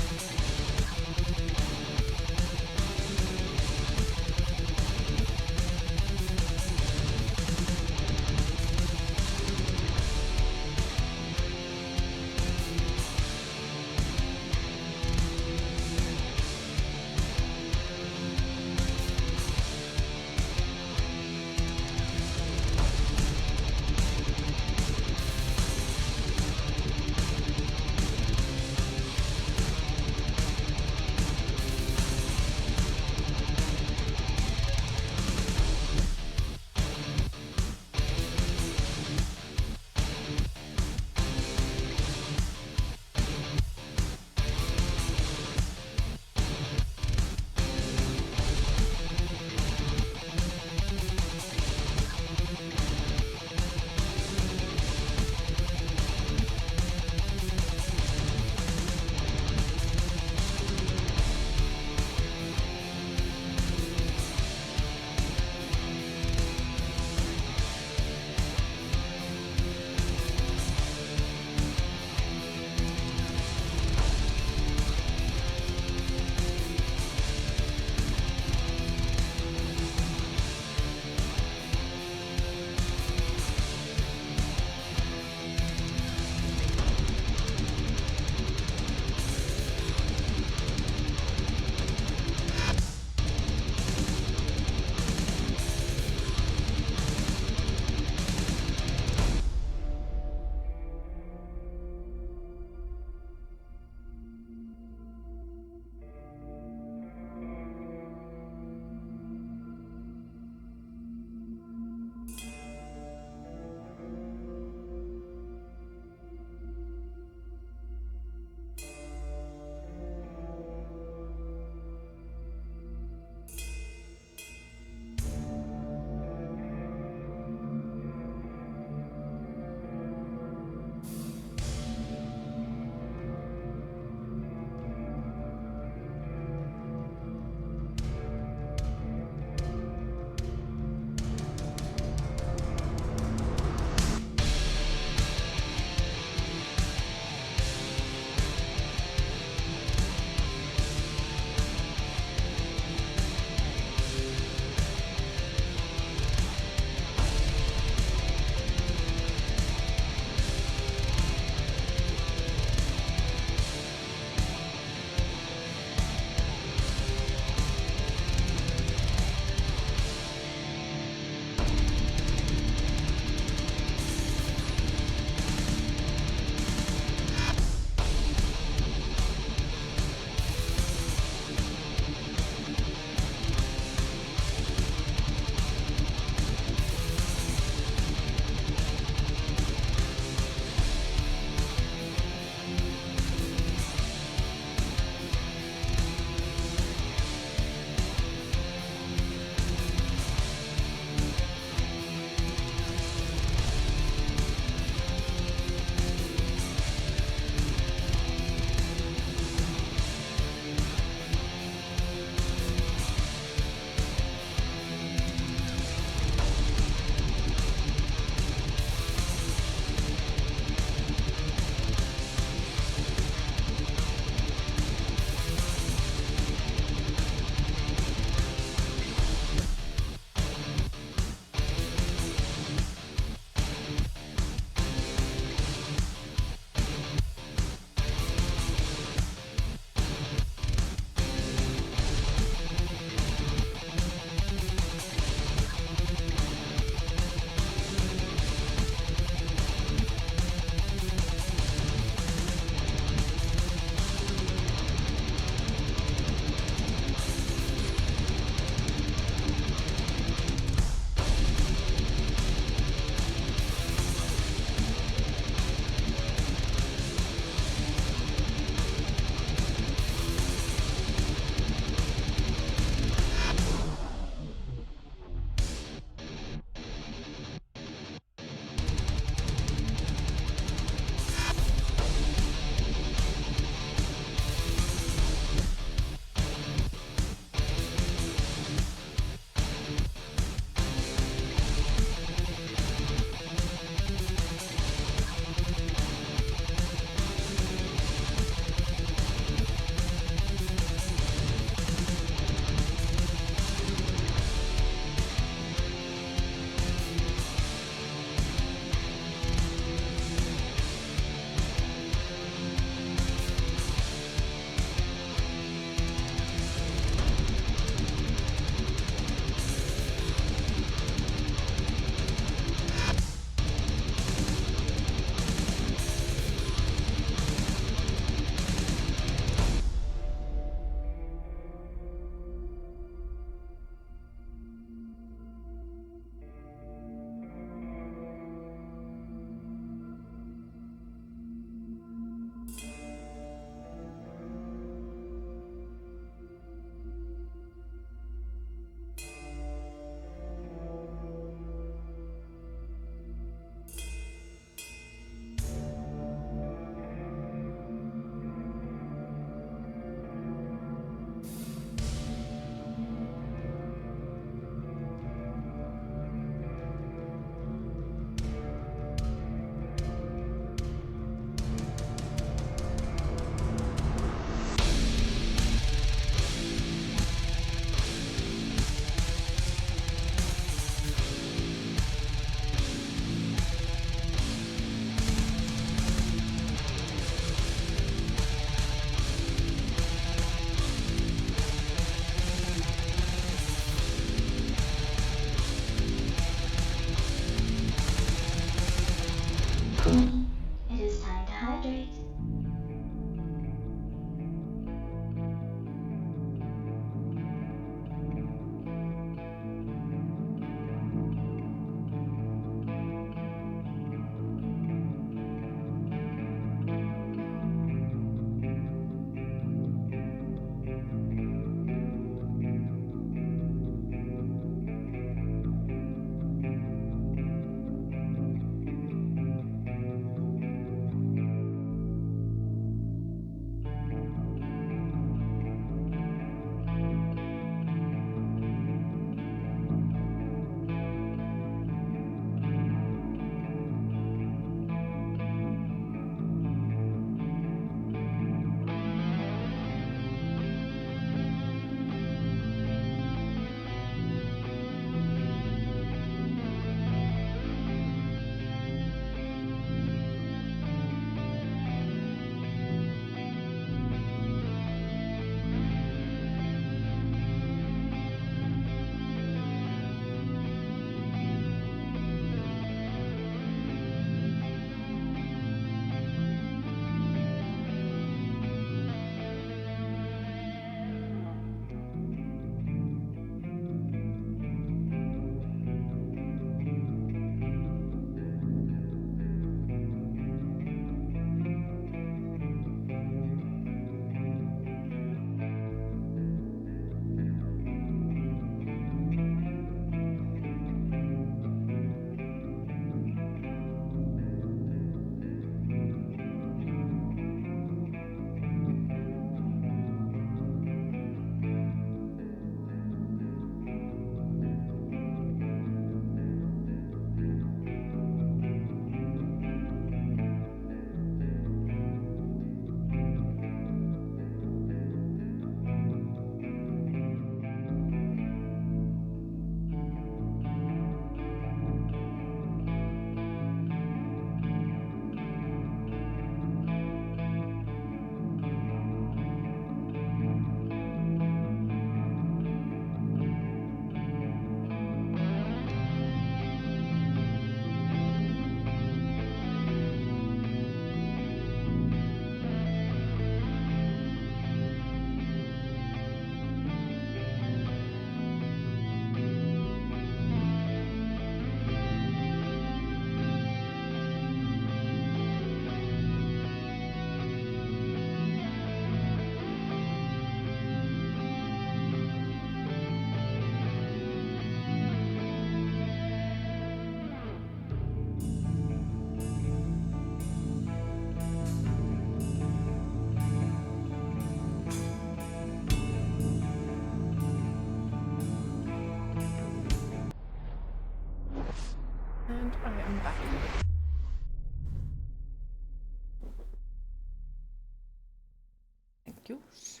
Yous.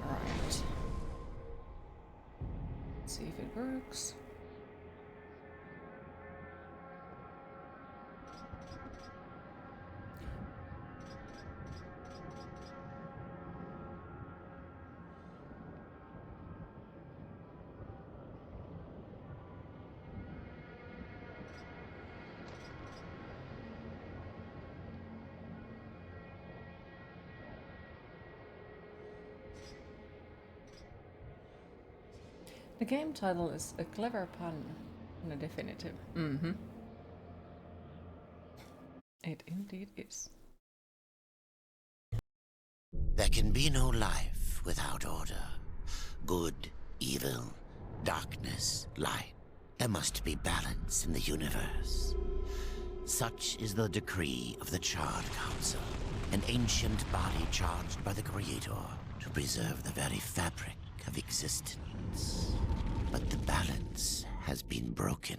Alright. See if it works. The game title is a clever pun on a definitive. Mm-hmm. It indeed is. There can be no life without order. Good, evil, darkness, light. There must be balance in the universe. Such is the decree of the Charred Council, an ancient body charged by the Creator to preserve the very fabric of existence. But the balance has been broken.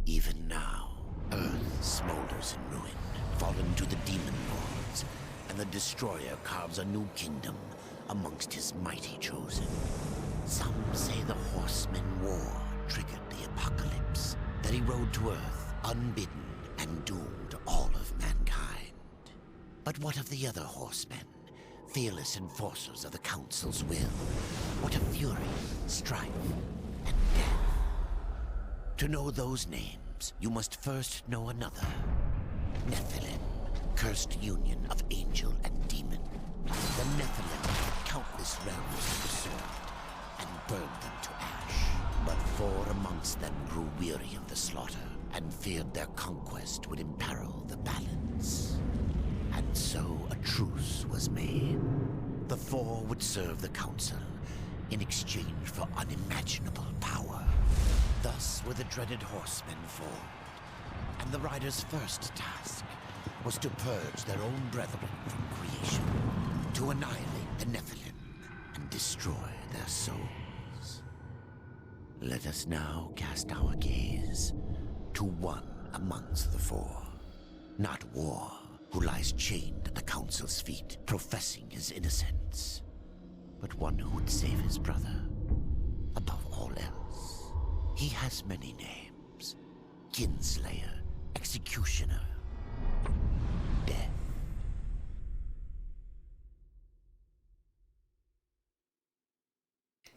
Even now, Earth smolders in ruin, fallen to the demon lords, and the Destroyer carves a new kingdom amongst his mighty chosen. Some say the Horsemen War triggered the apocalypse, that he rode to Earth unbidden and doomed all of mankind. But what of the other Horsemen? Fearless enforcers of the Council's will. What of fury, strife, and death? To know those names, you must first know another. Nephilim, cursed union of angel and demon. The Nephilim had countless realms to pursue, and burned them to ash. But 4 amongst them grew weary of the slaughter, and feared their conquest would imperil the balance. And so a truce was made. The 4 would serve the Council in exchange for unimaginable power. Thus were the dreaded Horsemen formed, and the Riders' first task was to purge their own brethren from creation, to annihilate the Nephilim and destroy their souls. Let us now cast our gaze to one amongst the 4, not War, who lies chained at the Council's feet, professing his innocence, but one who would save his brother above all else. He has many names: Kinslayer, Executioner, Death.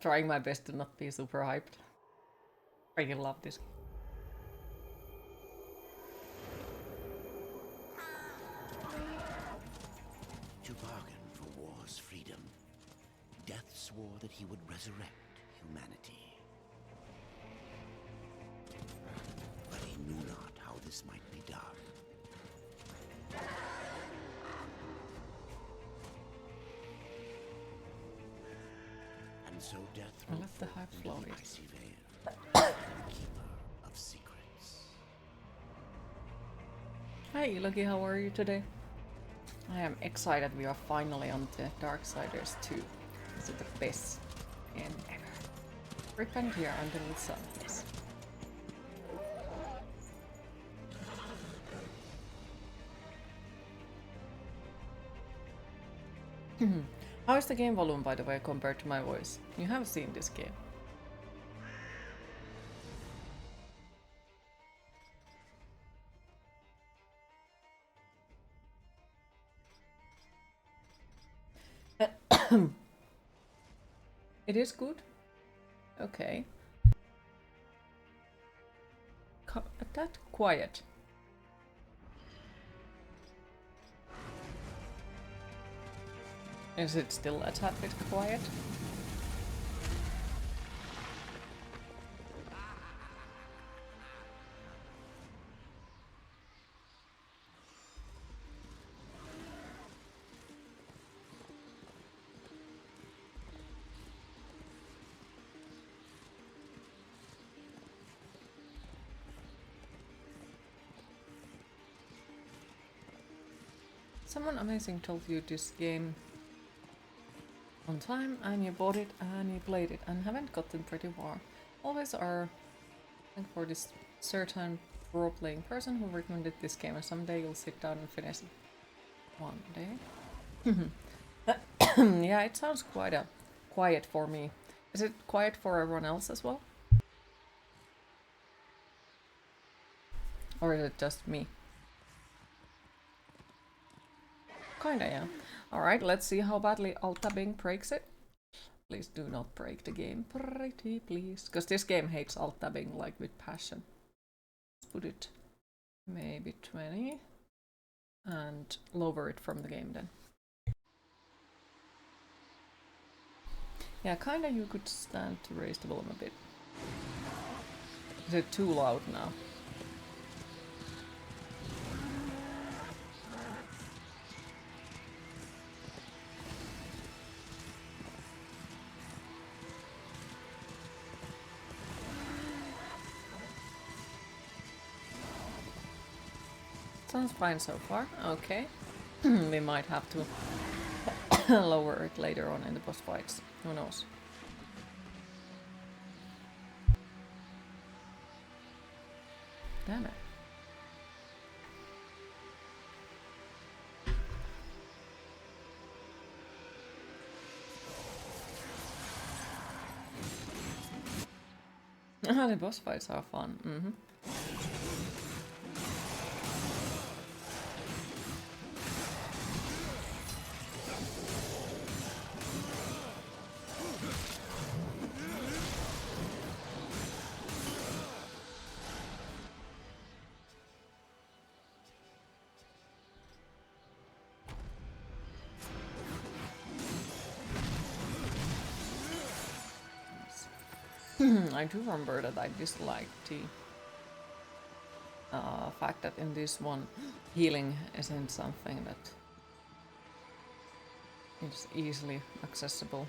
Trying my best to not be super hyped. I love this. To bargain for war's freedom, Death swore that he would resurrect humanity. But he knew not how this might be done. And so Death I love the hype into flow. the icy veil, and the keeper of secrets. Hey Lucky, how are you today? I am excited we are finally on the Darksiders 2. This is the best game ever. Repent here until the sun is. How is the game volume, by the way, compared to my voice? You have seen this game. It is good. Okay. That quiet. Is it still a tad bit quiet? Someone amazing told you this game on time, and you bought it and you played it and haven't gotten pretty far. Always are thankful for this certain role-playing person who recommended this game, and someday you'll sit down and finish it. One day. Yeah, it sounds quite quiet for me. Is it quiet for everyone else as well? Or is it just me? Kinda, yeah. Alright, let's see how badly alt-tabbing breaks it. Please do not break the game, pretty please. Because this game hates alt-tabbing like with passion. Let's put it maybe 20 and lower it from the game then. Yeah, kinda you could stand to raise the volume a bit. Is it too loud now? Sounds fine so far. Okay. We might have to lower it later on in the boss fights. Who knows? Damn it. The boss fights are fun. Mm-hmm. I do remember that I disliked the fact that in this one healing isn't something that is easily accessible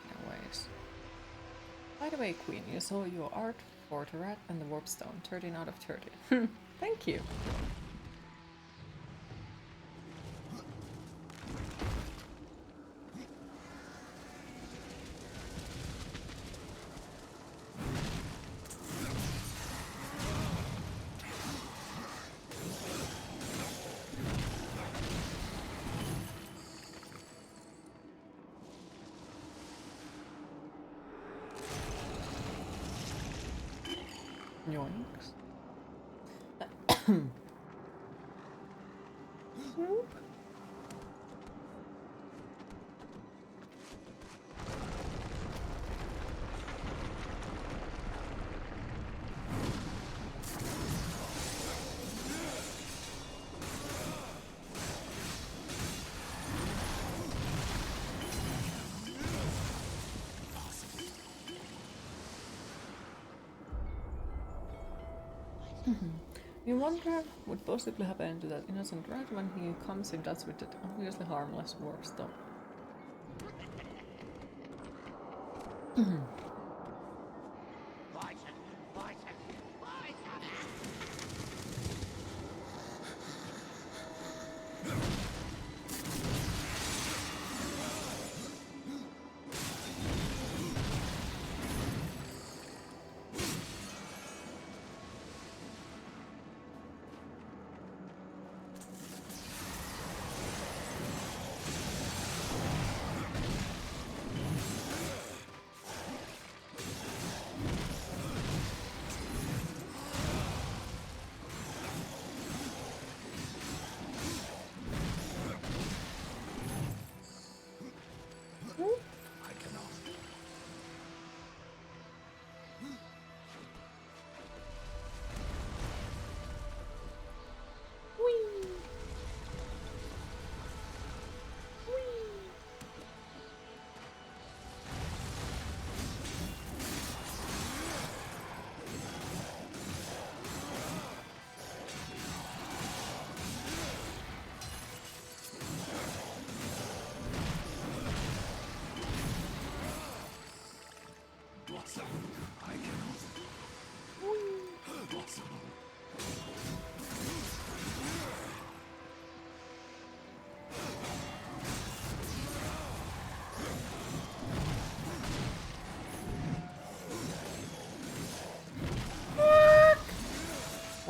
in ways. By the way, Queen, you saw your art for the rat and the warp stone, 13 out of 30. Thank you. Yoinks. You wonder what possibly happened to that innocent rat when he comes in touch with that obviously harmless warpstone.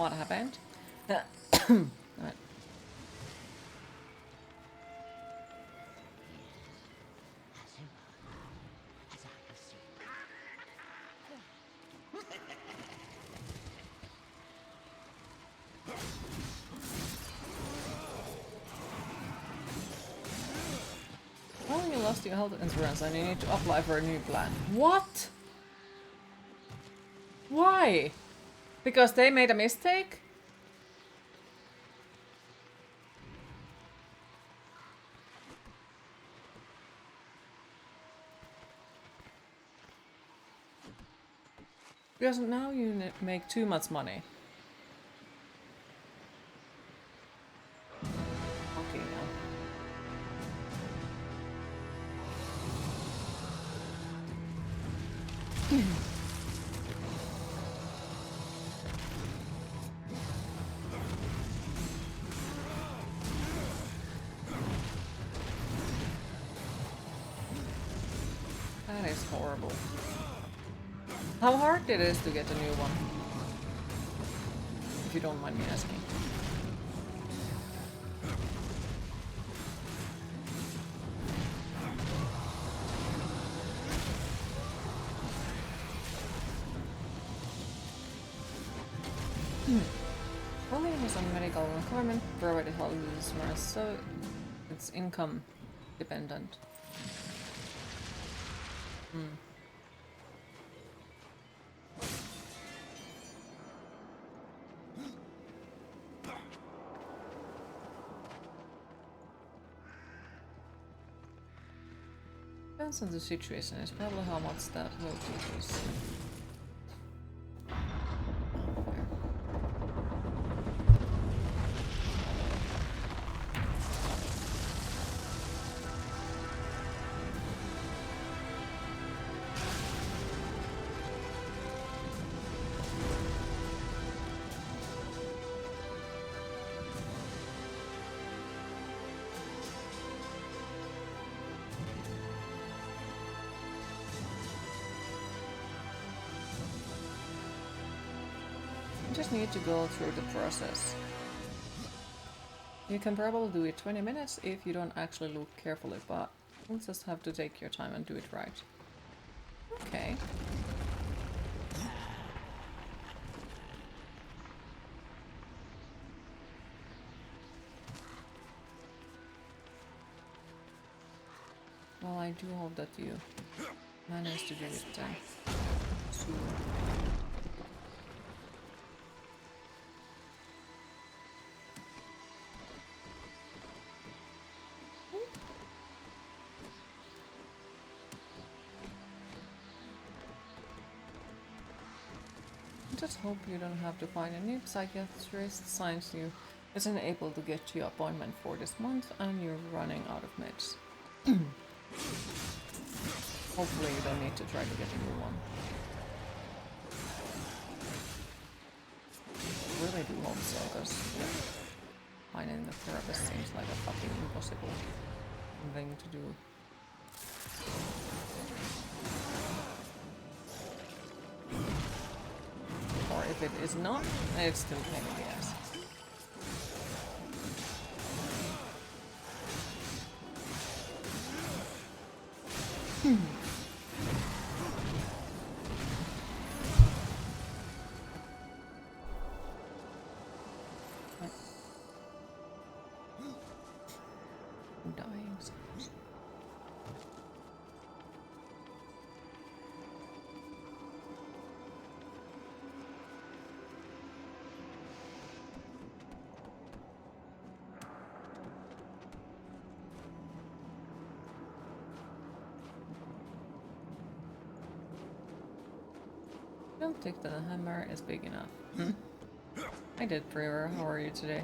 What happened? Right. Well, you lost your health insurance and you need to apply for a new plan. What? Why? Because they made a mistake? Because now you make too much money. Okay, now. That is horrible. How hard it is to get a new one? If you don't mind me asking. Only has a medical requirement provided health users, so it's income dependent. Depends on the situation, it's probably how much that will decrease. Just need to go through the process. You can probably do it 20 minutes if you don't actually look carefully, but you'll just have to take your time and do it right. Okay. Well, I do hope that you manage to do it soon. Just hope you don't have to find a new psychiatrist since you isn't able to get your appointment for this month and you're running out of meds. Hopefully you don't need to try to get a new one. I really do hope so, because finding the therapist seems like a fucking impossible thing to do. Or if it is not, it's still pain in the ass. Dying sounds. I don't think the hammer is big enough. I did prayer. How are you today?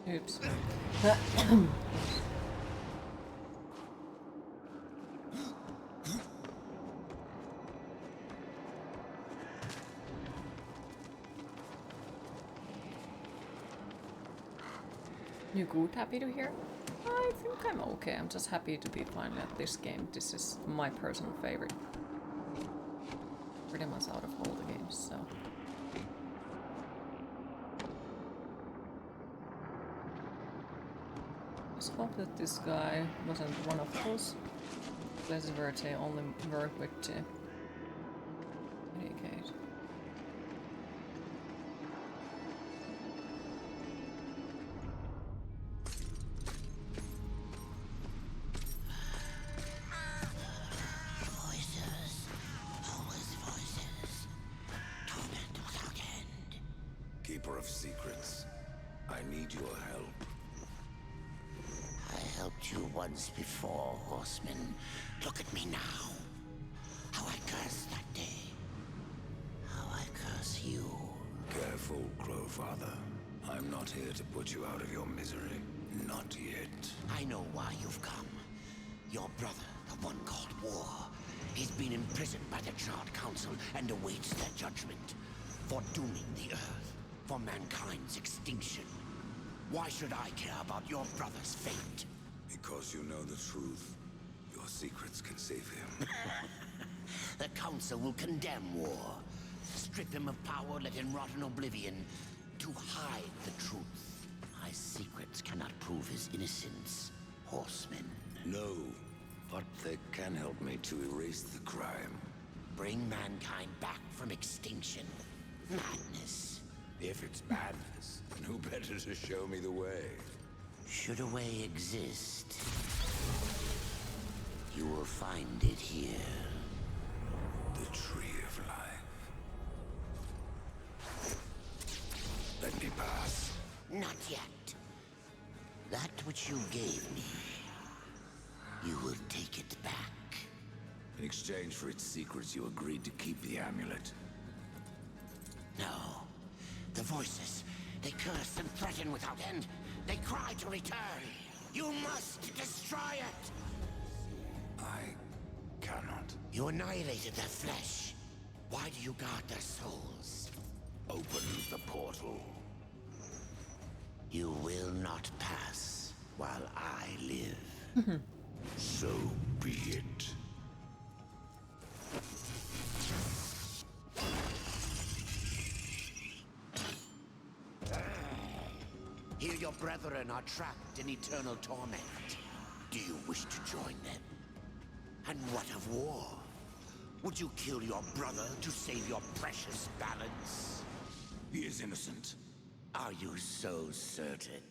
Oops. You good? Happy to hear? I think I'm okay. I'm just happy to be finally at this game. This is my personal favorite. Pretty much out of all the games, so. Let's hope that this guy wasn't one of those places where they only work with medicate. Voices, always voices. Torment without end. Keeper of secrets, I need your help. I helped you once before, Horseman. Look at me now. How I cursed that day. How I curse you. Careful, Crowfather. I'm not here to put you out of your misery. Not yet. I know why you've come. Your brother, the one called War, he's been imprisoned by the Charred Council and awaits their judgment. For dooming the Earth. For mankind's extinction. Why should I care about your brother's fate? Because you know the truth. Your secrets can save him. The Council will condemn War. Strip him of power, let him rot in oblivion. To hide the truth. My secrets cannot prove his innocence, Horseman. No, but they can help me to erase the crime. Bring mankind back from extinction. Madness. If it's madness, then who better to show me the way? Should a way exist, you will find it here. The Tree of Life. Let me pass. Not yet. That which you gave me, you will take it back. In exchange for its secrets, you agreed to keep the amulet. No. The voices, they curse and threaten without end. They cry to return. You must destroy it! I cannot. You annihilated their flesh. Why do you guard their souls? Open the portal. You will not pass while I live. So be it. Here your brethren are trapped in eternal torment. Do you wish to join them? And what of War? Would you kill your brother to save your precious balance? He is innocent. Are you so certain?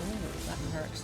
Ooh, that hurts.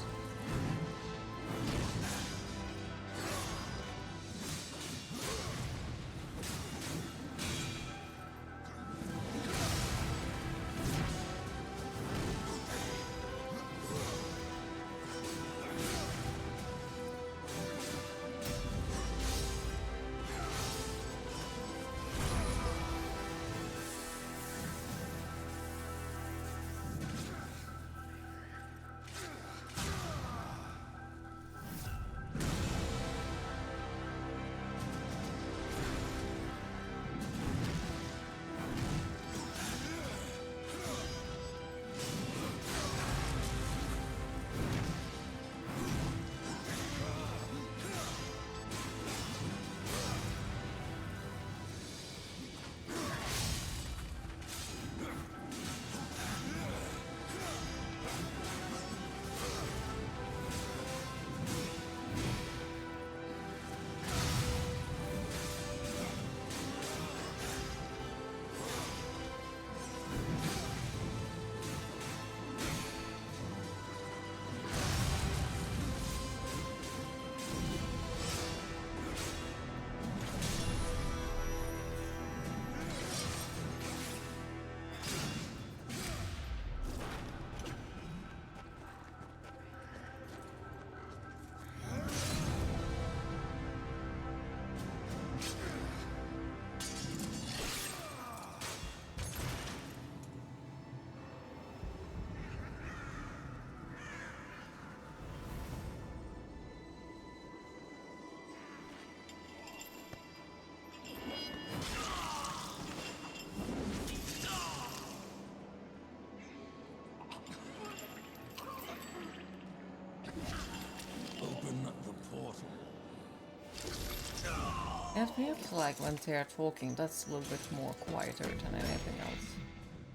Yeah, it feels like when they're talking, that's a little bit more quieter than anything else.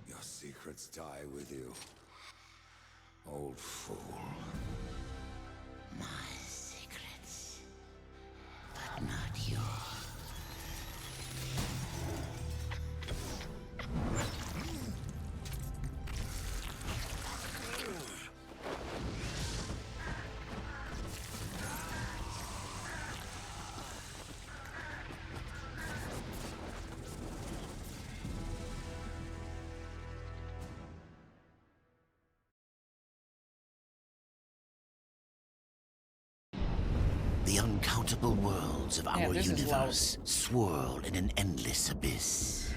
Your secrets die with you, old fool. My secrets, but not yours. The uncountable worlds of our universe swirl in an endless abyss.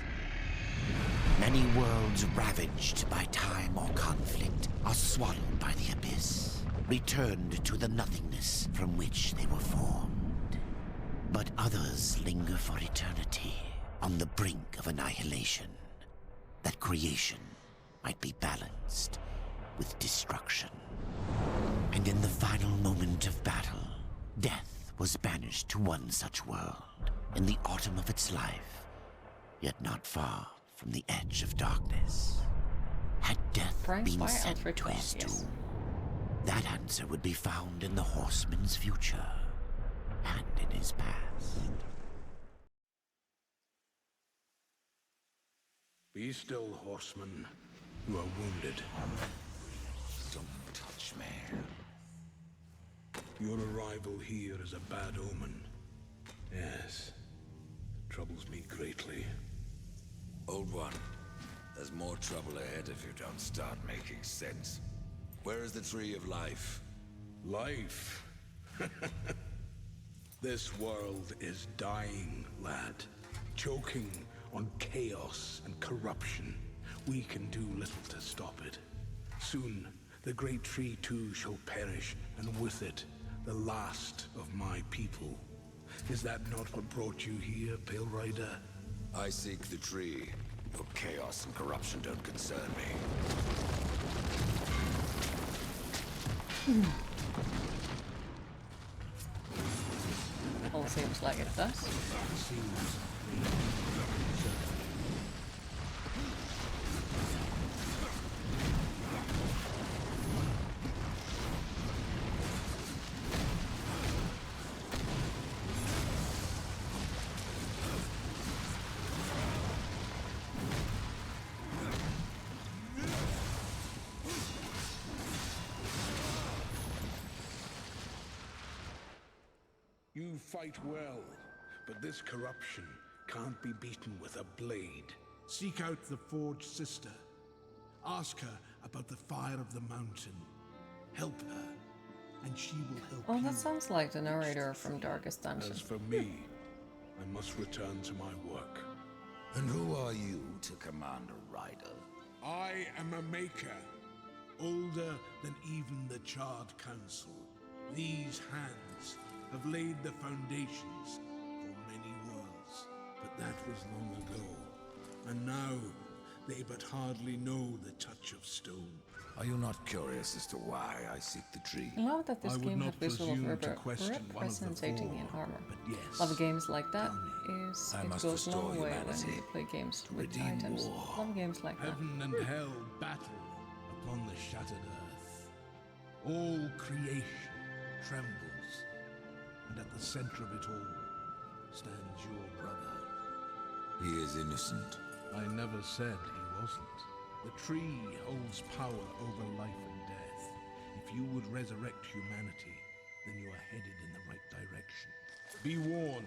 Many worlds ravaged by time or conflict are swallowed by the abyss, returned to the nothingness from which they were formed. But others linger for eternity on the brink of annihilation, that creation might be balanced with destruction. And in the final moment of battle, death was banished to one such world in the autumn of its life, yet not far from the edge of darkness. Had death been sent to his doom, that answer would be found in the horseman's future and in his past. Be still, horseman. You are wounded. Don't touch me. Your arrival here is a bad omen. Yes. It troubles me greatly. Old one, there's more trouble ahead if you don't start making sense. Where is the Tree of Life? Life? This world is dying, lad. Choking on chaos and corruption. We can do little to stop it. Soon, the great tree too shall perish, and with it, the last of my people. Is that not what brought you here, Pale Rider? I seek the tree. Your chaos and corruption don't concern me. All seems like it does. You fight well, but this corruption can't be beaten with a blade. Seek out the Forged Sister. Ask her about the fire of the mountain. Help her, and she will help you. Oh, that sounds like the narrator from Darkest Dungeon. As for me, I must return to my work. And who are you to command a rider? I am a maker, older than even the Charred Council. These hands have laid the foundations for many worlds, but that was long ago. And now, they but hardly know the touch of stone. Are you not curious as to why I seek the tree? I love that this I would game not had visual presume to question one of the representing four, in armor. but yes, Love games like that is I it must goes a long restore way when humanity you play games with redeem items. war. Love games like that. heaven and hell battle upon the shattered earth. All creation trembles, and at the center of it all stands your brother. He is innocent. I never said he wasn't. The tree holds power over life and death. If you would resurrect humanity, then you are headed in the right direction. Be warned.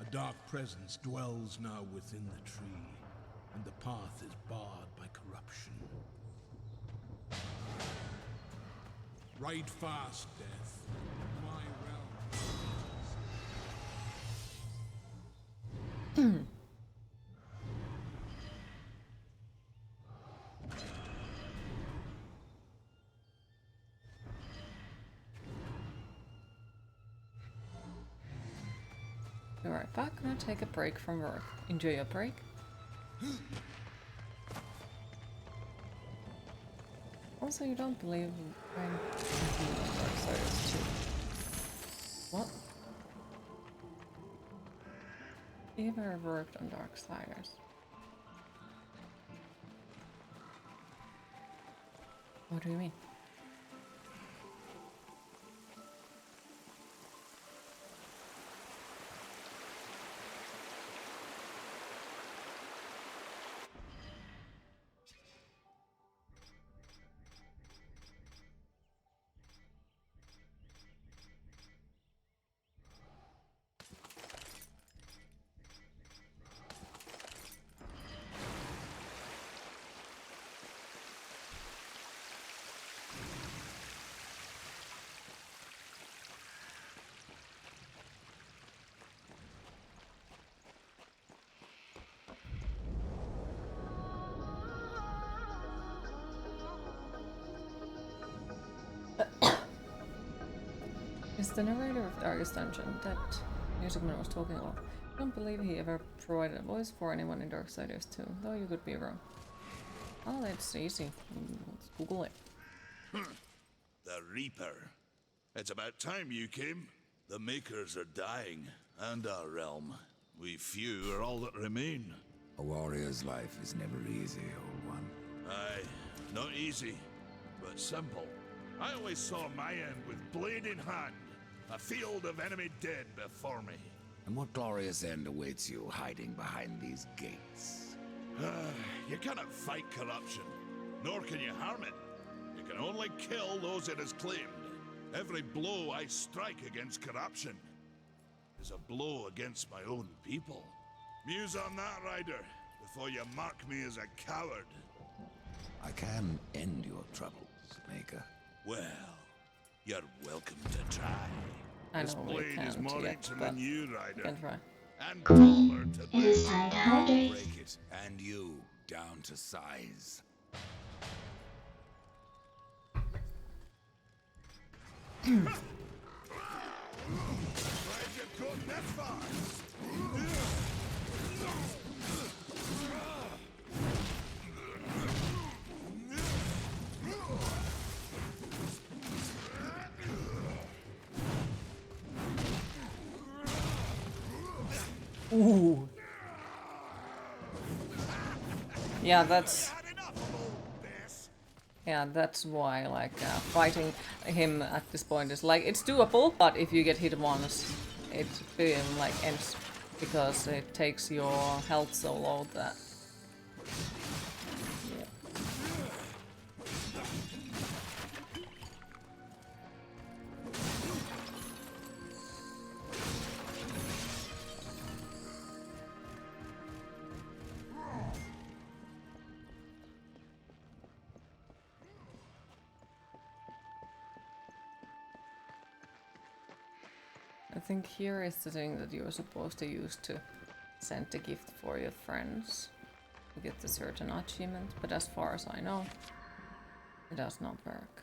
A dark presence dwells now within the tree, and the path is barred by corruption. Ride fast, Death. My realm. Be right back. I'm gonna take a break from work. Enjoy your break. Also, you don't believe I'm Darksiders 2. What? He ever worked on Darksiders? What do you mean? Is the narrator of Darkest Dungeon that Musicman was talking about? I don't believe he ever provided a voice for anyone in Darksiders 2, though you could be wrong. Oh, that's easy. Let's Google it. The Reaper. It's about time you came. The Makers are dying, and our realm. We few are all that remain. A warrior's life is never easy, old one. Aye, not easy, but simple. I always saw my end with blade in hand. A field of enemy dead before me. And what glorious end awaits you hiding behind these gates? You cannot fight corruption, nor can you harm it. You can only kill those it has claimed. Every blow I strike against corruption is a blow against my own people. Muse on that, Ryder, before you mark me as a coward. I can end your troubles, Maker. Well, you're welcome to try. I This know we blade is can't more yet, ancient but than you, we Ryder. can try. And taller to It is boot. time to hydrate. Break it, and you, down to size. Glad you've gotten that far. Ooh. Yeah, that's... Yeah, that's why, like, fighting him at this point is, like, it's doable, but if you get hit once, it like, ends, because it takes your health so low that... Yeah. I think here is the thing that you're supposed to use to send a gift for your friends to get a certain achievement, but as far as I know, it does not work.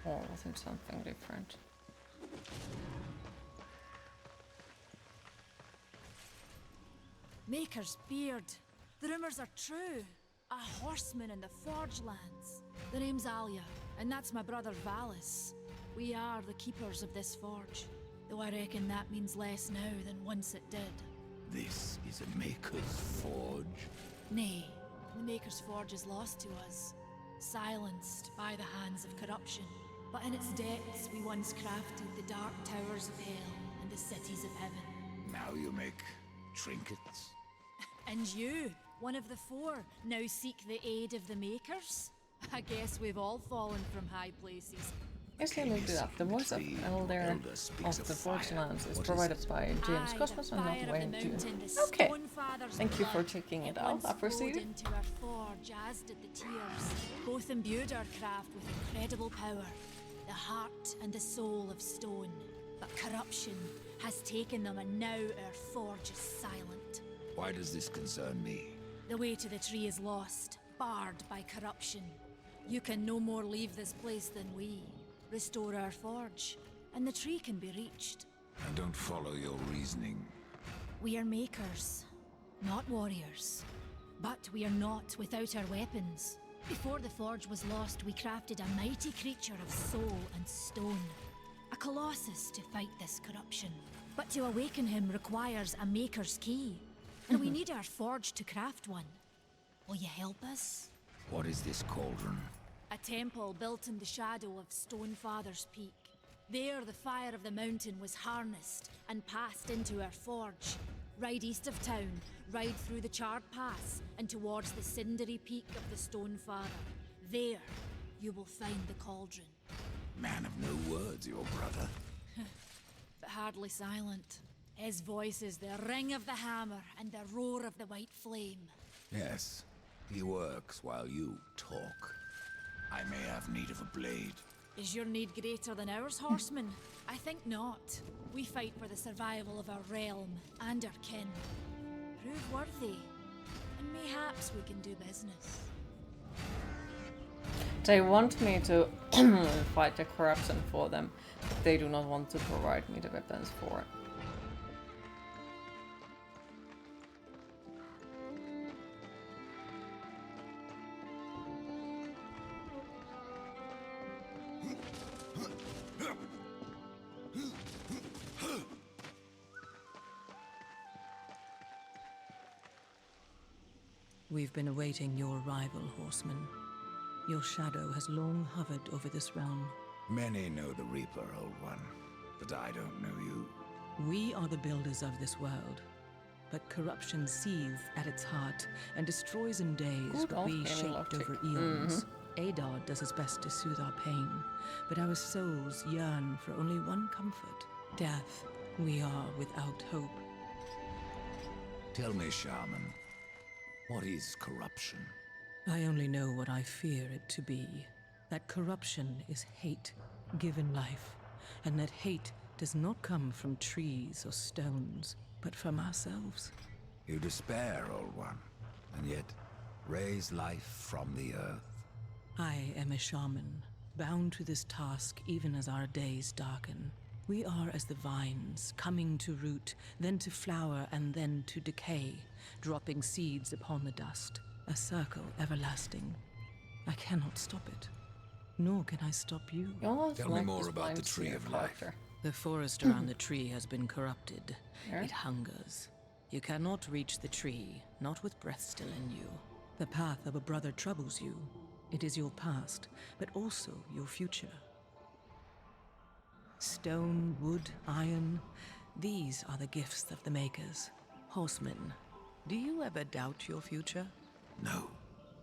Or I think something different. Maker's beard. The rumors are true. A horseman in the Forge lands. The name's Alia, and that's my brother Valis. We are the keepers of this forge, though I reckon that means less now than once it did. This is a Maker's forge. Nay, the Maker's forge is lost to us, silenced by the hands of corruption. But in its depths we once crafted the dark towers of hell and the cities of heaven. Now you make trinkets? And you, one of the four, now seek the aid of the Makers? I guess we've all fallen from high places. Yes, I looked it up. The voice of Elder of the Forge Lands is provided by James Cosmos and not Wayne too. Okay, thank you for checking it out. I appreciate it. Into our forge, as did the tears. Both imbued our craft with incredible power, the heart and the soul of stone. But corruption has taken them, and now our forge is silent. Why does this concern me? The way to the tree is lost, barred by corruption. You can no more leave this place than we. Restore our forge, and the tree can be reached. I don't follow your reasoning. We are makers, not warriors. But we are not without our weapons. Before the forge was lost, we crafted a mighty creature of soul and stone. A colossus to fight this corruption. But to awaken him requires a maker's key, and we need our forge to craft one. Will you help us? What is this cauldron? A temple built in the shadow of Stonefather's Peak. There, the fire of the mountain was harnessed and passed into our forge. Ride east of town, ride through the charred pass, and towards the cindery peak of the Stonefather. There, you will find the cauldron. Man of no words, your brother. But hardly silent. His voice is the ring of the hammer and the roar of the white flame. Yes, he works while you talk. I may have need of a blade. Is your need greater than ours, horsemen? I think not. We fight for the survival of our realm and our kin. Prove worthy, and mayhaps we can do business. They want me to fight the corruption for them, but they do not want to provide me the weapons for it. We've been awaiting your arrival, horseman. Your shadow has long hovered over this realm. Many know the Reaper, Old One, but I don't know you. We are the builders of this world, but corruption seethes at its heart and destroys in days what we shaped over eons. Adar does his best to soothe our pain, but our souls yearn for only one comfort: death. We are without hope. Tell me, Shaman, what is corruption? I only know what I fear it to be. That corruption is hate given life, and that hate does not come from trees or stones, but from ourselves. You despair, Old One, and yet raise life from the earth. I am a shaman, bound to this task even as our days darken. We are as the vines, coming to root, then to flower, and then to decay, dropping seeds upon the dust. A circle everlasting. I cannot stop it, nor can I stop you. Tell me more about the Tree of Life. The forest around the tree has been corrupted. It hungers. You cannot reach the tree, not with breath still in you. The path of a brother troubles you. It is your past, but also your future. Stone, wood, iron, these are the gifts of the makers. Horsemen, do you ever doubt your future? No.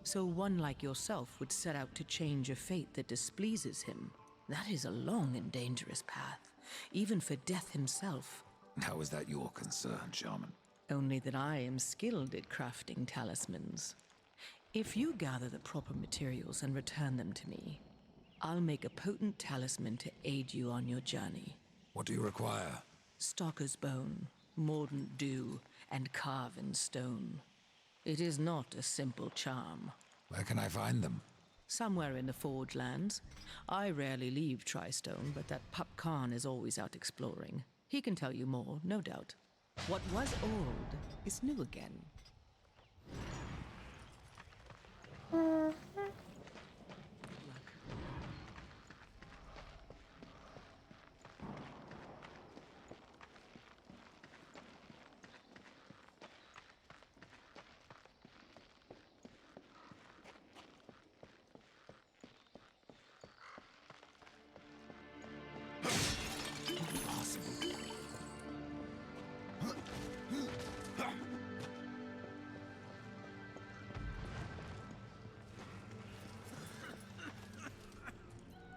So one like yourself would set out to change a fate that displeases him. That is a long and dangerous path, even for death himself. How is that your concern, Shaman? Only that I am skilled at crafting talismans. If you gather the proper materials and return them to me, I'll make a potent talisman to aid you on your journey. What do you require? Stalker's bone, mordant dew, and carven stone. It is not a simple charm. Where can I find them? Somewhere in the Forge lands. I rarely leave Tristone, but that Pup Khan is always out exploring. He can tell you more, no doubt. What was old is new again.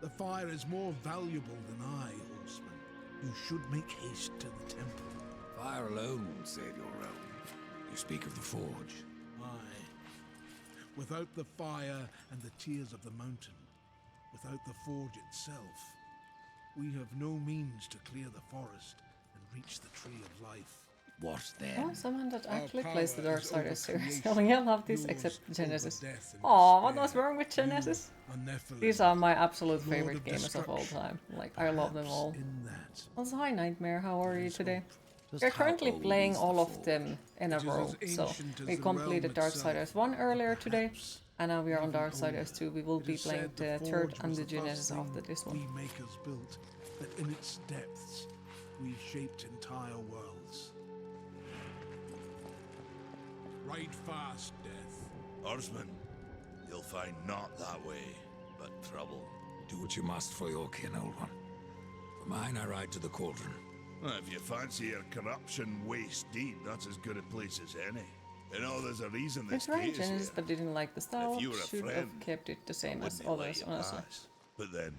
The fire is more valuable than I, horseman. You should make haste to the temple. Fire alone won't save your realm. You speak of the forge. Aye. Without the fire and the tears of the mountain, without the forge itself, we have no means to clear the forest and reach the Tree of Life. What then? Oh, someone that actually Our plays the power is Darksiders series. over Only I love these yours except over Genesis. death and Oh, what was despair. wrong with Genesis? You are Nephilim, These are my absolute Lord favorite of gamers of all destruction. time. Like, I love them Perhaps all. in that Also, hi Nightmare, how are you today? Just We're how currently old playing is the all of forge? them in a It is row, as so ancient as we the completed realm itself. Darksiders 1 earlier today, Perhaps and now we are on even Darksiders older. 2. We will It be is playing said the the third forge and was the the first Genesis thing after this one. we makers built, that in its depths we shaped entire worlds. Ride fast, Death. Horseman, you'll find not that way, but trouble. Do what you must for your kin, old one. For mine, I ride to the cauldron. Well, if you fancy your corruption waist deep, that's as good a place as any. You know, there's a reason this It's very gate is generous, here. but didn't like the style. If you were a Should have friend, kept it the same as wouldn't let others, you honestly. pass. But then,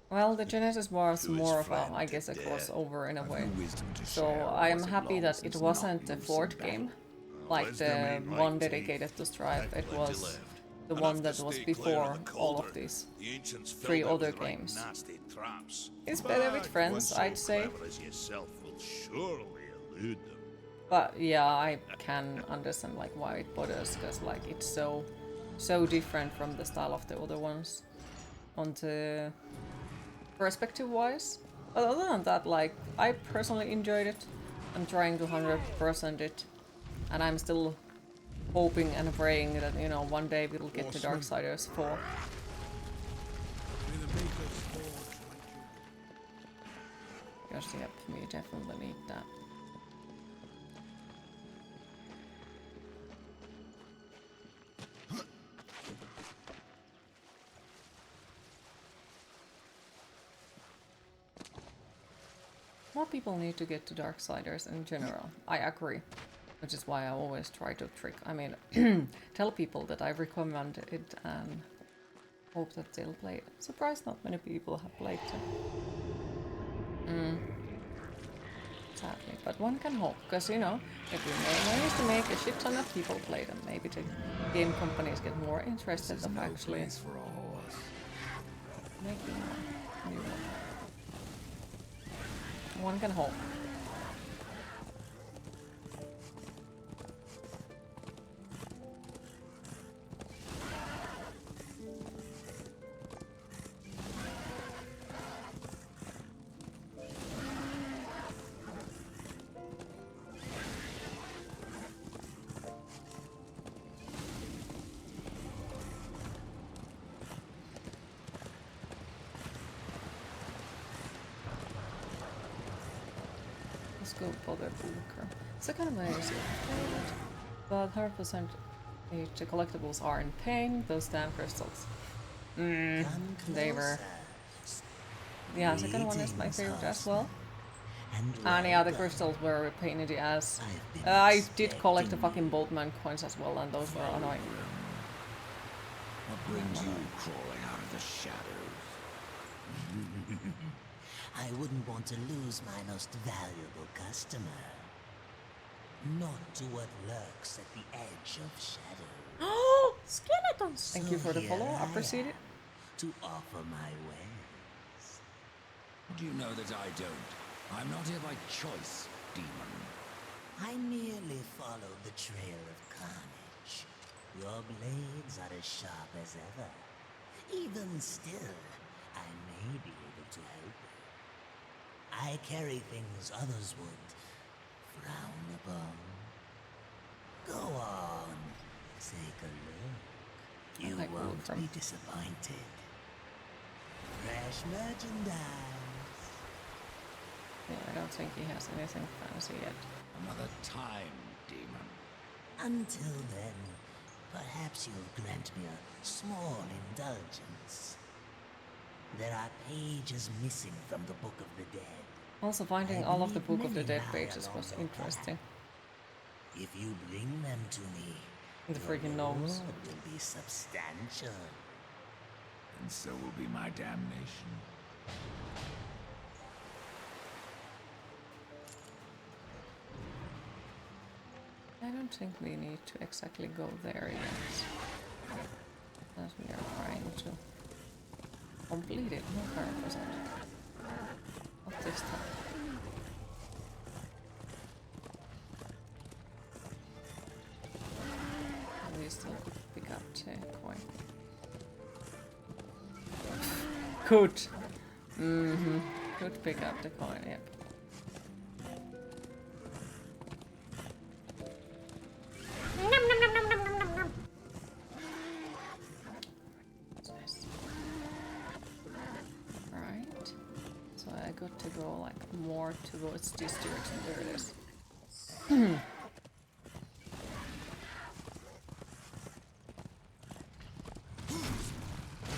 Well, the Genesis was To his more of a, friend I guess, a to death. crossover in a I've way. no wisdom to So share, I am was it happy long that since it not wasn't the used in fourth battle? game, like wisdom the ain't like one teeth. dedicated to Strife. Ain't It plenty was left. the Enough one to that was stay clear before of the all of cauldron. these. The ancients filled 3 it other with right games. nasty traps. It's better with But friends, one so I'd say. clever as yourself will surely elude them. But yeah, I can understand like why it bothers, because like it's so different from the style of the other ones on the perspective wise. But other than that, like I personally enjoyed it. I'm trying to 100% it, and I'm still hoping and praying that, you know, one day we'll get to Darksiders 4. May the Maker's forge like Because yep, we definitely need that. More people need to get to Darksiders in general. I agree. Which is why I always try to tell people that I recommend it and hope that they'll play it. Surprised not many people have played it. Sadly, but one can hope, because you know, if we manage to make a shit ton of people play them, maybe the game companies get more interested of actually For a horse. making a new one. One can hope. Let's go bother Booker. Second amazing. But 100% the collectibles are in pain, those damn crystals. They were. Yeah, second one is my favorite as well. And yeah, the crystals were a pain in the ass. I did collect the fucking Boltman coins as well, and those were annoying. What brings you crawling out of the shadows? I wouldn't want to lose my most valuable customer. Not to what lurks at the edge of shadow. Oh, skeletons! Thank you for the So follow, here I appreciate it. am to offer my wares. Do you know that I don't? I'm not here by choice, demon. I merely followed the trail of carnage. Your blades are as sharp as ever. Even still, I may be able to help you. I carry things others would frown upon. Go on, take a look. You like won't Wolfram. be disappointed. Fresh merchandise. Yeah, I don't think he has anything fancy yet. Another time, demon. Until then, perhaps you'll grant me a small indulgence. There are pages missing from the Book of the Dead. Also, finding I all of the believe Book of the many Dead lie pages along was your interesting. path. If you bring them to me, The your freaking gnomes. reward will be substantial. And so will be my damnation. I don't think we need to exactly go there yet. As we are trying to complete it, not 100%. Not this time. We still could pick up the coin. Could. Could pick up the coin, yep. That's nice. Right. So I got to go like more towards this direction. There it is.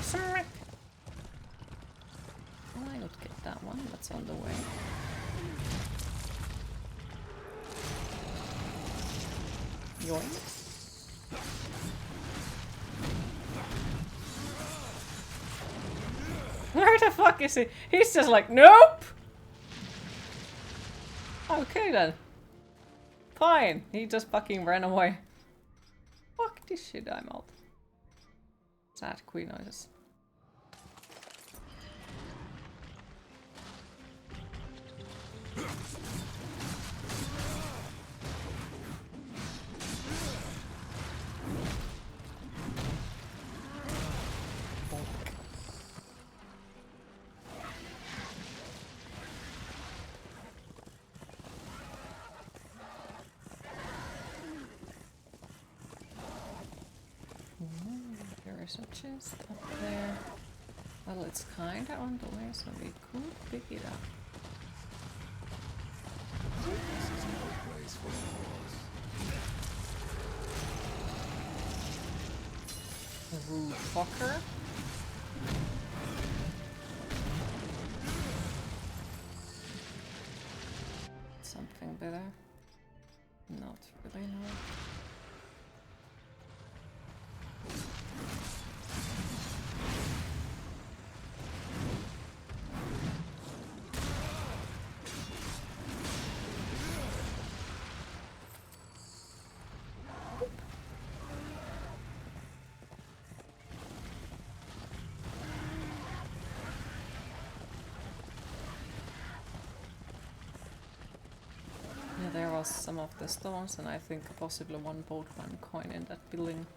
Smack! Why not get that one? That's on the way. Yoink. Where the fuck is he? He's just like, nope! Okay then. Fine. He just fucking ran away. Fuck this shit, I'm out. Sad queen noises. There's a chest up there. Well, it's kinda on the way, so we could pick it up. This is no place for wars. Rude fucker. Something better? Not really, no. There was some of the stones, and I think possibly one boatman coin in that building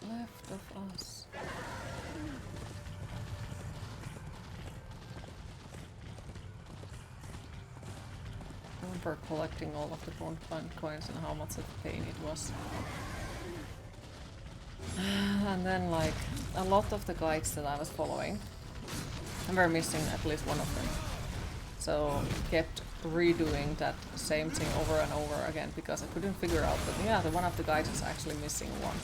left of us. I remember collecting all of the boatman coins and how much of a pain it was. And then, like, a lot of the guides that I was following, I were missing at least one of them. So kept redoing that same thing over and over again because I couldn't figure out that, yeah, the one of the guys is actually missing one.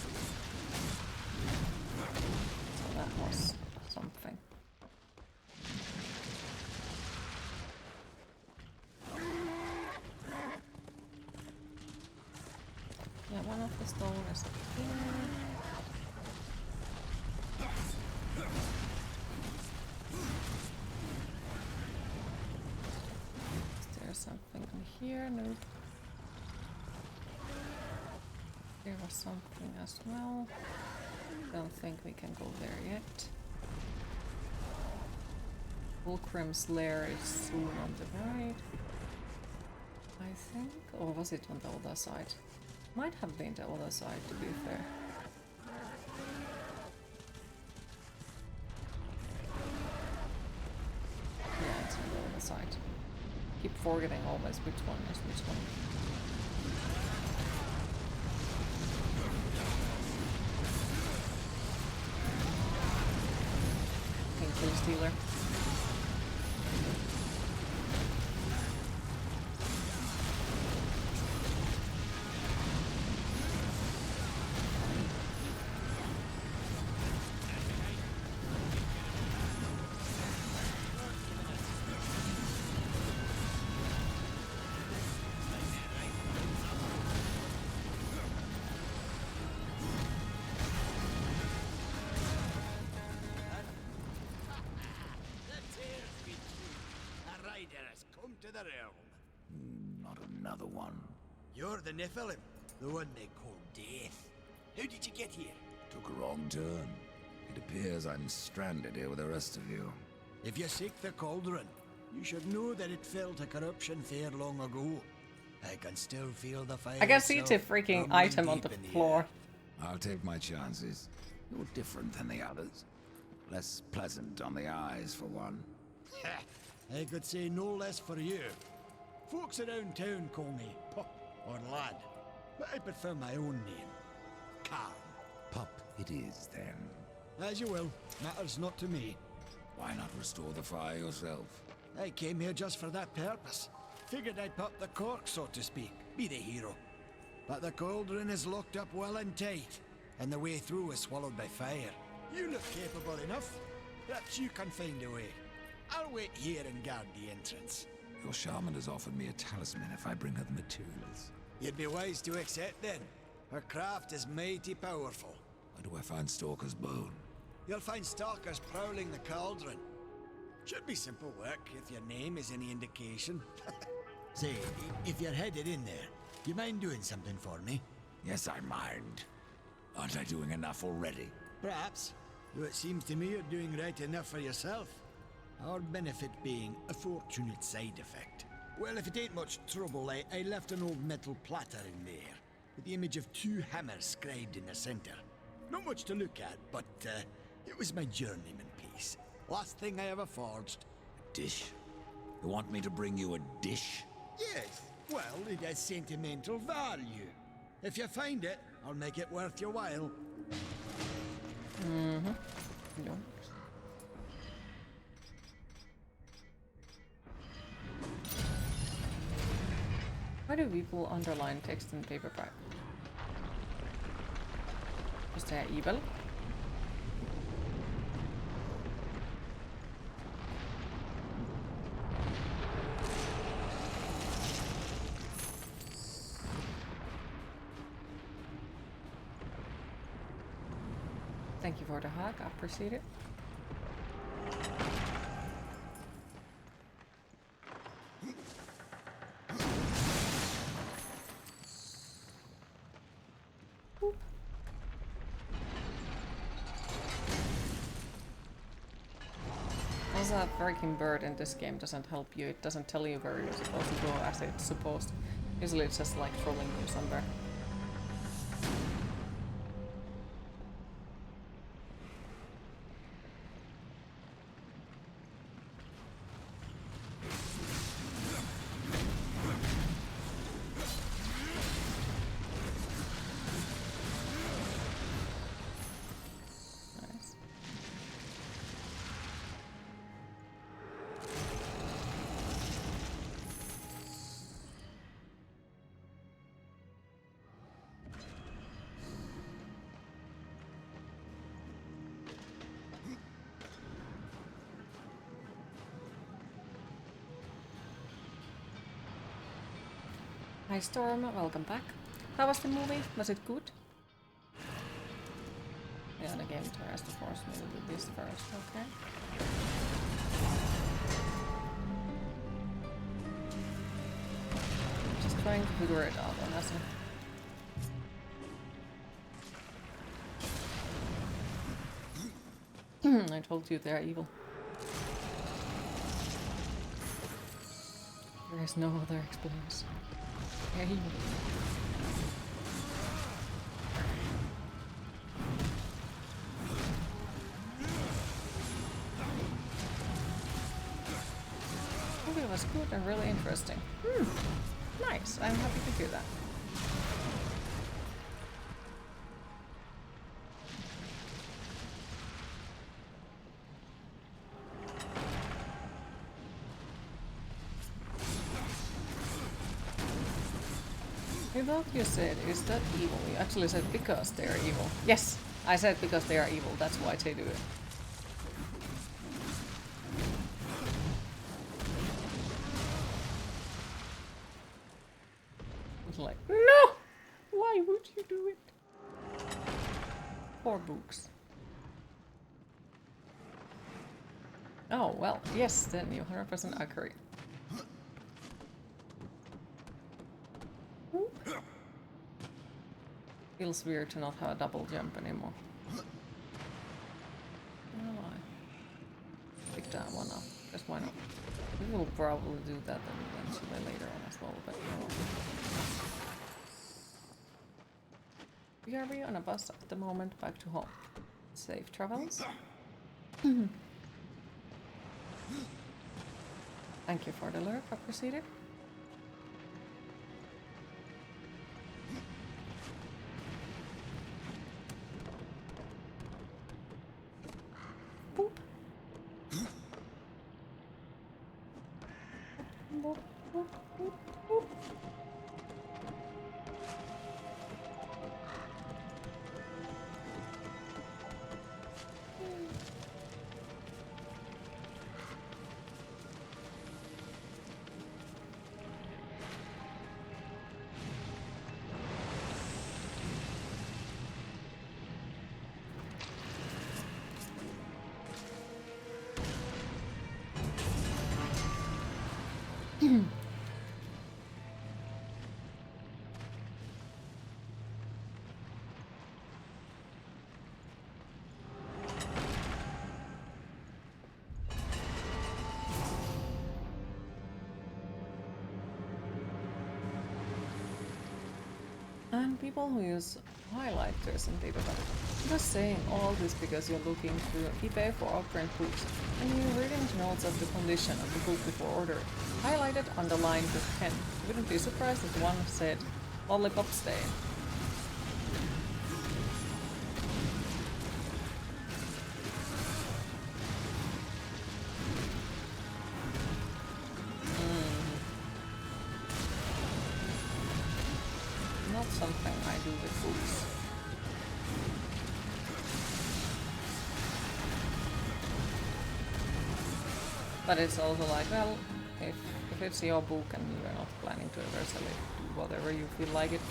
So that was something. Yeah, one of the stone is here. Something in here? Nope. There was something as well. Don't think we can go there yet. Fulcrum's lair is soon on the right, I think. Or was it on the other side? Might have been the other side, to be fair. Yeah, it's on the other side. Keep forgetting always which one is which one. Kill stealer. To the realm. Not another one. You're the Nephilim, the one they call Death. How did you get here? Took a wrong turn. It appears I'm stranded here with the rest of you. If you seek the cauldron, you should know that it fell to corruption fair long ago. I can still feel the fire. I can see the freaking item on the floor. I'll take my chances. You're different than the others. Less pleasant on the eyes, for one. I could say no less for you. Folks around town call me Pup or Lad, but I prefer my own name. Carl. Pup it is, then. As you will. Matters not to me. Why not restore the fire yourself? I came here just for that purpose. Figured I'd pop the cork, so to speak. Be the hero. But the cauldron is locked up well and tight, and the way through is swallowed by fire. You look capable enough. Perhaps you can find a way. I'll wait here and guard the entrance. Your shaman has offered me a talisman if I bring her the materials. You'd be wise to accept then. Her craft is mighty powerful. Where do I find Stalker's bone? You'll find stalkers prowling the cauldron. Should be simple work if your name is any indication. Say, if you're headed in there, you mind doing something for me? Yes, I mind. Aren't I doing enough already? Perhaps. Though it seems to me you're doing right enough for yourself. Our benefit being a fortunate side effect. Well, if it ain't much trouble, I left an old metal platter in there, with the image of 2 hammers scribed in the center. Not much to look at, but it was my journeyman piece. Last thing I ever forged. A dish? You want me to bring you a dish? Yes. Well, it has sentimental value. If you find it, I'll make it worth your while. Mm-hmm. No. Why do people underline text in paperback? Is they evil? Thank you for the hug, I appreciate it. Also, that freaking bird in this game doesn't help you. It doesn't tell you where you're supposed to go as it's supposed. Usually it's just like trolling you somewhere. Hi Storm, welcome back. How was the movie? Was it good? Yeah, the game tries to force me to do this first, okay. Just trying to figure it out, honestly. I told you they're evil. There is no other explanation. They're evil. The movie was good and really interesting. Nice, I'm happy to hear that. I thought you said, is that evil? You actually said because they are evil. Yes, I said because they are evil, that's why they do it. It's like, no! Why would you do it? Poor books. Oh, well, yes, then you're 100% accurate. Feels weird to not have a double jump anymore. Well, I pick that one up. Just why not? We will probably do that eventually later on as well, but you know. We are on a bus at the moment back to home. Safe travels. Thank you for the alert, appreciate it. And people who use highlighters in data. I'm just saying all this because you're looking through eBay for outprint books and you're reading notes of the condition of the book before order. Highlighted, underlined with pen. Wouldn't be surprised if one said lollipop stain. Not something I do with books. But it's also like, well, if it's your book and you're not planning to ever sell it, do whatever you feel like it.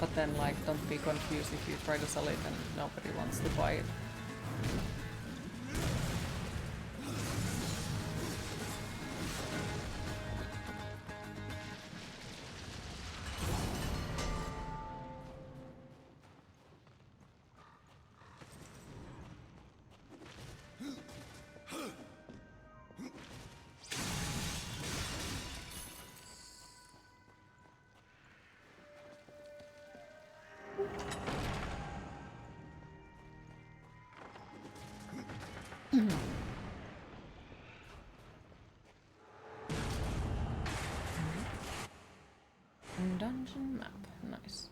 But then, like, don't be confused if you try to sell it and nobody wants to buy it. Dungeon map, nice.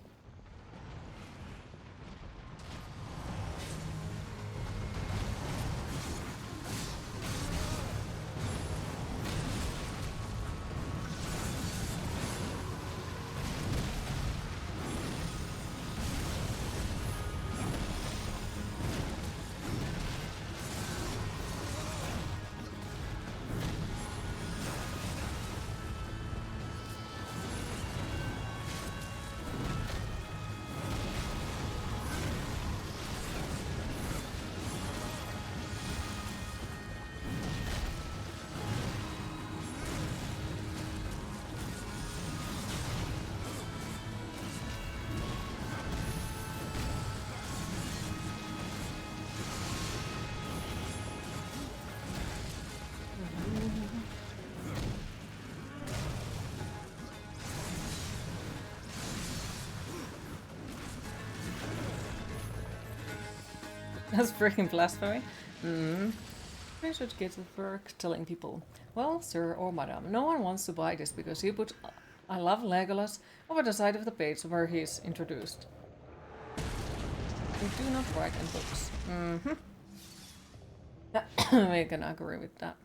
That's freaking blasphemy. I should get to work telling people, well, sir or madam, no one wants to buy this because you put I love Legolas over the side of the page where he's introduced. We do not write in books. We can agree with that.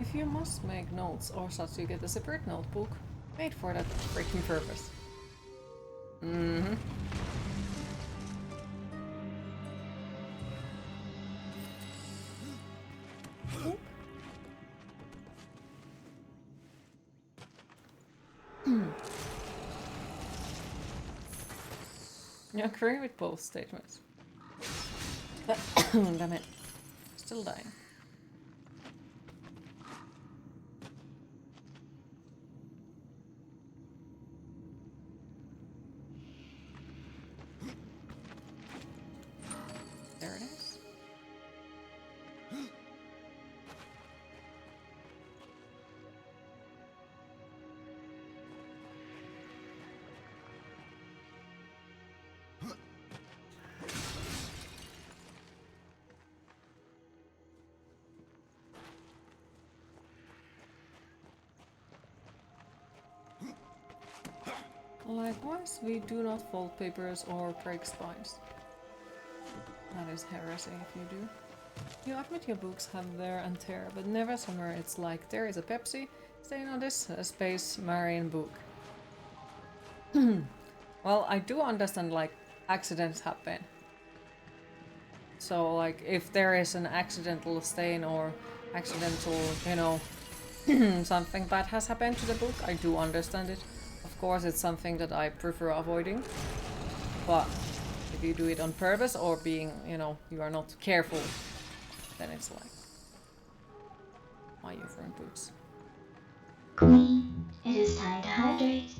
If you must make notes or such, you get a separate notebook made for that freaking purpose. Mm-hmm. You agree with both statements. Damn it. Still dying. There it is. Likewise, we do not fold papers or break spines. That is heresy if you do. You admit your books have wear and tear, but never somewhere it's like there is a Pepsi stain on this Space Marine book. Well, I do understand, like, accidents happen. So, like, if there is an accidental stain or accidental, you know, something bad has happened to the book, I do understand it. Of course, it's something that I prefer avoiding. But if you do it on purpose or being, you know, you are not careful, then it's like, why you throwing boots? Queen, it is time to hydrate.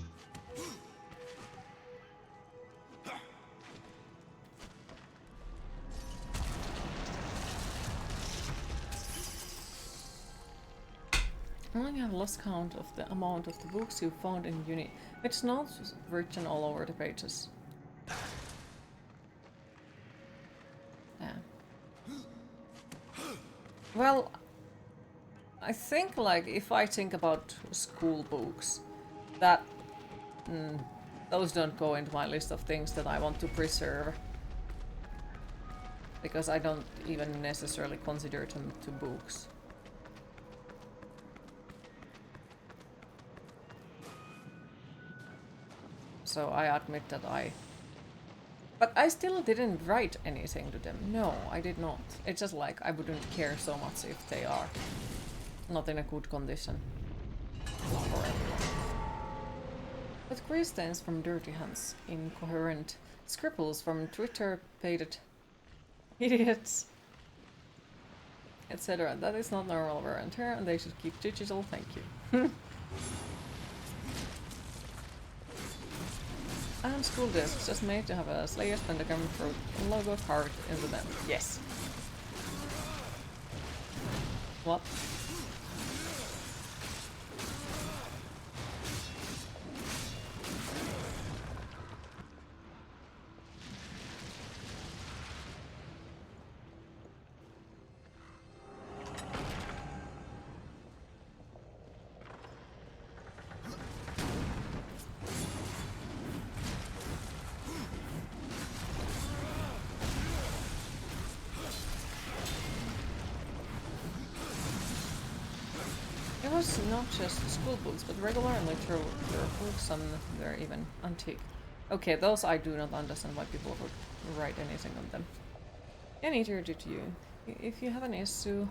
I only have lost count of the amount of the books you found in uni. It's not written all over the pages. Yeah. Well, I think, like, if I think about school books, that those don't go into my list of things that I want to preserve. Because I don't even necessarily consider them to books. So I admit that but I still didn't write anything to them. No, I did not. It's just like I wouldn't care so much if they are not in a good condition. For everyone. But grease stains from dirty hands, incoherent scribbles from Twitter-pated idiots, etc. That is not normal wear and tear, and they should keep digital. Thank you. And school desks just made to have a Slayer's pentagram for logo carved into them. Yes. What? It was not just school books, but regular and literal books, some they're even antique. Okay, those I do not understand why people would write anything on them. Any easier to you. If you have an issue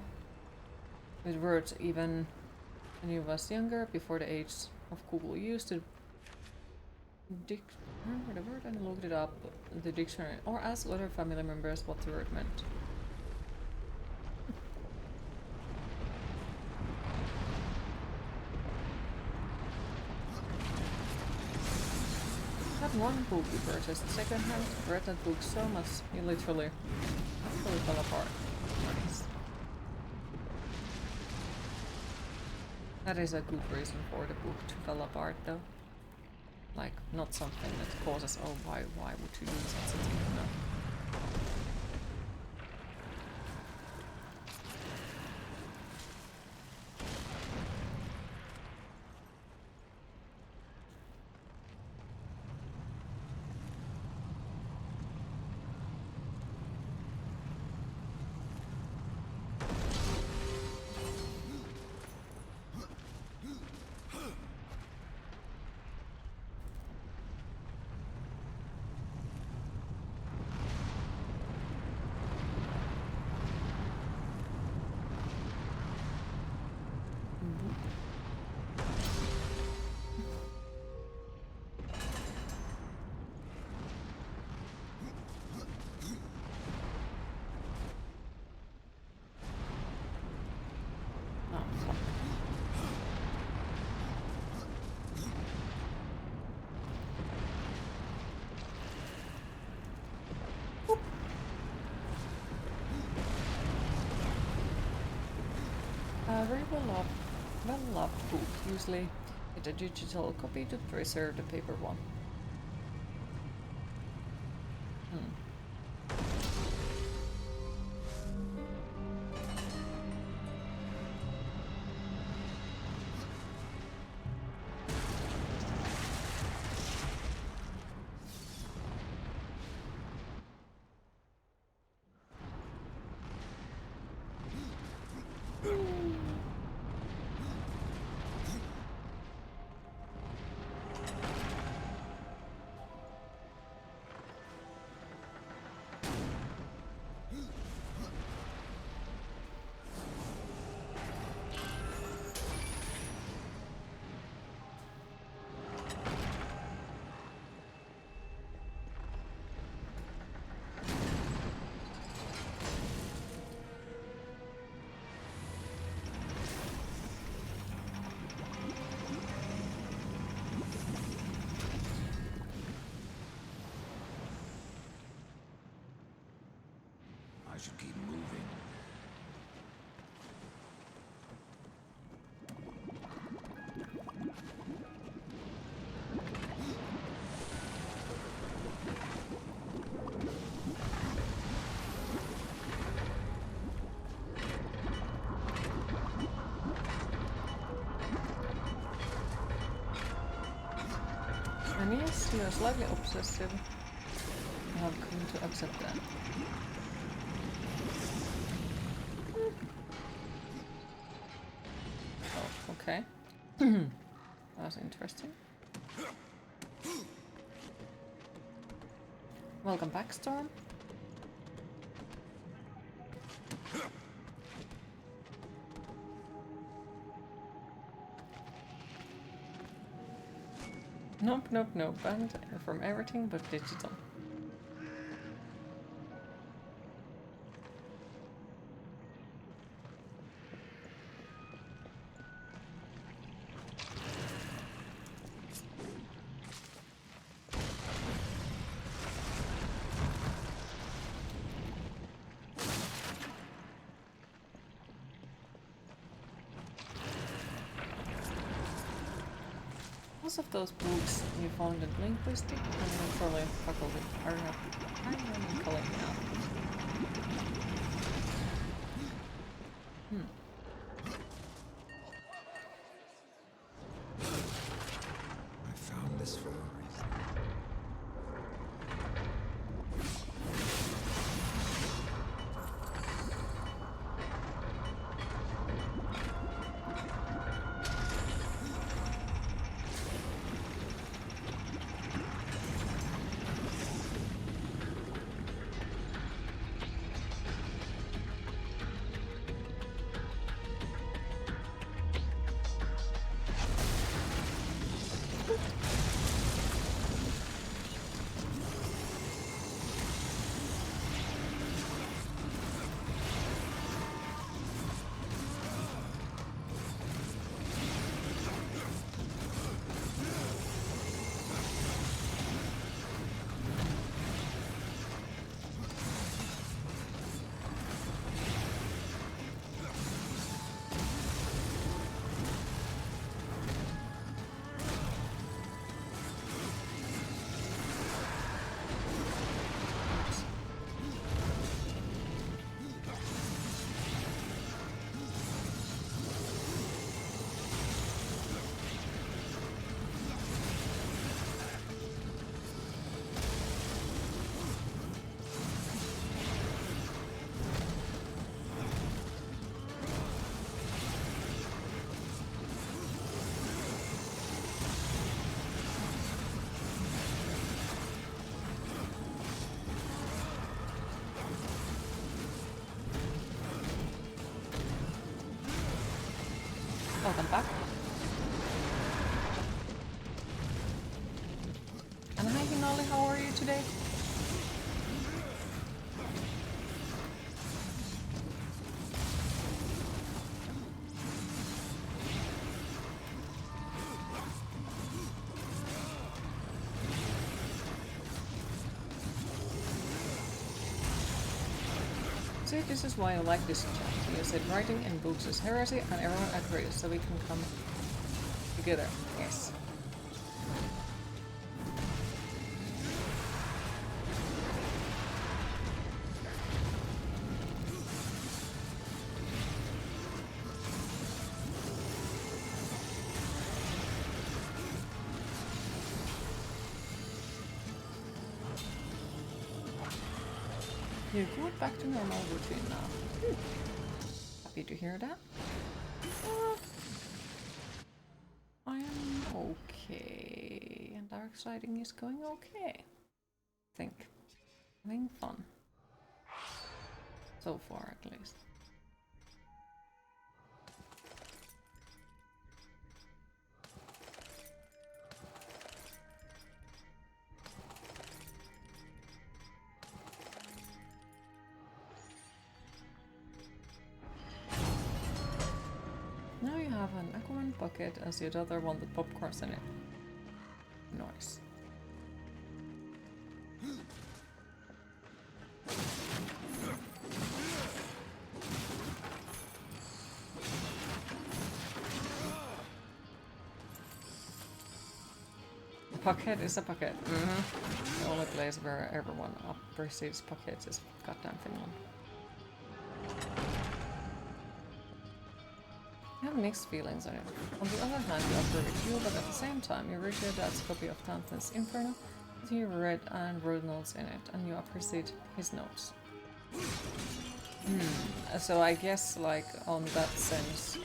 with words even when you was younger, before the age of Google, you used to remember the word and looked it up in the dictionary, or ask other family members what the word meant. One book you purchased secondhand, read that book so much you literally fell apart. Nice. That is a good reason for the book to fall apart though. Like, not something that causes, oh why would you do such a thing? No. well-loved book. Usually get a digital copy to preserve the paper one. I should keep moving. And yes, you are slightly obsessive. I have come to accept that. Oh, okay. That's interesting. Welcome back, Storm. Nope. Banned from everything but digital. Most of those books you found in linguistic and probably faculty are not calling now. I found this for a reason. Welcome back. And hi Hinali, how are you today? See, this is why I like this chat. You said writing in books is heresy and everyone agrees, so we can come together. Yes. You go back to normal routine now. Happy to hear that. I am okay, and Darksiding is going okay. I think. Having fun. So far, at least. Now you have an aquaman bucket as your other one with popcorns in it. Nice. A pocket is a pocket. The only place where everyone appreciates pockets is goddamn Finland. I have mixed feelings on it. On the other hand, you approve it too, but at the same time, you read your dad's copy of Dante's Inferno, that you read and wrote notes in it, and you appreciate his notes. So I guess, like, on that sense,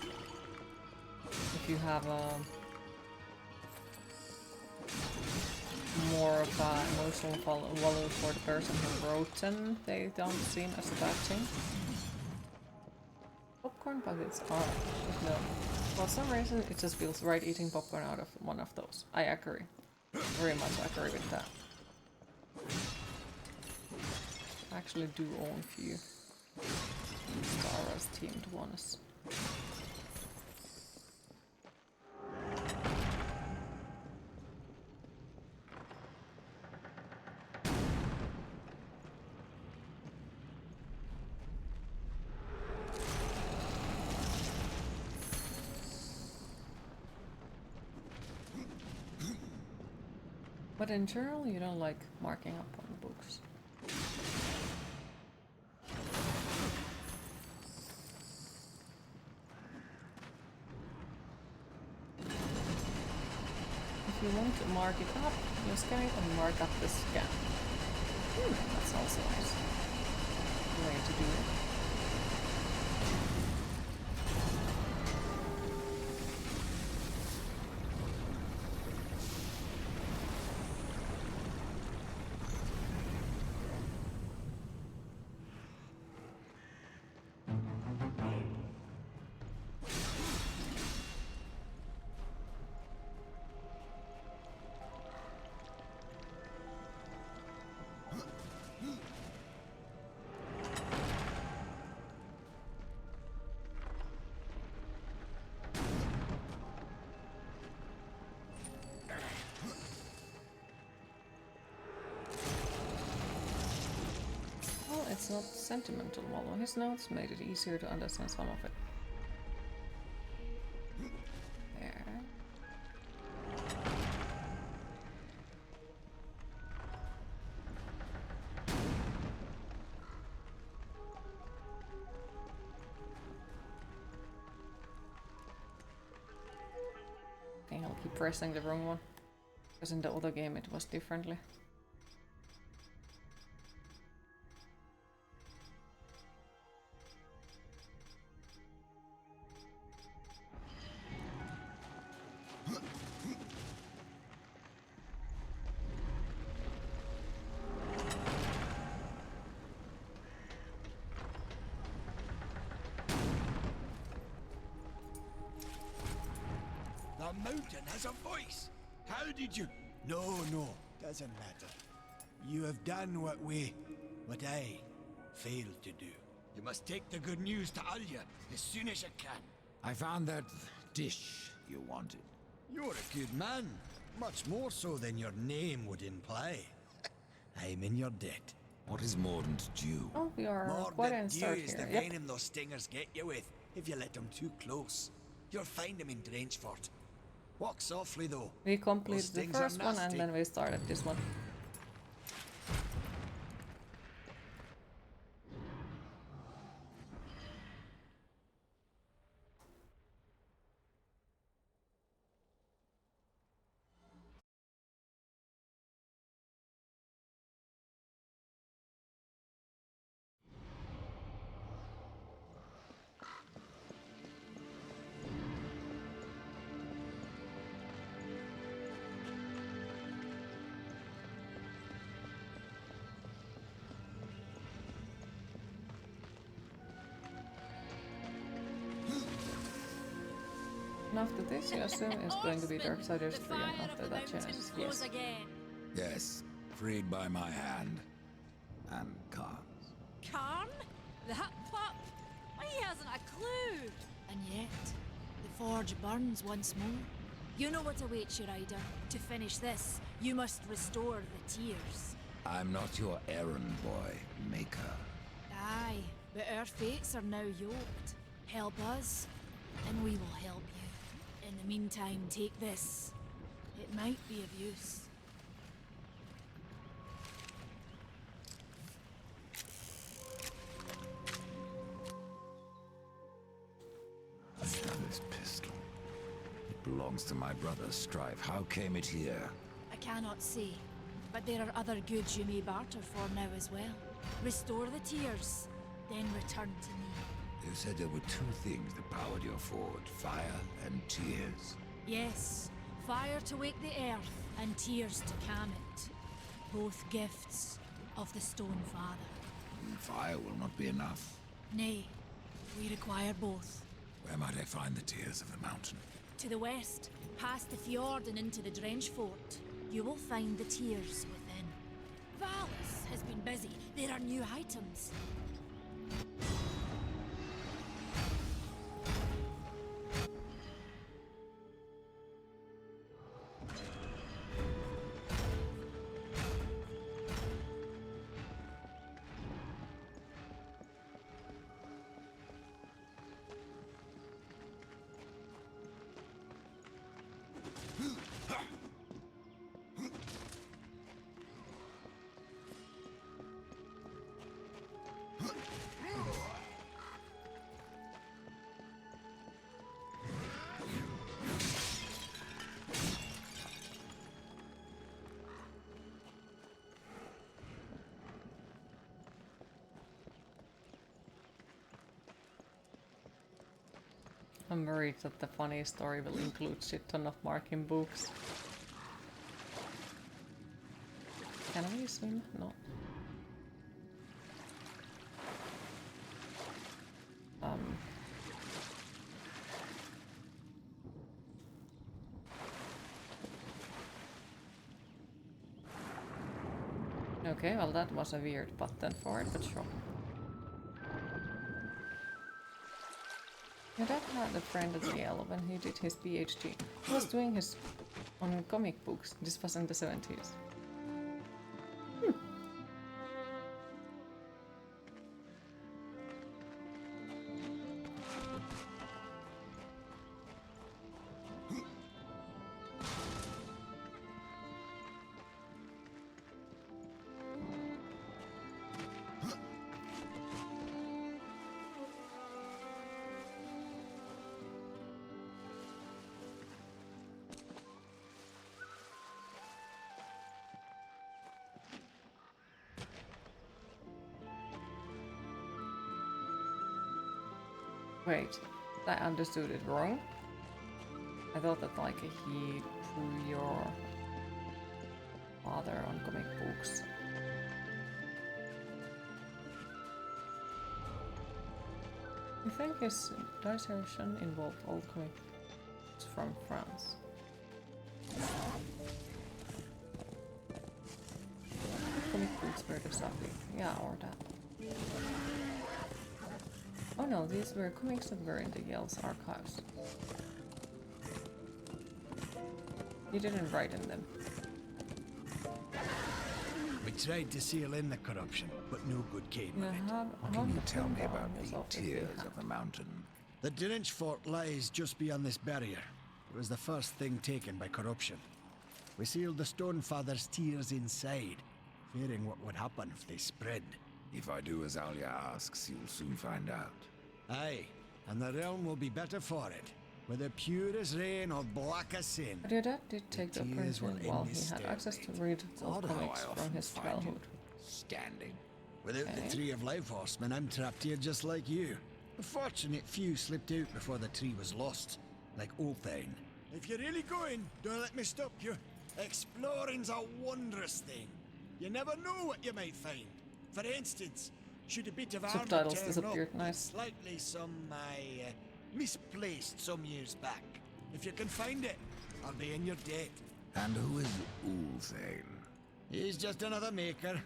if you have a more of an emotional value for the person who wrote them, they don't seem as a bad thing. Popcorn buckets are, no. For some reason, it just feels right eating popcorn out of one of those. I agree. Very much agree with that. I actually do own a few Star Wars themed ones. But in general, you don't like marking up on the books. If you want to mark it up, you scan it and mark up the scan. That's also nice way to do it. It's not sentimental, although his notes made it easier to understand some of it. There. I think I'll keep pressing the wrong one, because in the other game it was differently. The mountain has a voice! How did you... No, doesn't matter. You have done what I failed to do. You must take the good news to Alya as soon as you can. I found that dish you wanted. You're a good man. Much more so than your name would imply. I'm in your debt. What is Mordant due? Oh, we are More quite than in due start is the here. Yep. venom those stingers get you with, if you let them too close. You'll find them in Dranchfort. Walk softly though. We completed the stings are first one and nasty. then we started this one. And after this, you assume it's going to be Darksiders 3 and after that Genesis, yes. Yes, freed by my hand. And Khan's. Karn? That pup? He hasn't a clue! And yet, the forge burns once more. You know what awaits you, Ryder. To finish this, you must restore the tears. I'm not your errand boy, Maker. Aye, but our fates are now yoked. Help us, and we will help you. In the meantime, take this. It might be of use. This pistol. It belongs to my brother, Strife. How came it here? I cannot say, but there are other goods you may barter for now as well. Restore the tears, then return to me. You said there were two things that powered your forge, fire and tears. Yes, fire to wake the earth, and tears to calm it. Both gifts of the Stone Father. Fire will not be enough. Nay, we require both. Where might I find the tears of the mountain? To the west, past the fjord and into the Drench Fort, you will find the tears within. Valis has been busy. There are new items. I'm worried that the funny story will include shit ton of marking books. Can we swim? No. Okay, well that was a weird button for it, but sure. My dad had a friend at Yale when he did his PhD. He was doing his on comic books. This was in the 70s. Wait, I understood it wrong. I thought that like he drew your father on comic books. I think his dissertation involved old comic books from France. Comic books were the subject, yeah, or that. Oh no, these were comics that were in the Yale's archives. You didn't write in them. We tried to seal in the corruption, but no good came of it. What can you tell me about the tears of the mountain? The Drench fort lies just beyond this barrier. It was the first thing taken by corruption. We sealed the Stonefather's tears inside, fearing what would happen if they spread. If I do as Alia asks, you'll soon find out. Aye, and the realm will be better for it. Whether pure as rain or black as sin. But your dad did take the operation while he had access to read old comics from his childhood. Standing. Without the tree of life horsemen, I'm trapped here just like you. A fortunate few slipped out before the tree was lost, like Ulthane. If you're really going, don't let me stop you. Exploring's a wondrous thing. You never know what you might find. For instance, should a bit of armor Subtitles turn disappeared, up, nice. slightly misplaced some years back. If you can find it, I'll be in your debt. And who is Ulthane? He's just another maker.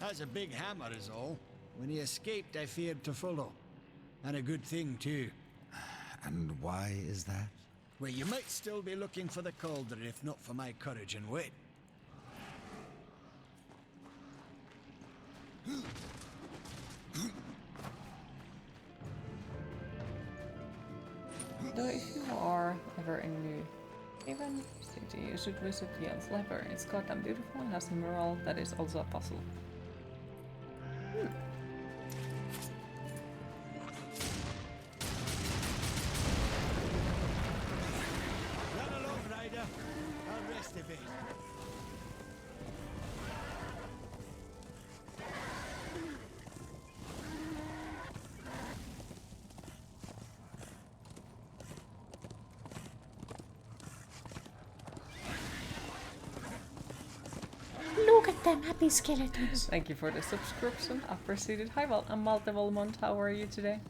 Has a big hammer is all. When he escaped, I feared to follow. And a good thing, too. And why is that? Well, you might still be looking for the cauldron if not for my courage and wit. Though if you are ever in New Haven City, you should visit Yale's library. It's goddamn beautiful and has a mural that is also a puzzle. Run along, Ryder. I'll rest a bit. Look at them happy skeletons! Thank you for the subscription. Appreciate it. Hi, I'm Multiple Month. How are you today?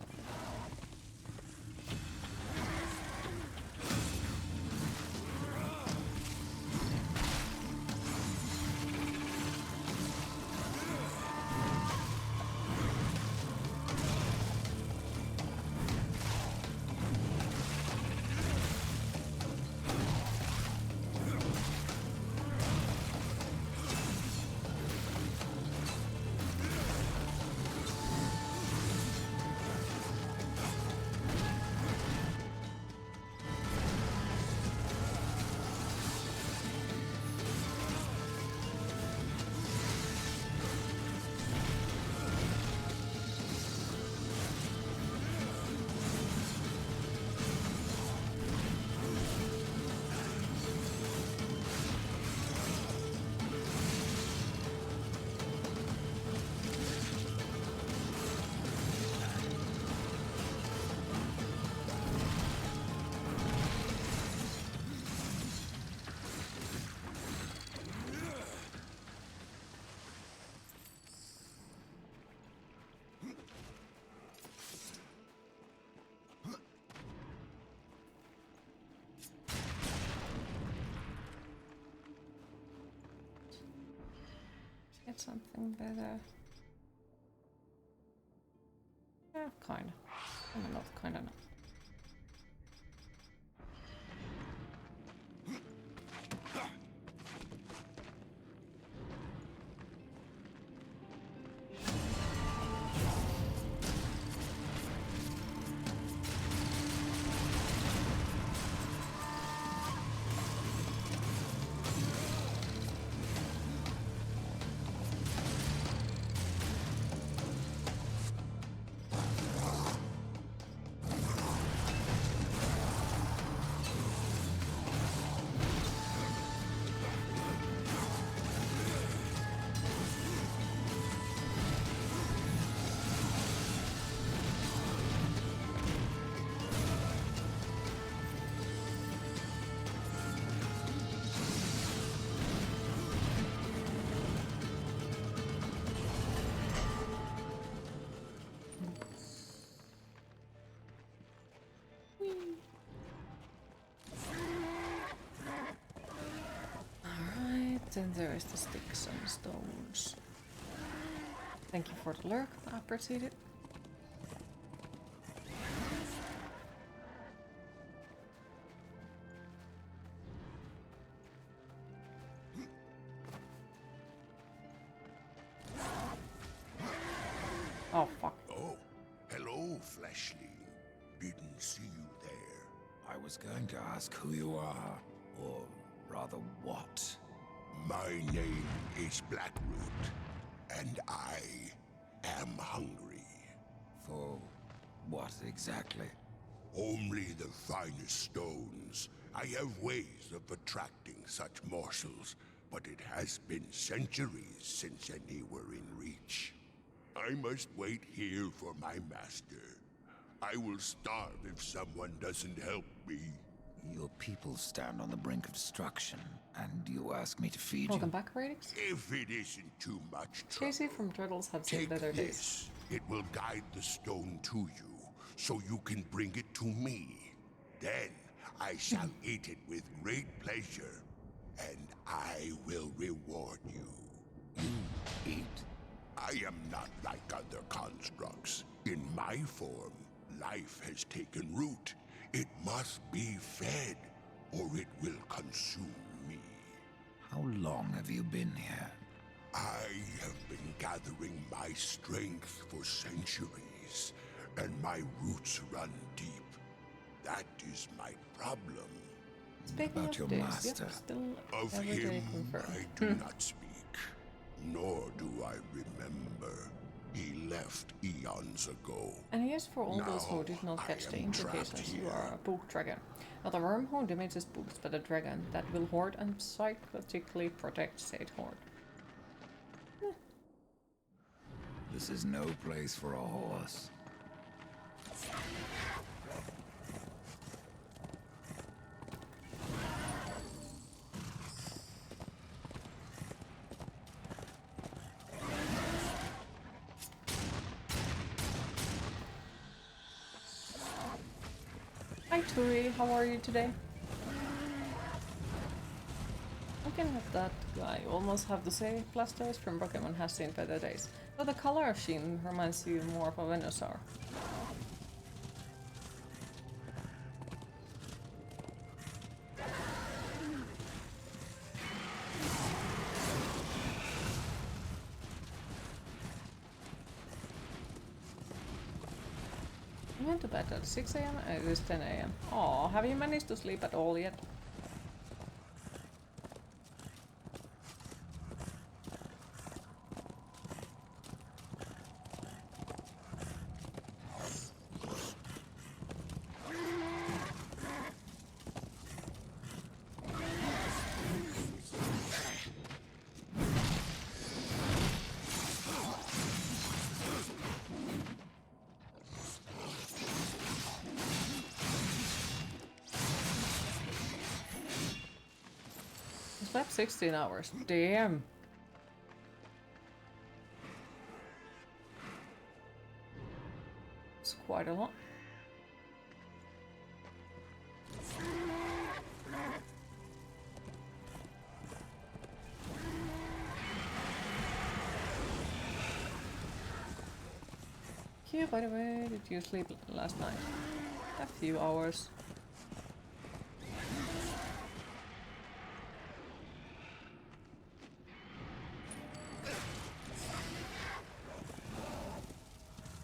Get something better. Yeah, kinda. Not kinda not. Then there is the sticks and stones. Thank you for the lurk, I appreciate it. Oh, fuck. Oh, hello, Fleshling. Didn't see you there. I was going to ask who you are, or rather what. My name is Blackroot, and I am hungry. For what exactly? Only the finest stones. I have ways of attracting such morsels, but it has been centuries since any were in reach. I must wait here for my master. I will starve if someone doesn't help me. Your people stand on the brink of destruction, and you ask me to feed Welcome you? back, Radix. If it isn't too much trouble, Chasey from Turtles have seen take better days. this. It will guide the stone to you, so you can bring it to me. Then I shall eat it with great pleasure, and I will reward you. You eat? I am not like other constructs. In my form, life has taken root. It must be fed, or it will consume me. How long have you been here? I have been gathering my strength for centuries, and my roots run deep. That is my problem. Speaking About of your this, master. yep, still Of every day him, confirmed. I do not speak, nor do I remember. He left eons ago. And yes, for all those who Now did not catch I the am trapped implications, you here. are a book dragon. Not a worm who damages books, but a dragon that will hoard and psychologically protect said hoard. This is no place for a horse. Hi Turi, how are you today? Looking at that guy, you almost have to say Blastoise from Pokemon has seen better days. But the color sheen reminds you more of a Venusaur. You went to bed at 6 AM and it is 10 AM. Aw, have you managed to sleep at all yet? Slept 16 hours. Damn. It's quite a lot. Q, by the way, did you sleep last night? A few hours.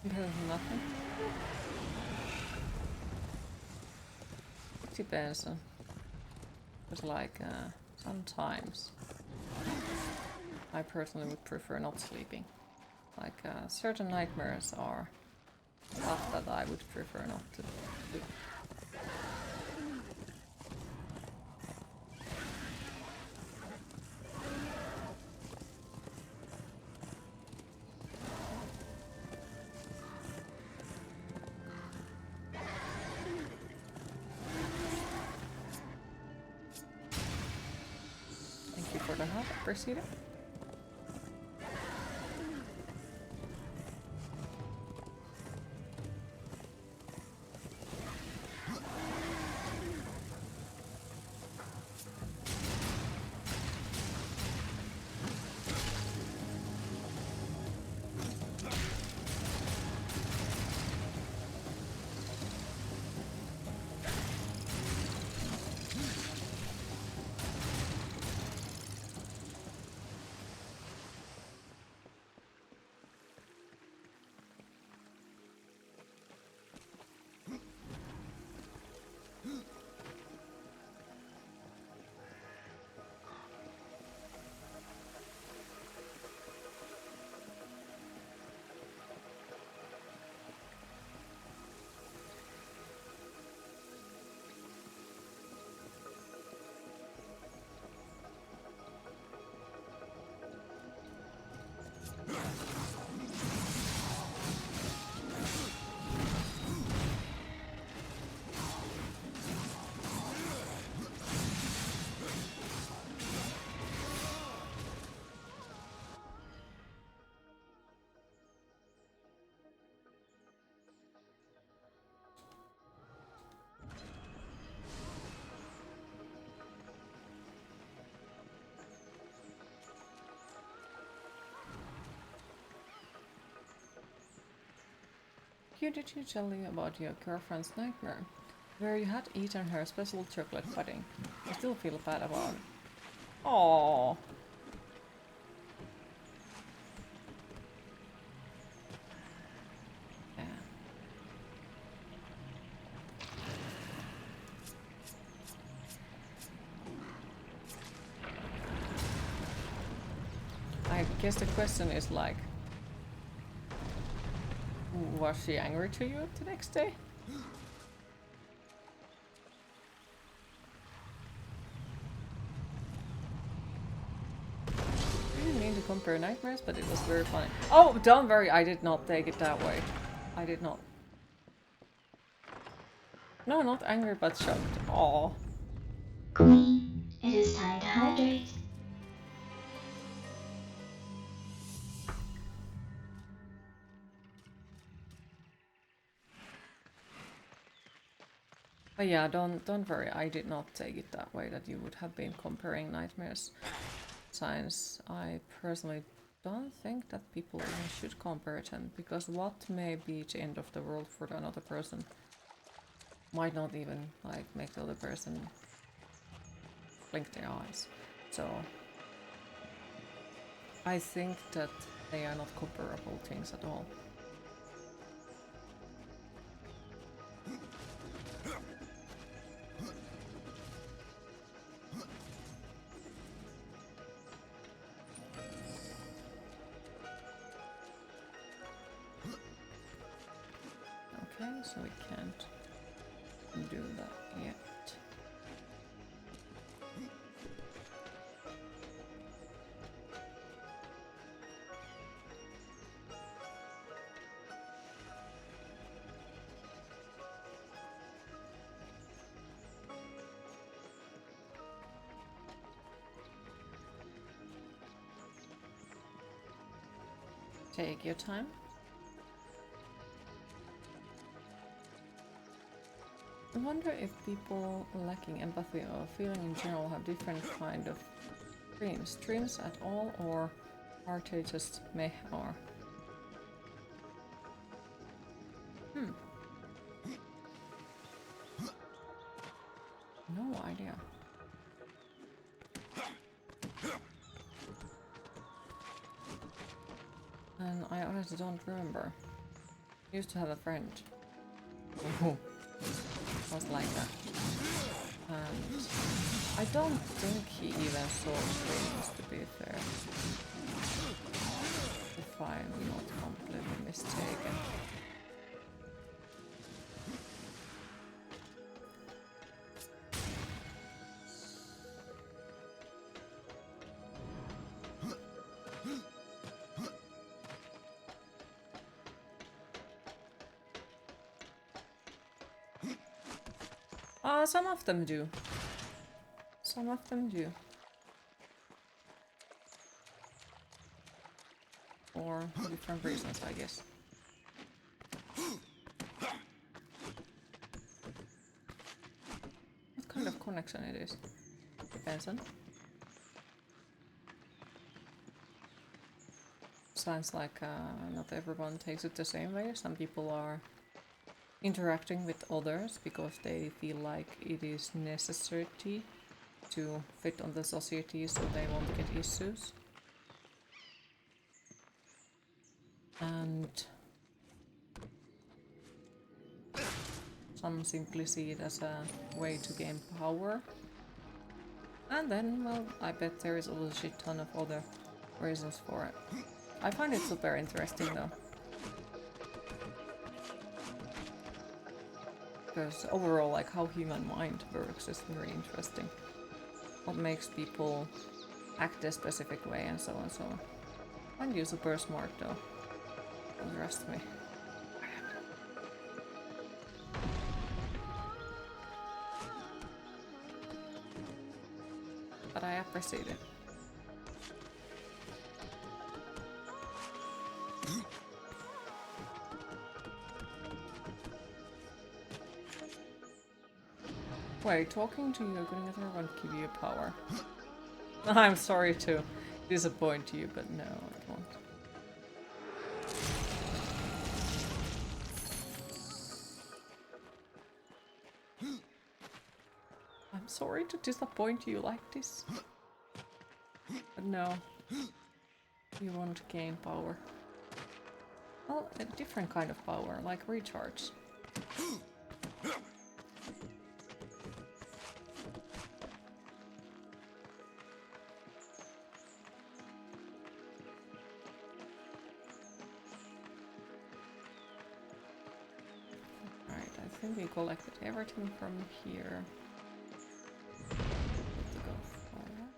There's nothing. It depends. It's like sometimes I personally would prefer not sleeping. Like certain nightmares are stuff that I would prefer not to do. Thank you for the help, appreciate it. Who did you tell you about your girlfriend's nightmare? Where you had eaten her special chocolate pudding. I still feel bad about it. Aww. Yeah. I guess the question is like, was she angry to you the next day? I didn't mean to compare nightmares, but it was very funny. Oh, don't worry, I did not take it that way. I did not. No, not angry, but shocked. Aww. Queen, it is time to hydrate. But yeah, don't worry, I did not take it that way, that you would have been comparing nightmares. Science, I personally don't think that people even should compare them, because what may be the end of the world for another person might not even like make the other person blink their eyes. So I think that they are not comparable things at all. Okay, so we can't do that yet. Take your time. I wonder if people lacking empathy or feeling in general have different kind of dreams at all, or are they just meh or... No idea. And I honestly don't remember. I used to have a friend who was like that. And I don't think he even saw dreams, to be fair. If I'm not completely mistaken. Some of them do. Some of them do. For different reasons, I guess. What kind of connection it is? Depends on. Sounds like not everyone takes it the same way. Some people are interacting with others because they feel like it is necessary to fit on the society, so they won't get issues. And some simply see it as a way to gain power. And then, well, I bet there is a shit ton of other reasons for it. I find it super interesting though. Because overall, like how human mind works is very interesting. What makes people act a specific way and so on and so on. I find you super smart though. Don't trust me. But I appreciate it. Wait, talking to you, going at her won't give you power. I'm sorry to disappoint you, but no, it won't. sorry to disappoint you like this. But no. You want to gain power. Well, a different kind of power, like recharge. Alright, I think we collected everything from here. To go forward.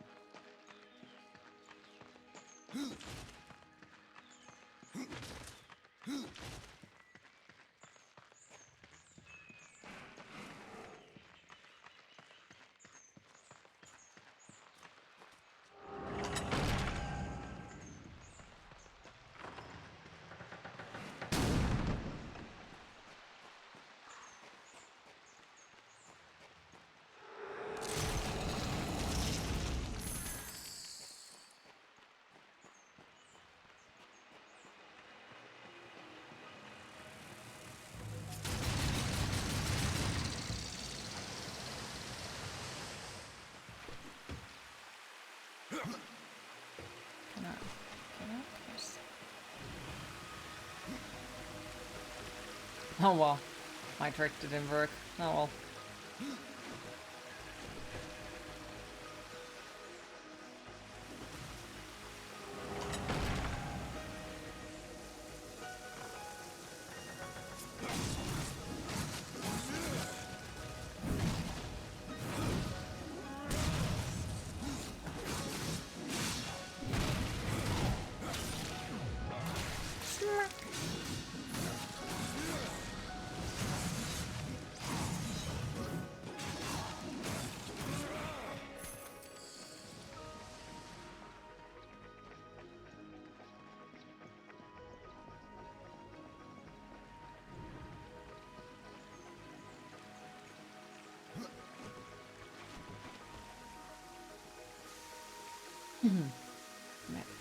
Oh well, my trick didn't work. Oh well.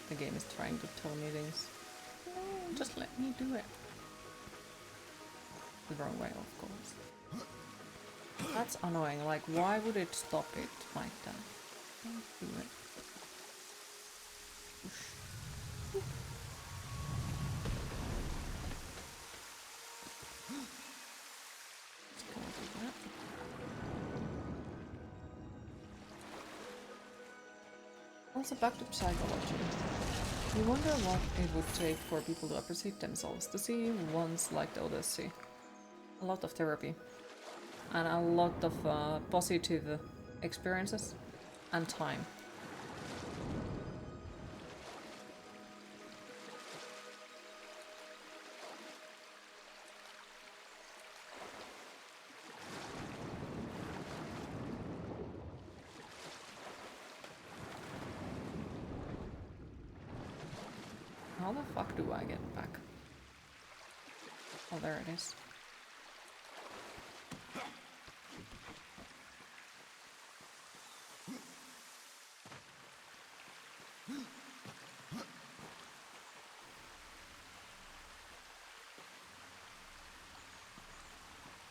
The game is trying to tell me things. No, just let me do it. The wrong way, of course. That's annoying. Like, why would it stop it like that? Don't do it. Just gonna do that. Also, back to psychology. You wonder what it would take for people to appreciate themselves, to see ones like the Odyssey. A lot of therapy. And a lot of positive experiences and time. How the fuck do I get back? Oh, there it is.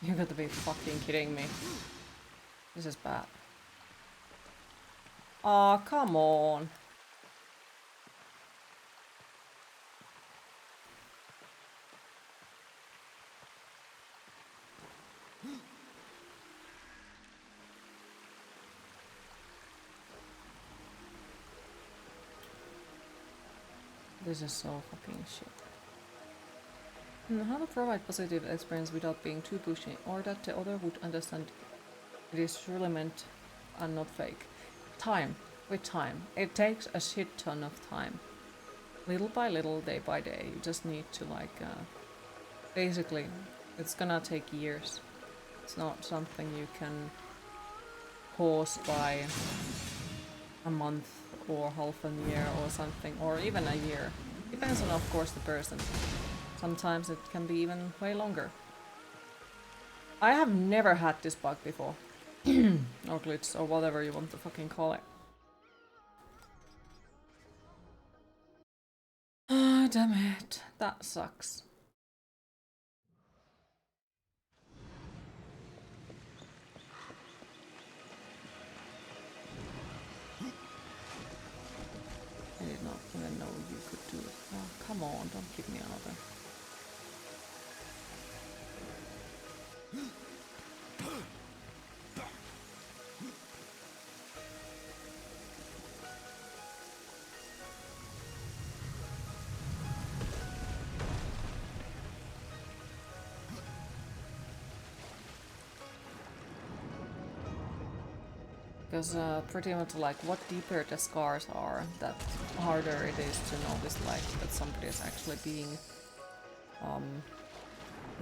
You gotta be fucking kidding me. This is bad. Aw, come on. This is so fucking shit. How to provide positive experience without being too pushy, or that the other would understand it is truly meant and not fake. Time. With time. It takes a shit ton of time. Little by little, day by day. You just need to like... basically, it's gonna take years. It's not something you can pause by a month or half a year or something, or even a year. Depends on, of course, the person. Sometimes it can be even way longer. I have never had this bug before. Or glitch, or whatever you want to fucking call it. Ah, damn it. That sucks. Come on, don't keep me out there. Because pretty much like what deeper the scars are, that harder it is to notice like that somebody is actually being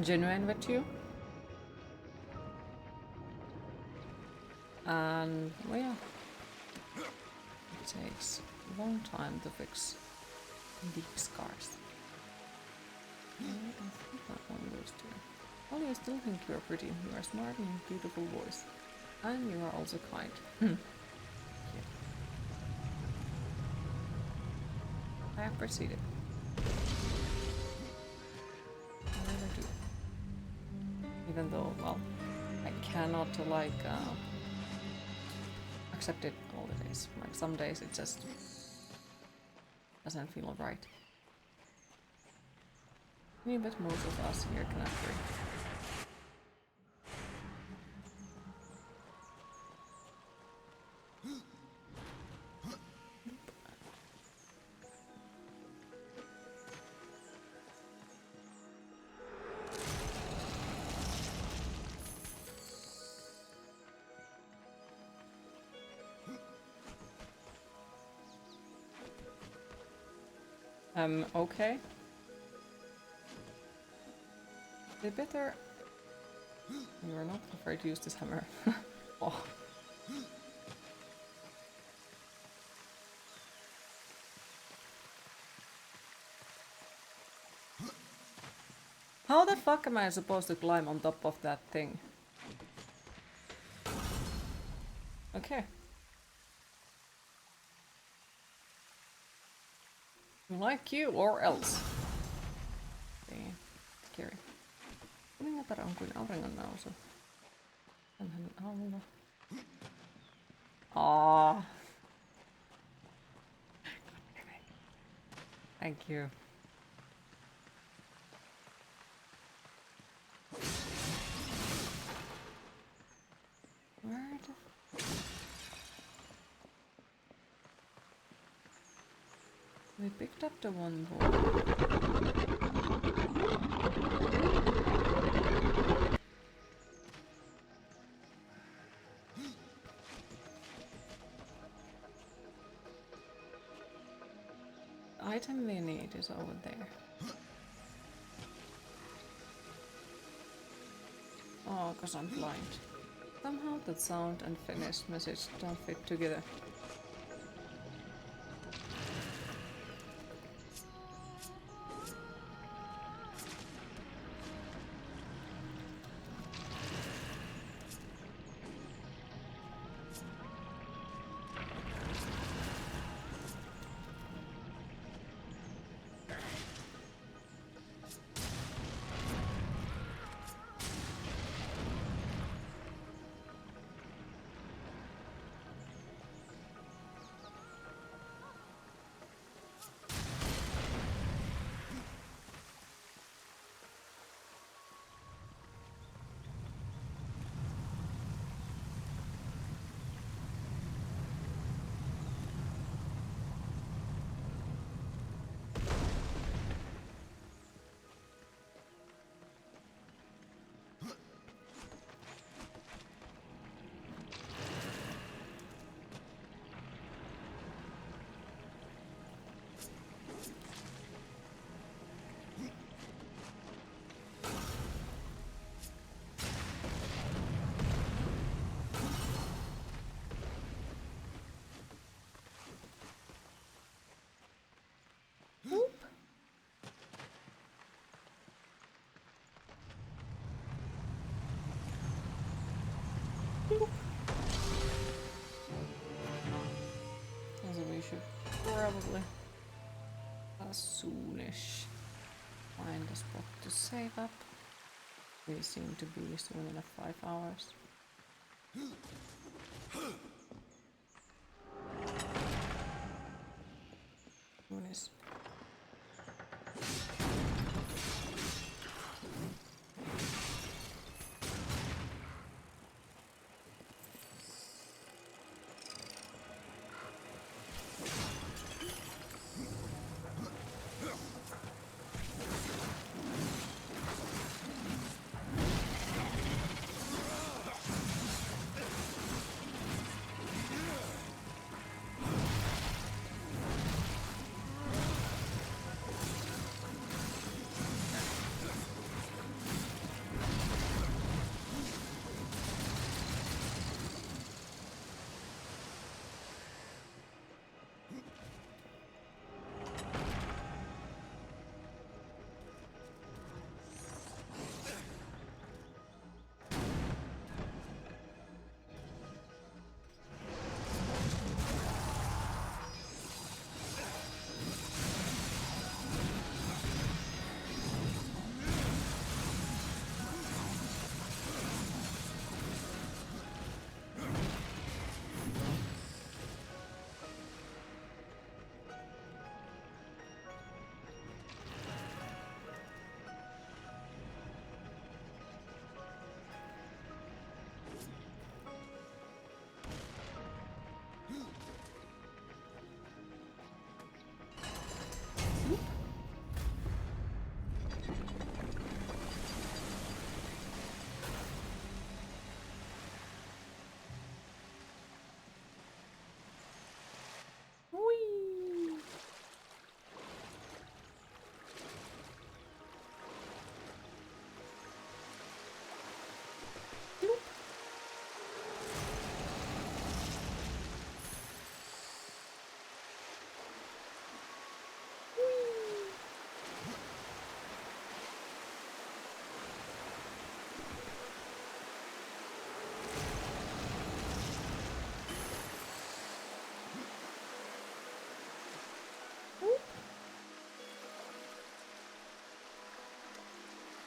genuine with you. And well, yeah, it takes a long time to fix deep scars. Yeah, I think that one goes to. Well, I still think you are pretty. You are smart and beautiful voice. And you are also kind. Yeah. I appreciate it. I really do. Even though, well, I cannot like accept it all the days. Like some days it just doesn't feel right. Yeah, but most of us here can agree. Okay. They better... You are not afraid to use this hammer. Oh. How the fuck am I supposed to climb on top of that thing? Okay. Like you or else. Okay. Scary. Kuningatar on kuin auringon nousu. Tänhän aamulla. Aww. Thank you. Where the... We picked up the one ball. The item we need is over there. Oh, cause I'm blind. Somehow that sound and finished message don't fit together. So we should probably as soonish find a spot to save up. We seem to be soon enough 5 hours. Soon is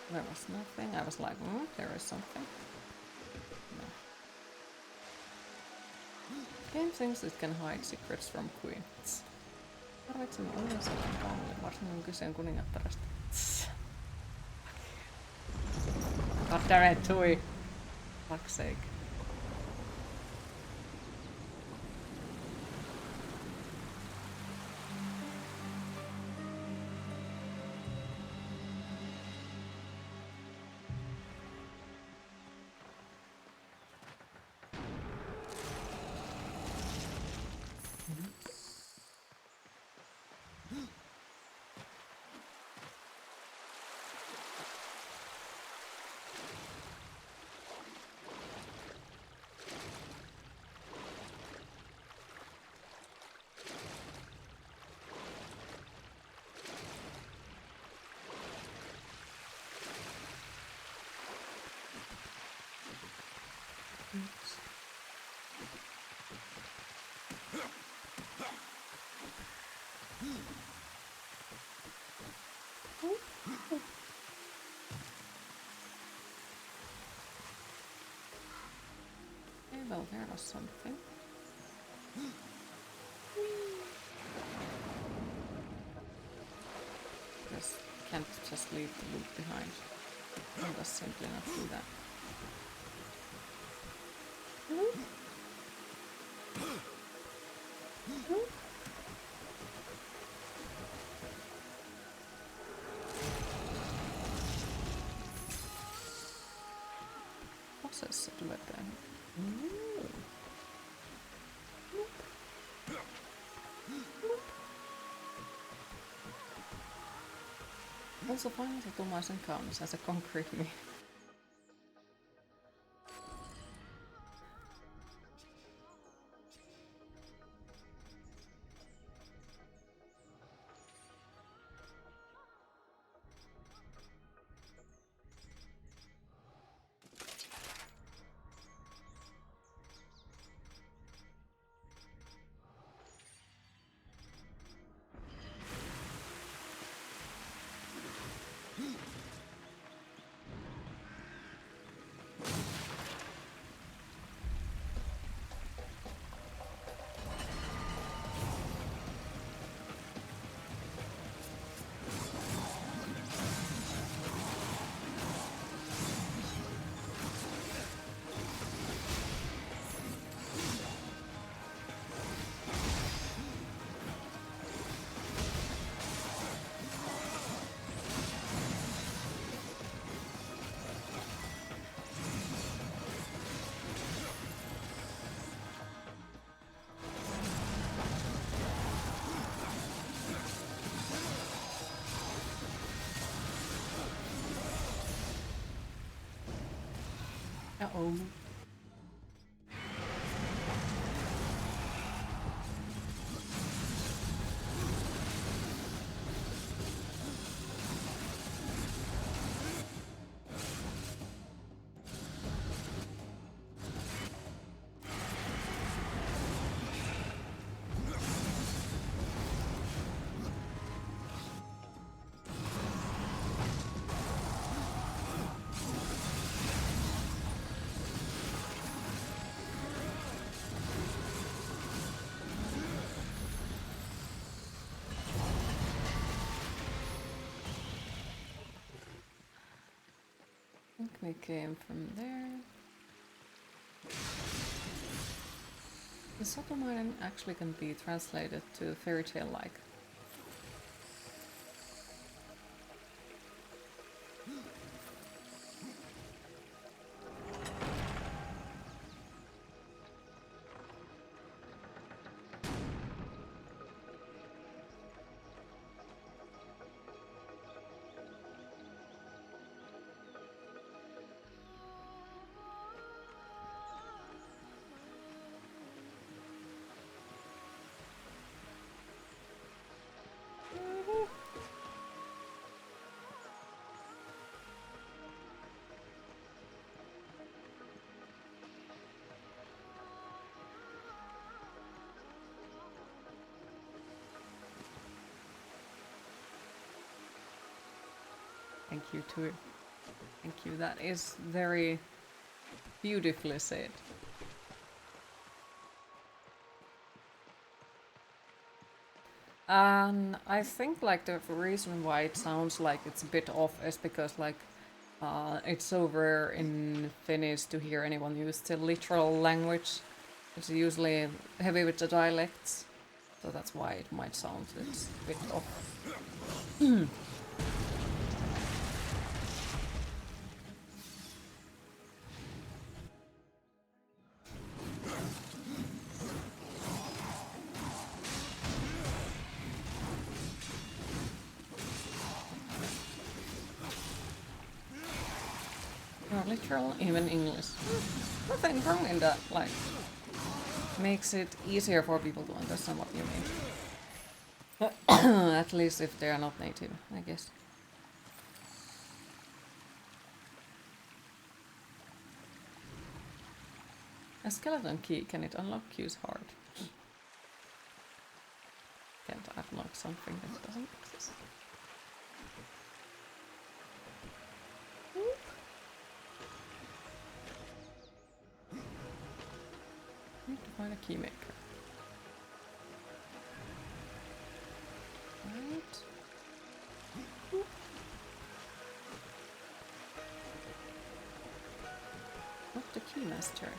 There was nothing. I was like, there is something. No. Game thinks it can hide secrets from queens. Tarvitsemme uuden sodan kaunille, varsinkin kyseen kuningattaresta. God damn it, Tui. Fuck's sake. Okay, well, there was something. Just can't just leave the loop behind. I'll just simply not do that. Possessed weapon. Also find satumaisen kaunis as a concrete me. Uh-oh. I think we came from there. The Sotomaiden actually can be translated to fairy tale-like. Thank you to it. Thank you, that is very beautifully said. And I think like the reason why it sounds like it's a bit off is because like it's so rare in Finnish to hear anyone use the literal language. It's usually heavy with the dialects, so that's why it might sound it's a bit off. No, literal, even English. Nothing wrong in that, like, makes it easier for people to understand what you mean. At least if they are not native, I guess. A skeleton key, can it unlock Q's heart? Can't unlock something that doesn't exist. Need to find a key maker. Right. Not the key master.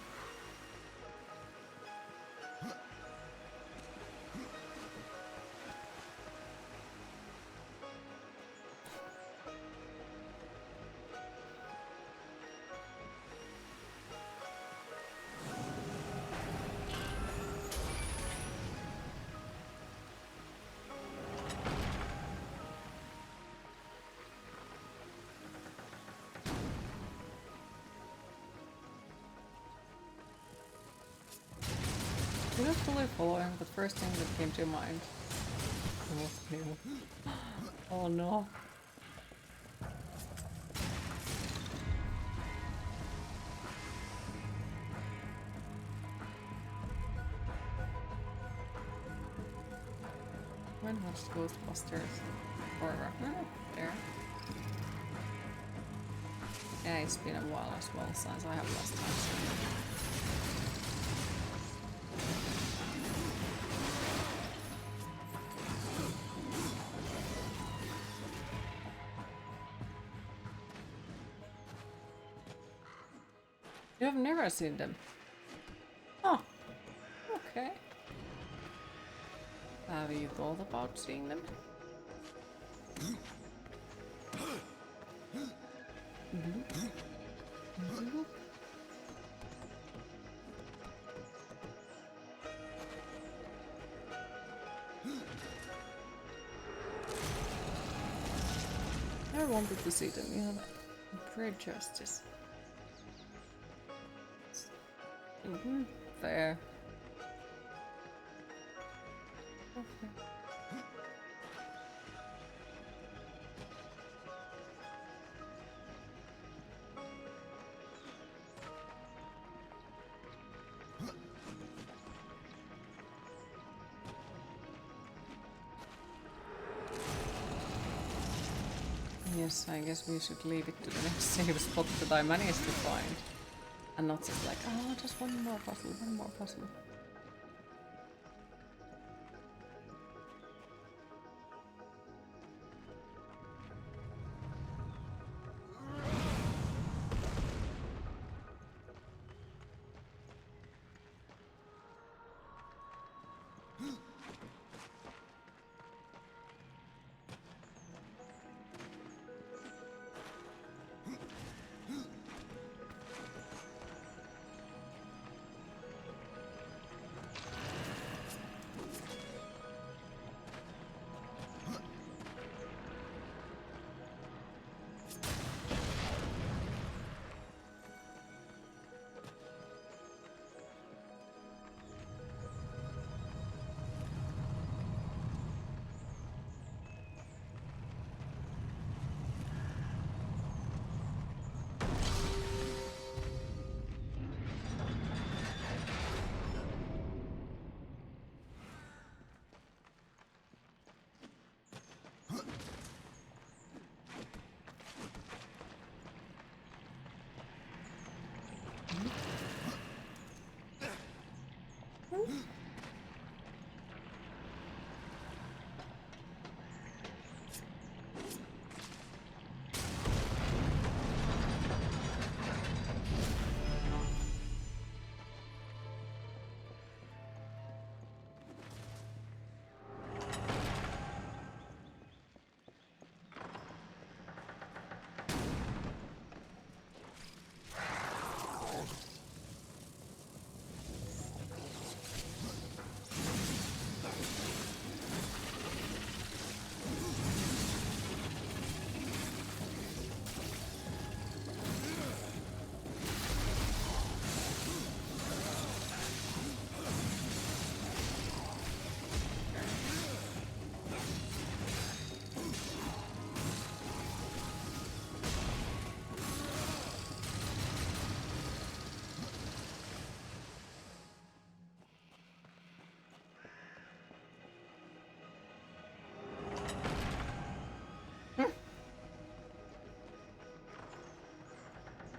You're not fully following the first thing that came to your mind. Oh no. When was Ghostbusters? Or there. Yeah, it's been a while as well since I have last time seen it. You have never seen them? Oh, okay. Have you thought about seeing them? I wanted to see them. You have great justice. Fair. Okay. Yes, I guess we should leave it to the next save spot that I managed to find. And not just like, oh, just one more puzzle, one more puzzle.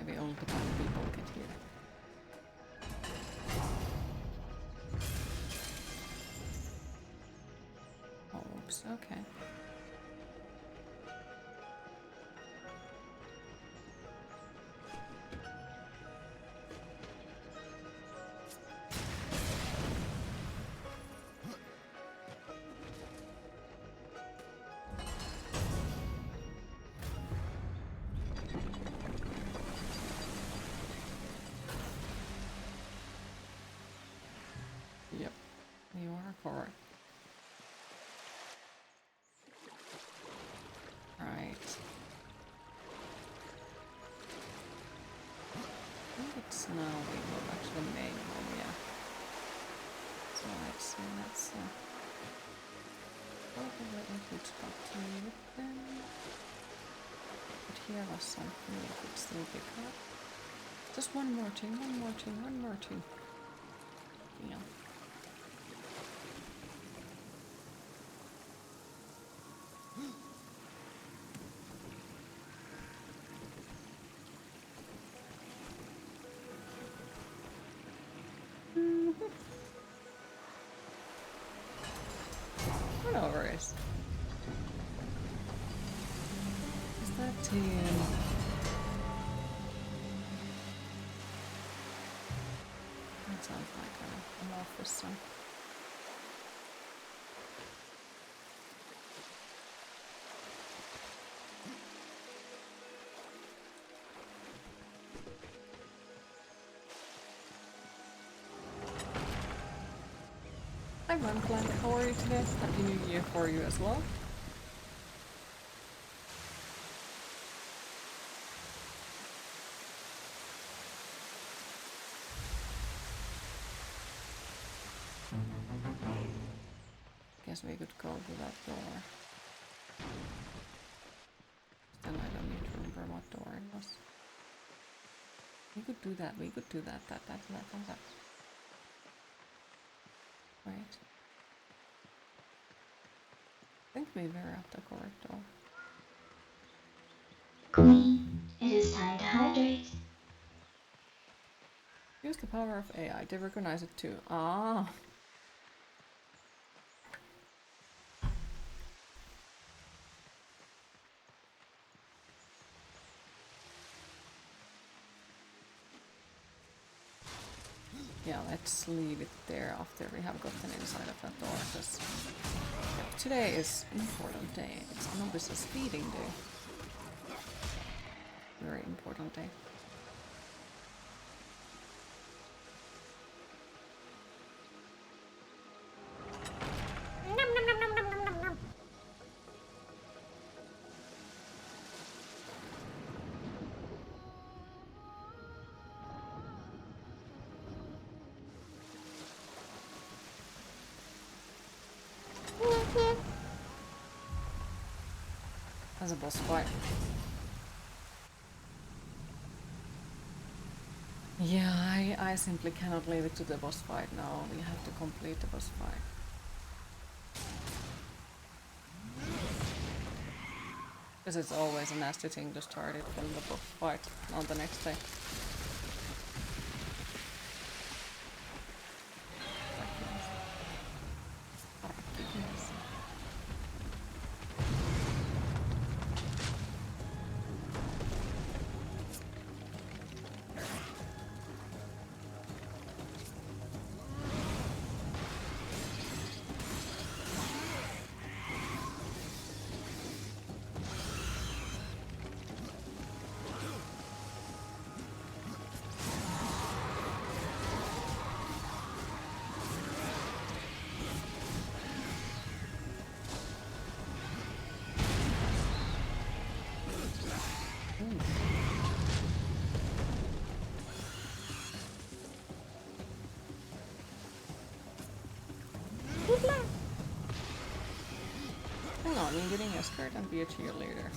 maybe only the kind of people get here. Oops, okay. Yep, you are correct. Right. I think it's now we will actually make one, yeah. So let's see, probably a good spot to leave it then. But here was something we could still pick up. Just one more thing. Yeah. No worries. Is that team? That sounds like an officer. Hi Runclank, how are you today? Happy New Year for you as well. Guess we could go to that door. Then I don't need to remember what door it was. We could do that, that. Right. I think we were at the correct door. Queen, it is time to hydrate. Use the power of AI. They recognize it too. Ah. Yeah, let's leave it there after we have gotten inside of that door, because today is an important day. It's Anubis' feeding day. Very important day. As a boss fight. Yeah, I simply cannot leave it to the boss fight now. We have to complete the boss fight. Because it's always a nasty thing to start it from the boss fight on the next day. Hang on, you're getting a skirt and be a cheerleader.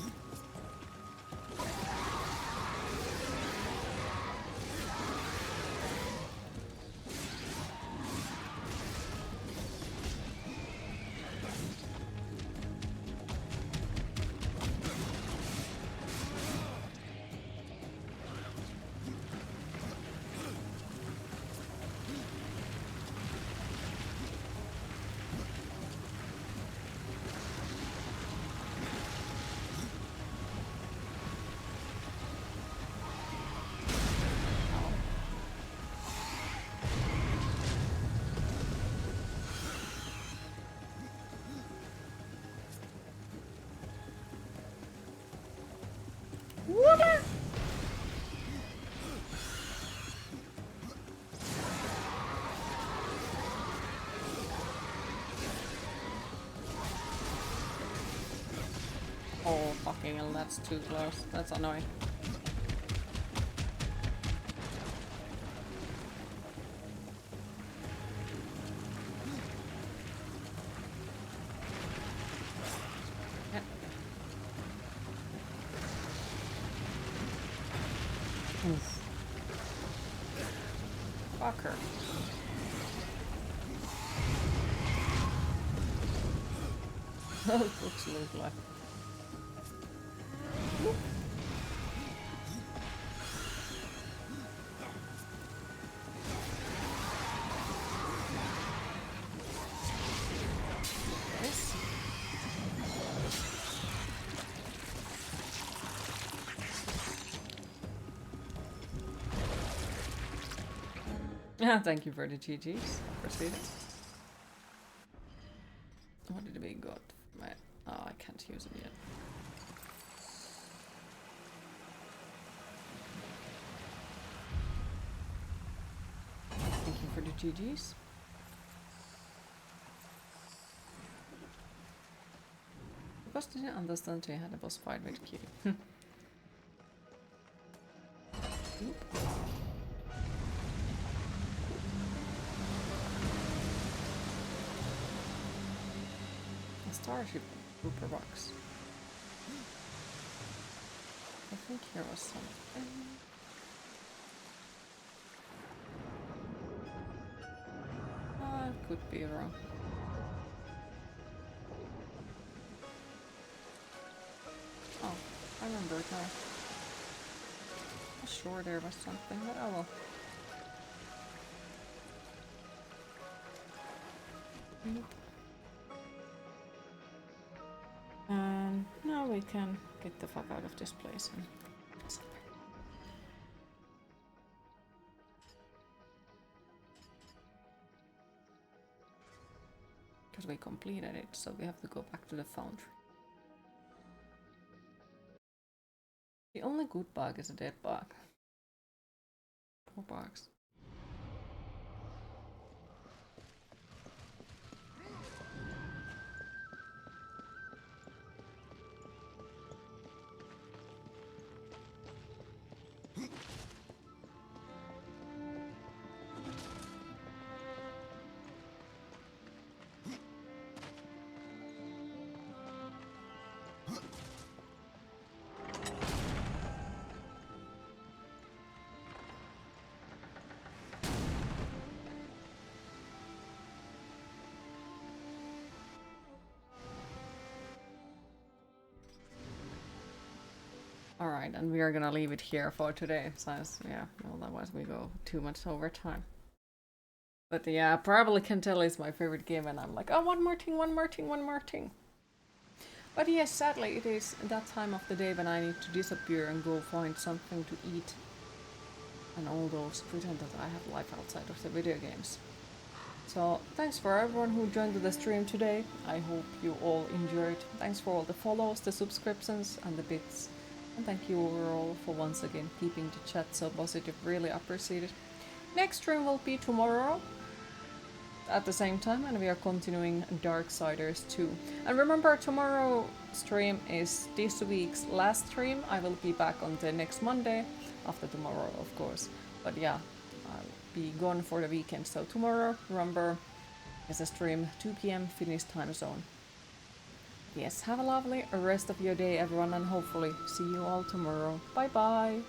Water! Oh, fucking hell, that's too close. That's annoying. Oof. Fucker. Oh, looks like. Yes. Thank you for the GGs. Appreciate it. What did we got? Oh, I can't use it yet. Thank you for the GGs. Because didn't understand they had a boss fight with Q. A starship Rupert box. I think here was something. I could be wrong. Oh, I remember it now. I'm sure there was something, but oh well. Nope. And now we can get the fuck out of this place and because we completed it, so we have to go back to the foundry. The only good bug is a dead bug. Poor bugs. Alright, and we are gonna leave it here for today, since, yeah, otherwise we go too much over time. But yeah, I probably can tell it's my favorite game, and I'm like, oh, one more thing, one more thing, one more thing. But yes, sadly, it is that time of the day when I need to disappear and go find something to eat. And all those pretend that I have life outside of the video games. So, thanks for everyone who joined the stream today. I hope you all enjoyed. Thanks for all the follows, the subscriptions, and the bits. And thank you overall for once again keeping the chat so positive, really appreciate it. Next stream will be tomorrow at the same time, and we are continuing Darksiders 2. And remember, tomorrow stream is this week's last stream. I will be back on the next Monday, after tomorrow of course. But yeah, I'll be gone for the weekend, so tomorrow, remember, is a stream 2 PM Finnish time zone. Yes, have a lovely rest of your day everyone, and hopefully see you all tomorrow. Bye bye!